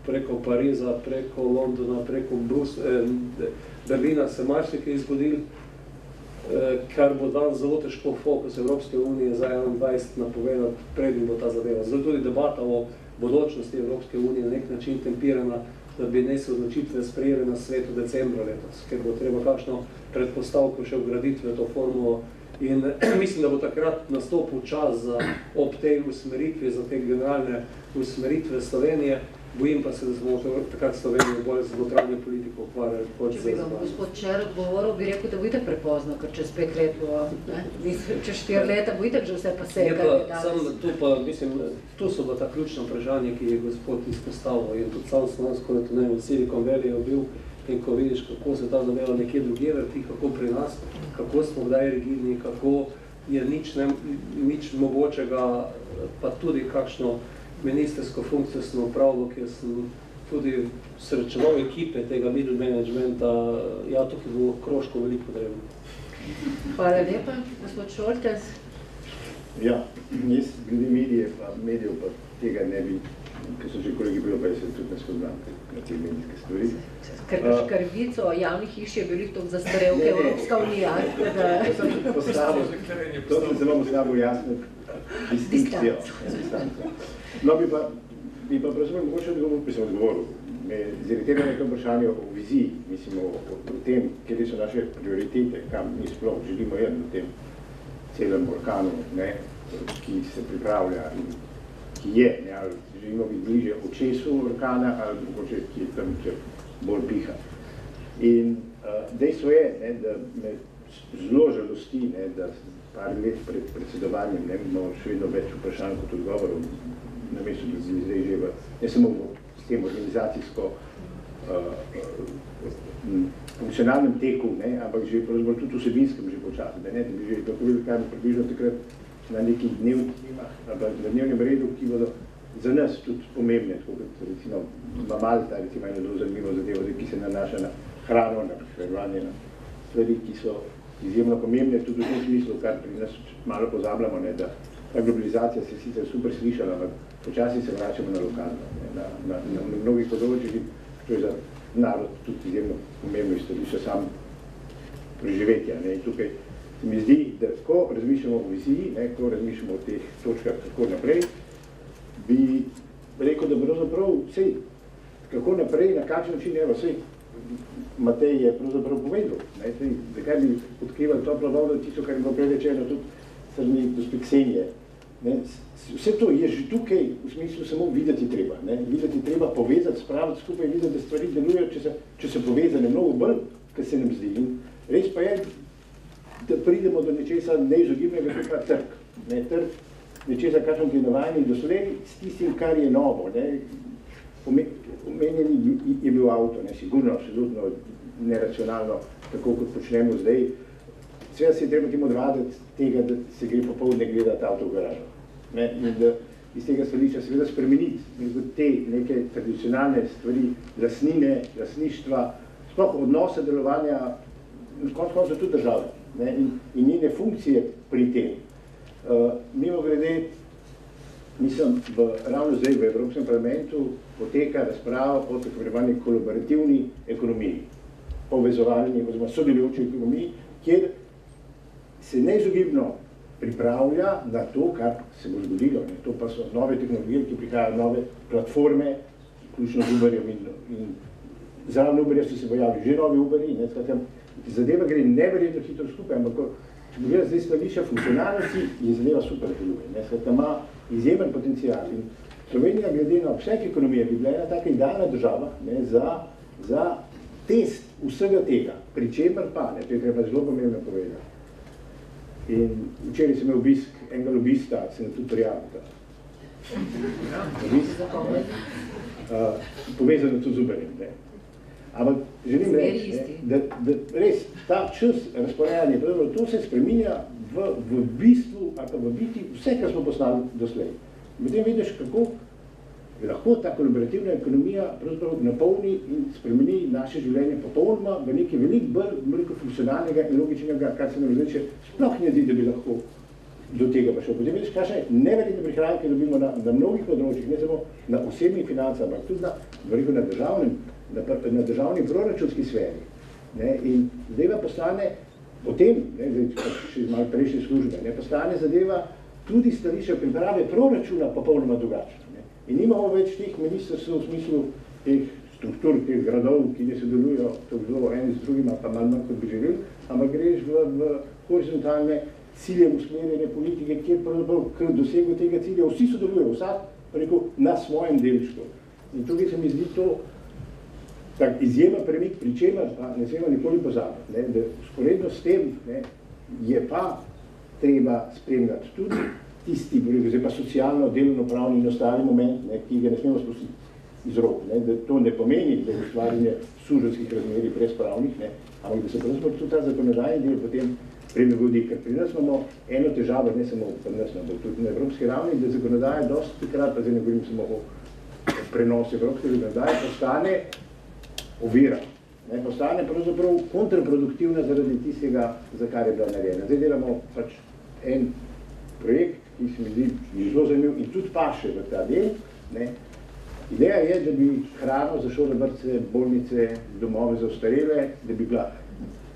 Speaker 5: preko Pariza, preko Londona, preko Berlina se marsikaj zgodil, kar bo dan zelo težko fokus Evropske unije za 21 napovedati, prednji bo ta zadeva. Zato tudi debata o bodočnosti Evropske unije na nek način tempirana, da bi ne se odločitve sprejeli na svetu decembra letos, ker bo treba kakšno predpostavko še vgraditi v to formulo. In mislim, da bo takrat nastopil čas ob tej usmeritvi, za te generalne usmeritve Slovenije. Bojim pa se, da smo takrat Slovenijo bolj z notranje politiko ukvarjali.
Speaker 1: Če bi vam gospod Čer odgovoril, bi rekel, da bo itak prepozno, ker čez 5 let bo, čez 4 leta bo itak že vse pa se, kar je danes.
Speaker 5: Tu pa, mislim, tu so bila ta ključna vprašanja, ki je gospod izpostavil. In tudi sam sem skoraj to ne v Silicon Valley bil, in ko vidiš, kako se ta zadeva nekje drugje vrti, kako pri nas, kako smo kdaj rigidni, kako je nič mogočega, pa tudi kakšno ministersko funkcijo sem upravljal, ker sem tudi srečeval ekipe tega middle managementa, ja, tukaj bo krožko veliko potrebno.
Speaker 1: Hvala lepa, gospod Šoltes.
Speaker 6: Ja, jaz glede medijev pa tega ne bi, ker so že kolegi bilo, pa jaz se tudi ne spoznam na te medijske stvari.
Speaker 1: Ker krvico javnih hiš je bilih toliko zastarevke Evropska unija,
Speaker 6: to sem zelo postavil jasno distinkcijo. No, bi pa pravzaprav mogoče odgovoril. Zaradi tega nekaj vprašanje o viziji, mislim o tem, kjer so naše prioritete, kam mi sploh želimo iti v tem celem orkanu, ki se pripravlja in ki je, ali želimo biti bliže očesu orkana, ali mogoče ki je tam, če bolj piha. In dejstvo je, da me zelo žalosti, da par let pred predsedovanjem imamo še vedno več vprašanj kot odgovorov, namesto da bi zdaj že ne samo s tem organizacijsko funkcionalnem teku, ampak že tudi vsebinskem že počasi, da bi že tako videli, kaj bo približno takrat na nekih dnevnem redu, ki bodo za nas tudi pomembne, tako kot recimo Malta, recimo eno zelo zanimivo zadevo, ki se nanaša na hrano, na prehranjevanje, na stvari, ki so izjemno pomembne, tudi v tem smislu, kar pri nas malo pozabljamo, da ta globalizacija se sicer super slišala, ampak počasi se vračamo na lokalno. Na mnogih področjih, to je za narod tudi izjemno pomembno izhodišče sam preživetja. In tukaj se mi zdi, da ko razmišljamo o viziji, ko razmišljamo o teh točkah tako naprej, bi rekel, da pravzaprav vsej, kako naprej, na kakšen način, evo, vsej, Matej je pravzaprav povedal, zakaj bi odkrivali toplo vodo, tisto, kar je bilo prej rečeno tudi strani gospe Ksenije, Ne? Vse to je že tukaj v smislu samo videti treba. Ne? Videti treba, povezati, spraviti skupaj, videti, da stvari delujejo, če se povezane mnogo bolj, kar se nam zdi. In res pa je, da pridemo do nečesa neizogibnega, kot pa trg. Ne? Trg, nečesa, kar smo navajeni doslej, s tistim, kar je novo. Ne? Omenjeni je bil avto, ne? Sigurno, absolutno neracionalno, tako kot počnemo zdaj. Seveda se je treba temu odvaditi tega, da se gre popoldne gledati avto v garažo. Ne? In da iz tega stališča seveda spremeniti te neke tradicionalne stvari, lastnine, lastništva, sploh odnose delovanja, na koncu tudi države, ne? In njene funkcije pri tem. Mimo grede, mislim, ravno zdaj v Evropskem parlamentu poteka razprava o tako imenovani kolaborativni ekonomiji, povezovalni oziroma sodelujoči ekonomiji, kjer se neizogibno pripravlja na to, kar se bo zgodilo. Ne? To pa so nove tehnologije, ki prihajajo, nove platforme, vključno z Uberjem in zraven Uberja so se pojavili že novi Uberji. Zadeva gre neverjetno hitro skupaj, ampak ko gledam zdaj stališča funkcionalnosti, je zadeva super deluje. Skratka, ima izjemen potencial. In Slovenija, glede na obseg ekonomije, bi bila ena taka idealna država, ne, za test vsega tega, pri čemer pa, ne, to je treba zelo pomembno povedati. In včeraj sem imel obisk enega lobista, sem tudi prijavil. Povezano tudi z Uberjem. Ne. Ampak želim reči, da res ta čas razporejanja, to se spreminja v bistvu, ali pa v biti vse, kar smo poznali doslej. Potem vidiš, kako lahko ta kolaborativna ekonomija pravzaprav napolni in spremeni naše življenje popolnoma v nekaj veliko bolj funkcionalnega in logičnega, kar se nam zdaj sploh ne zdi, da bi lahko do tega prišel. Potem vidiš, kakšne neverjetne prihranke dobimo na mnogih področjih, ne samo na osebnih financah, ampak tudi na državni proračunski sferi. Ne? In zadeva postane potem, še iz malo prejšnje službe, ne? Postane zadeva tudi stališče priprave proračuna popolnoma drugačna. In nimamo več teh ministrstv v smislu teh struktur, teh gradov, ki ne sodelujo tako eni z drugima, pa malo manj kot bi želeli, ampak greš v horizontalne ciljem usmerjene politike, kjer pravzaprav k dosegu tega cilja vsi sodelujo, vsak na svojem delčku. In tukaj se mi zdi to tak izjemen premik, pri čemer pa ne smemo nikoli pozabiti, da vzporedno s tem je pa treba spremljati tudi tisti, zdaj pa socialno, delovno-pravni in ostali moment, ki ga ne smemo spustiti iz rok. Da to ne pomeni, da je ustvarjanje suženjskih razmerij brezpravnih, ampak da se pravzaprav tudi ta zakonodajni del potem prilagodi, ker pri nas imamo eno težavo, ne samo pri nas, ampak tudi na evropski ravni, da zakonodaja dosti krat, pa zdaj ne govorim samo o prenosu evropske zakonodaje, postane ovira. Postane pravzaprav kontraproduktivna zaradi tistega, za kar je bila narejena. Zdaj delamo pač en projekt, ki se mi zdi zelo zanimiv in tudi paše v ta del. Ideja je, da bi hrano za šole, vrtce, bolnice, domove za ostarele, da bi bila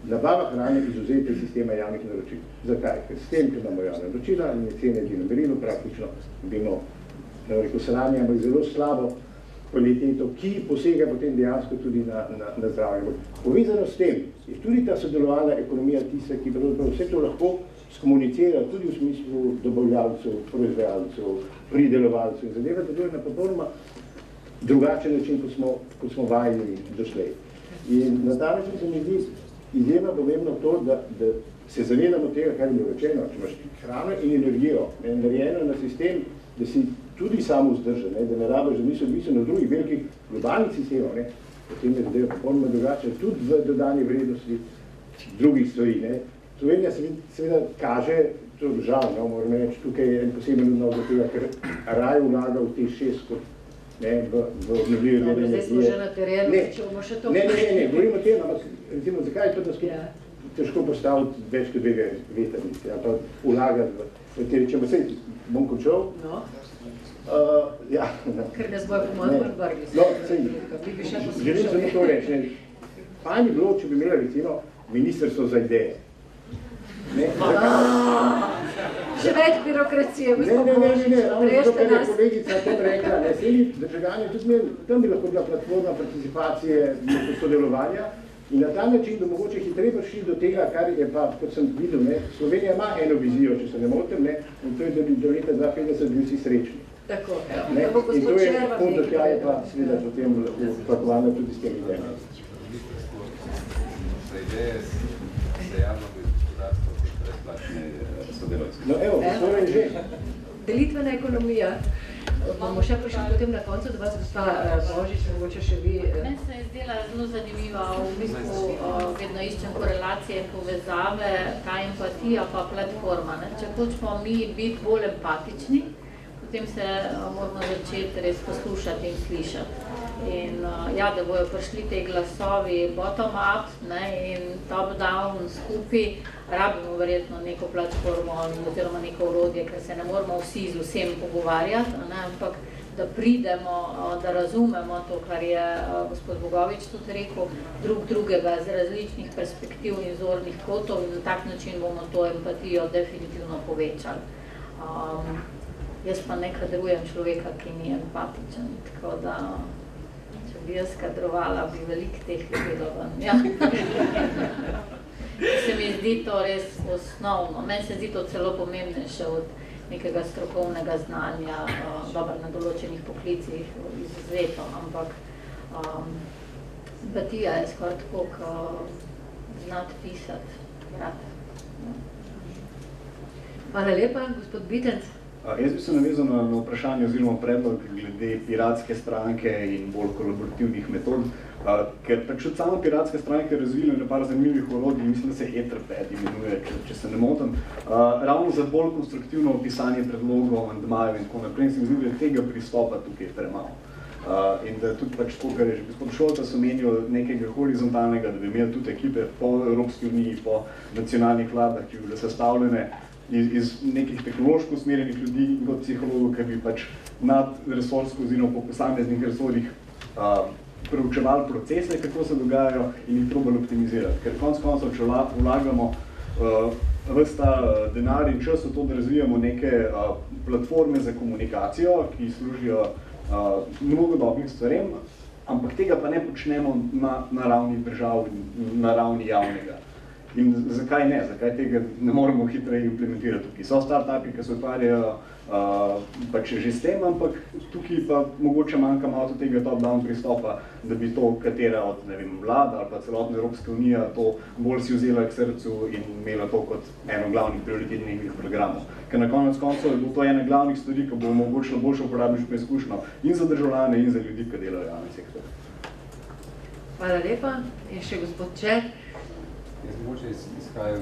Speaker 6: nabava hrane izvzeta iz sistema javnih naročil. Zakaj? Ker s tem, ker imamo javna naročila in je cene edino merilo, praktično bilo, ne rekel sranje, ampak zelo slabo kvaliteto, ki posega potem dejansko tudi na zdravje. Povezano s tem je tudi ta sodelovalna ekonomija tista, ki pravzaprav vse to lahko skomunicira tudi v smislu dobavljalcev, proizvajalcev, pridelovalcev in zadeva, da deluje na popolnoma drugačen način, kot smo vajeni doslej. In na ta način se mi zdi izjemno pomembno to, da se zavedamo tega, kar je bilo rečeno, če imaš hrano in energijo, narejeno na sistem, da si tudi samo vzdržen, da ne rabiš, da niso odvisni od drugih velikih globalnih sistemov, potem je zadeva popolnoma drugačen, tudi v dodani vrednosti drugih stvari. Slovenija seveda kaže, to žal, moram reči, tukaj je en poseben odnos do tega, ker raje vlaga v teh 6 kot v obnovljive vire energije.
Speaker 1: Zdaj smo že na terenu, če bomo še to
Speaker 6: Ne, govorimo o tem, ampak recimo, zakaj je to težko postaviti več kot 2 vetrnice, ali pa vlagati v te, če bom končal.
Speaker 1: Ker nas bojo pomalo odvrgli.
Speaker 6: Želim samo to reči. Fajn bi bilo, če bi imela recimo ministrstvo za ideje.
Speaker 1: Še več birokracije,
Speaker 6: gospod Božič. Zato, ker je kolegica tem rekla, seli državljani tudi imeli, tam bi lahko bila platforma participacije, sodelovanja, In na ta način bo mogoče hitreje prišli do tega, kar je pa, kot sem videl, ne, Slovenija ima eno vizijo, če se ne motim, ne, in to je, da bi do leta 2050 bili vsi srečni.
Speaker 1: Tako,
Speaker 6: ne, in to je pot do tja je pa seveda potem upakovano tudi s temi idejami. No evo, to je že.
Speaker 1: Delitvena ekonomija. Bomo še prišli potem na koncu, da vas gospa Božič, mogoče še vi.
Speaker 7: Meni se je zdela zelo zanimiva, v bistvu vedno iščem korelacije, povezave, ta empatija pa platforma. Ne? Če hočemo mi biti bolj empatični, potem se moramo začeti res poslušati in slišati. In ja, da bojo prišli te glasovi bottom-up in top-down skupaj, rabimo verjetno neko platformo oziroma neko orodje, ker se ne moramo vsi z vsem pogovarjati, ampak da pridemo, da razumemo to, kar je gospod Bogovič tudi rekel, drugega z različnih perspektiv in zornih kotov in na tak način bomo to empatijo definitivno povečali. Jaz pa ne kadrujem človeka, ki ni empatičen, tako da če bi jaz kadrovala, bi veliko teh bilo ven. Ja. Se mi zdi to res osnovno. Meni se zdi to celo pomembnejše od nekega strokovnega znanja, dobro na določenih poklicih izvzeto, ampak empatija je skoraj tako, ko znati pisati, brati.
Speaker 1: Hvala lepa, gospod Bitenc.
Speaker 8: Jaz bi se navezal na vprašanje oziroma predlog glede piratske stranke in bolj kolaborativnih metod, ker pač od sama piratske stranke je razvila nekaj zanimivih orodij, mislim, da se Etherpad imenuje, če se ne motim, ravno za bolj konstruktivno opisanje predlogov, amandmajev in tako naprej, in se mi zdi, da je tega pristopa tukaj premalo. In da tudi pač to, kar je že gospod Šoltes omenil, nekega horizontalnega, da bi imeli tudi ekipe po Evropski uniji, po nacionalnih vladah, ki bi bile sestavljene iz nekih tehnološko usmerjenih ljudi in kot psihologov, ki bi pač nad resorsko oziroma po posameznih resorjih preučevali procese, kako se dogajajo in jih probali optimizirati. Ker konec koncev, če vlagamo ves ta denar in čas v to, da razvijamo neke platforme za komunikacijo, ki služijo mnogo dobrih stvarem, ampak tega pa ne počnemo na ravni držav in na ravni javnega. In zakaj ne? Zakaj tega ne moremo hitreje implementirati tukaj? So startupi, ki se ukvarjajo pač že s tem, ampak tukaj pa mogoče manjka malo tega top-down pristopa, da bi to katera od, ne vem, vlada ali pa celotna Evropska unija to bolj si vzela k srcu in imela to kot eno glavnih prioritetnih programov. Ker na konec koncev je to ena glavnih stvari, ki bo omogočila boljšo uporabniško izkušnjo in za državljane in za ljudi, ki delajo v javnem sektorju.
Speaker 1: Hvala lepa. In še gospod Čer.
Speaker 9: Jaz mogoče izhajal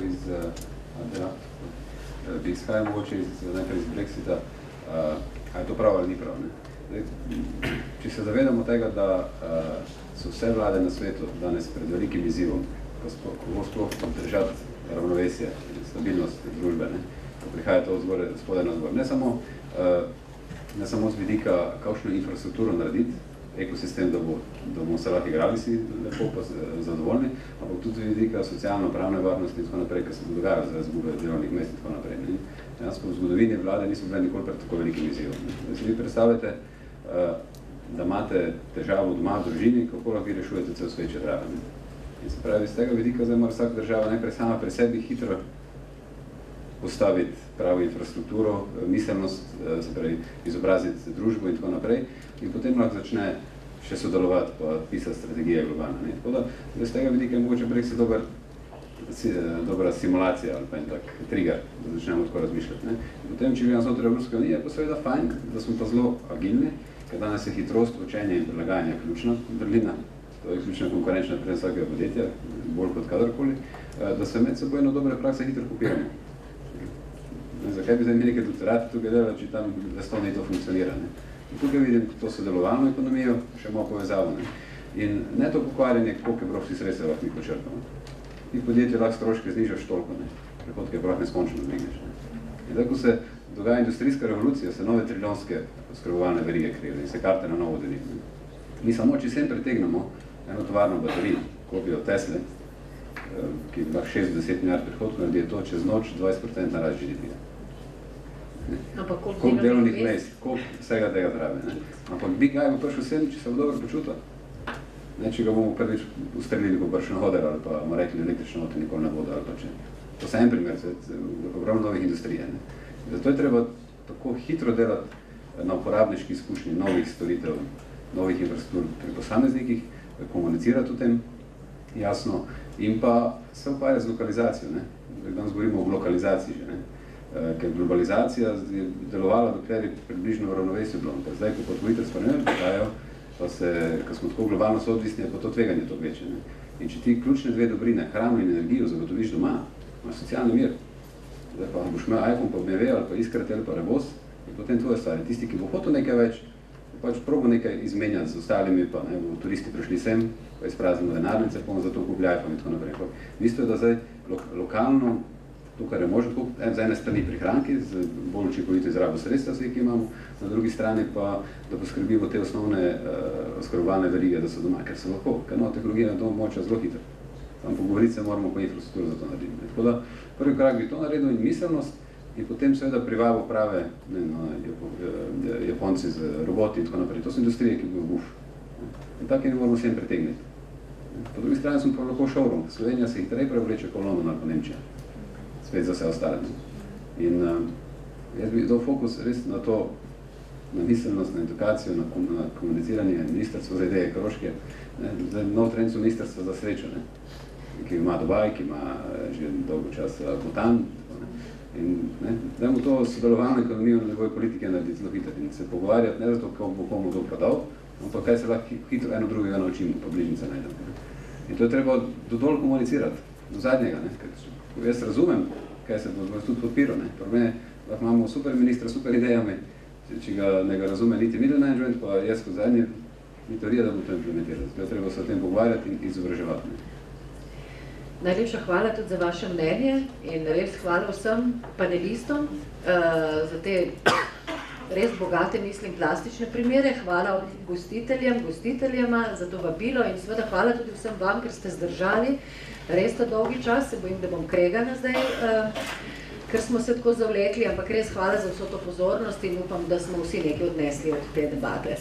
Speaker 9: najprej iz Brexita, kaj je to prav ali ni prav. Ne? Če se zavedamo tega, da so vse vlade na svetu danes pred velikim izzivom, kako sploh držati ravnovesje, stabilnost družbe, ko prihaja to spodaj na zgor. Ne samo z vidika, kakšno infrastrukturo narediti, ekosistem, da bomo se lahko igrali si lepo pa zadovoljni, ampak tudi vidika socialno-pravne varnosti in tako naprej, kar se dogaja za izgube delovnih mest in tako naprej. Dejansko v zgodovini vlade niso bile nikoli pred tako velikim izzivom. Da si vi predstavljate, da imate težavo doma v družini, kako lahko vi rešujete cel svet države. In se pravi, iz tega vidika zdaj mora vsaka država najprej sama pri sebi hitro postaviti pravo infrastrukturo, miselnost, se pravi, izobraziti družbo in tako naprej, in potem lahko začne še sodelovati pa pisati strategije globalne. Tako da, z tega vidika je mogoče Brexit dobra simulacija ali pa en tak trigger, da začnemo tako razmišljati. In potem, če gledamo znotraj Evropske unije, je pa seveda fajn, da smo pa zelo agilni, ker danes je hitrost učenja in prilagajanja ključna vrlina, to je ključna konkurenčna prednost vsakega podjetja, bolj kot kadarkoli, da se med sebojno dobre prakse hitro kopiramo. Zakaj bi zdaj mi nekaj doktorati tukaj delati, če tam zastovno to funkcionira. In tukaj vidim to sodelovalno ekonomijo, še malo povezavo. In ne to pokvarjanje, koliko evropskih sredstev lahko mi počrpamo. Ti podjetje lahko stroške znižaš toliko, prihodke prav neskončno dvigneš. In tako se dogaja industrijska revolucija, se nove triljonske oskrbovalne verige krijejo in se karte na novo delijo. Mi samo, če sem pritegnemo eno tovarno baterij, kopijo Tesle, ki lahko 6-10 milijard prihodkov naredi, je to čez noč 20% na rast GDP-ja. Koliko delovnih mest, koliko vsega tega zraven. Ampak Big Guy bo prišel sem, če se bo dobro počutil. Ne, če ga bomo prvič ustrelili po bršno oder ali pa bomo rekli električno note nikoli ne bodo ali pa če. To je en primer, ogromno novih industrij. Zato je treba tako hitro delati na uporabniški izkušnji novih storitev, novih infrastruktur pri posameznikih, komunicirati o tem jasno in pa se ukvarjati z lokalizacijo. Danes govorimo o lokalizaciji že, ne? Ker globalizacija je delovala, dokler je približno v ravnovesju bilo. Zdaj, ko podvojitev spremembe dogajajo, pa se, ko smo tako globalno soodvisni, je pa to tveganje to večje. Ne? In če ti ključne dve dobrine, hrano in energijo, zagotoviš doma, imaš socialni mir. Zdaj pa boš imel iPhone, pa BMW ali pa Iskrate ali pa Rebos, in potem tvoje stvari. Tisti, ki bo hotel nekaj več, pač probo nekaj izmenjati z ostalimi, pa ne, bo turisti prišli sem, pa izpraznimo denarnice, pa bomo za to kupili iPhone in tako naprej. Bistvo je, da zdaj lokalno, to, kar je možno kupiti, z ene strani prihranki, z bolj učinkovito izrabo sredstva, ki imamo, na drugi strani pa, da poskrbimo te osnovne oskrbovalne verige, da so doma, ker se lahko, ker nova tehnologija na to omogoča zelo hitro. Tam pogovoriti se moramo po infrastrukturu za to narediti. Tako da prvi korak bi to naredil in miselnost in potem seveda privabo prave Japonci z roboti in tako naprej. To so industrije, ki bi buf. In tako ne moramo vsem pritegniti. Po drugi strani smo pa lahko showroom. Slovenija se hitreje prevleče kot London ali pa Nemčija. Spet za vse ostale. In jaz bi dal fokus res na to, na miselnost, na edukacijo, na komuniciranje ministrstva za ideje Koroške. Zdaj nov trend so ministrstva za srečo, ne? Ki ima Dubaj, ki ima že dolgo čas Bhutan. In dajmo to sodelovalno ekonomijo na nivoju politike narediti zelo hitro in se pogovarjati, ne zato, kako bo komu to prodal, ampak kaj se lahko hitro eno drugega naučimo, pa bližnjice najdemo. In to je treba dodol komunicirati, do zadnjega, ne? Ker jaz razumem, kaj se bo tudi podpiral, ne? Problem je, lahko imamo super ministra, super idejami, če ga ne ga razume niti middle management, pa jaz kot zadnji, ni teorija, da bo to implementirati. Zdaj treba se o tem pogovarjati in izobraževati.
Speaker 1: Najlepša hvala tudi za vaše mnenje in res hvala vsem panelistom za te res bogate, mislim, plastične primere. Hvala gostiteljem, gostiteljema za to vabilo in seveda hvala tudi vsem vam, ker ste zdržali res ta dolgi čas. Se bojim, da bom kregana zdaj, ker smo se tako zavlekli, ampak res hvala za vso to pozornost in upam, da smo vsi nekaj odnesli od te debate.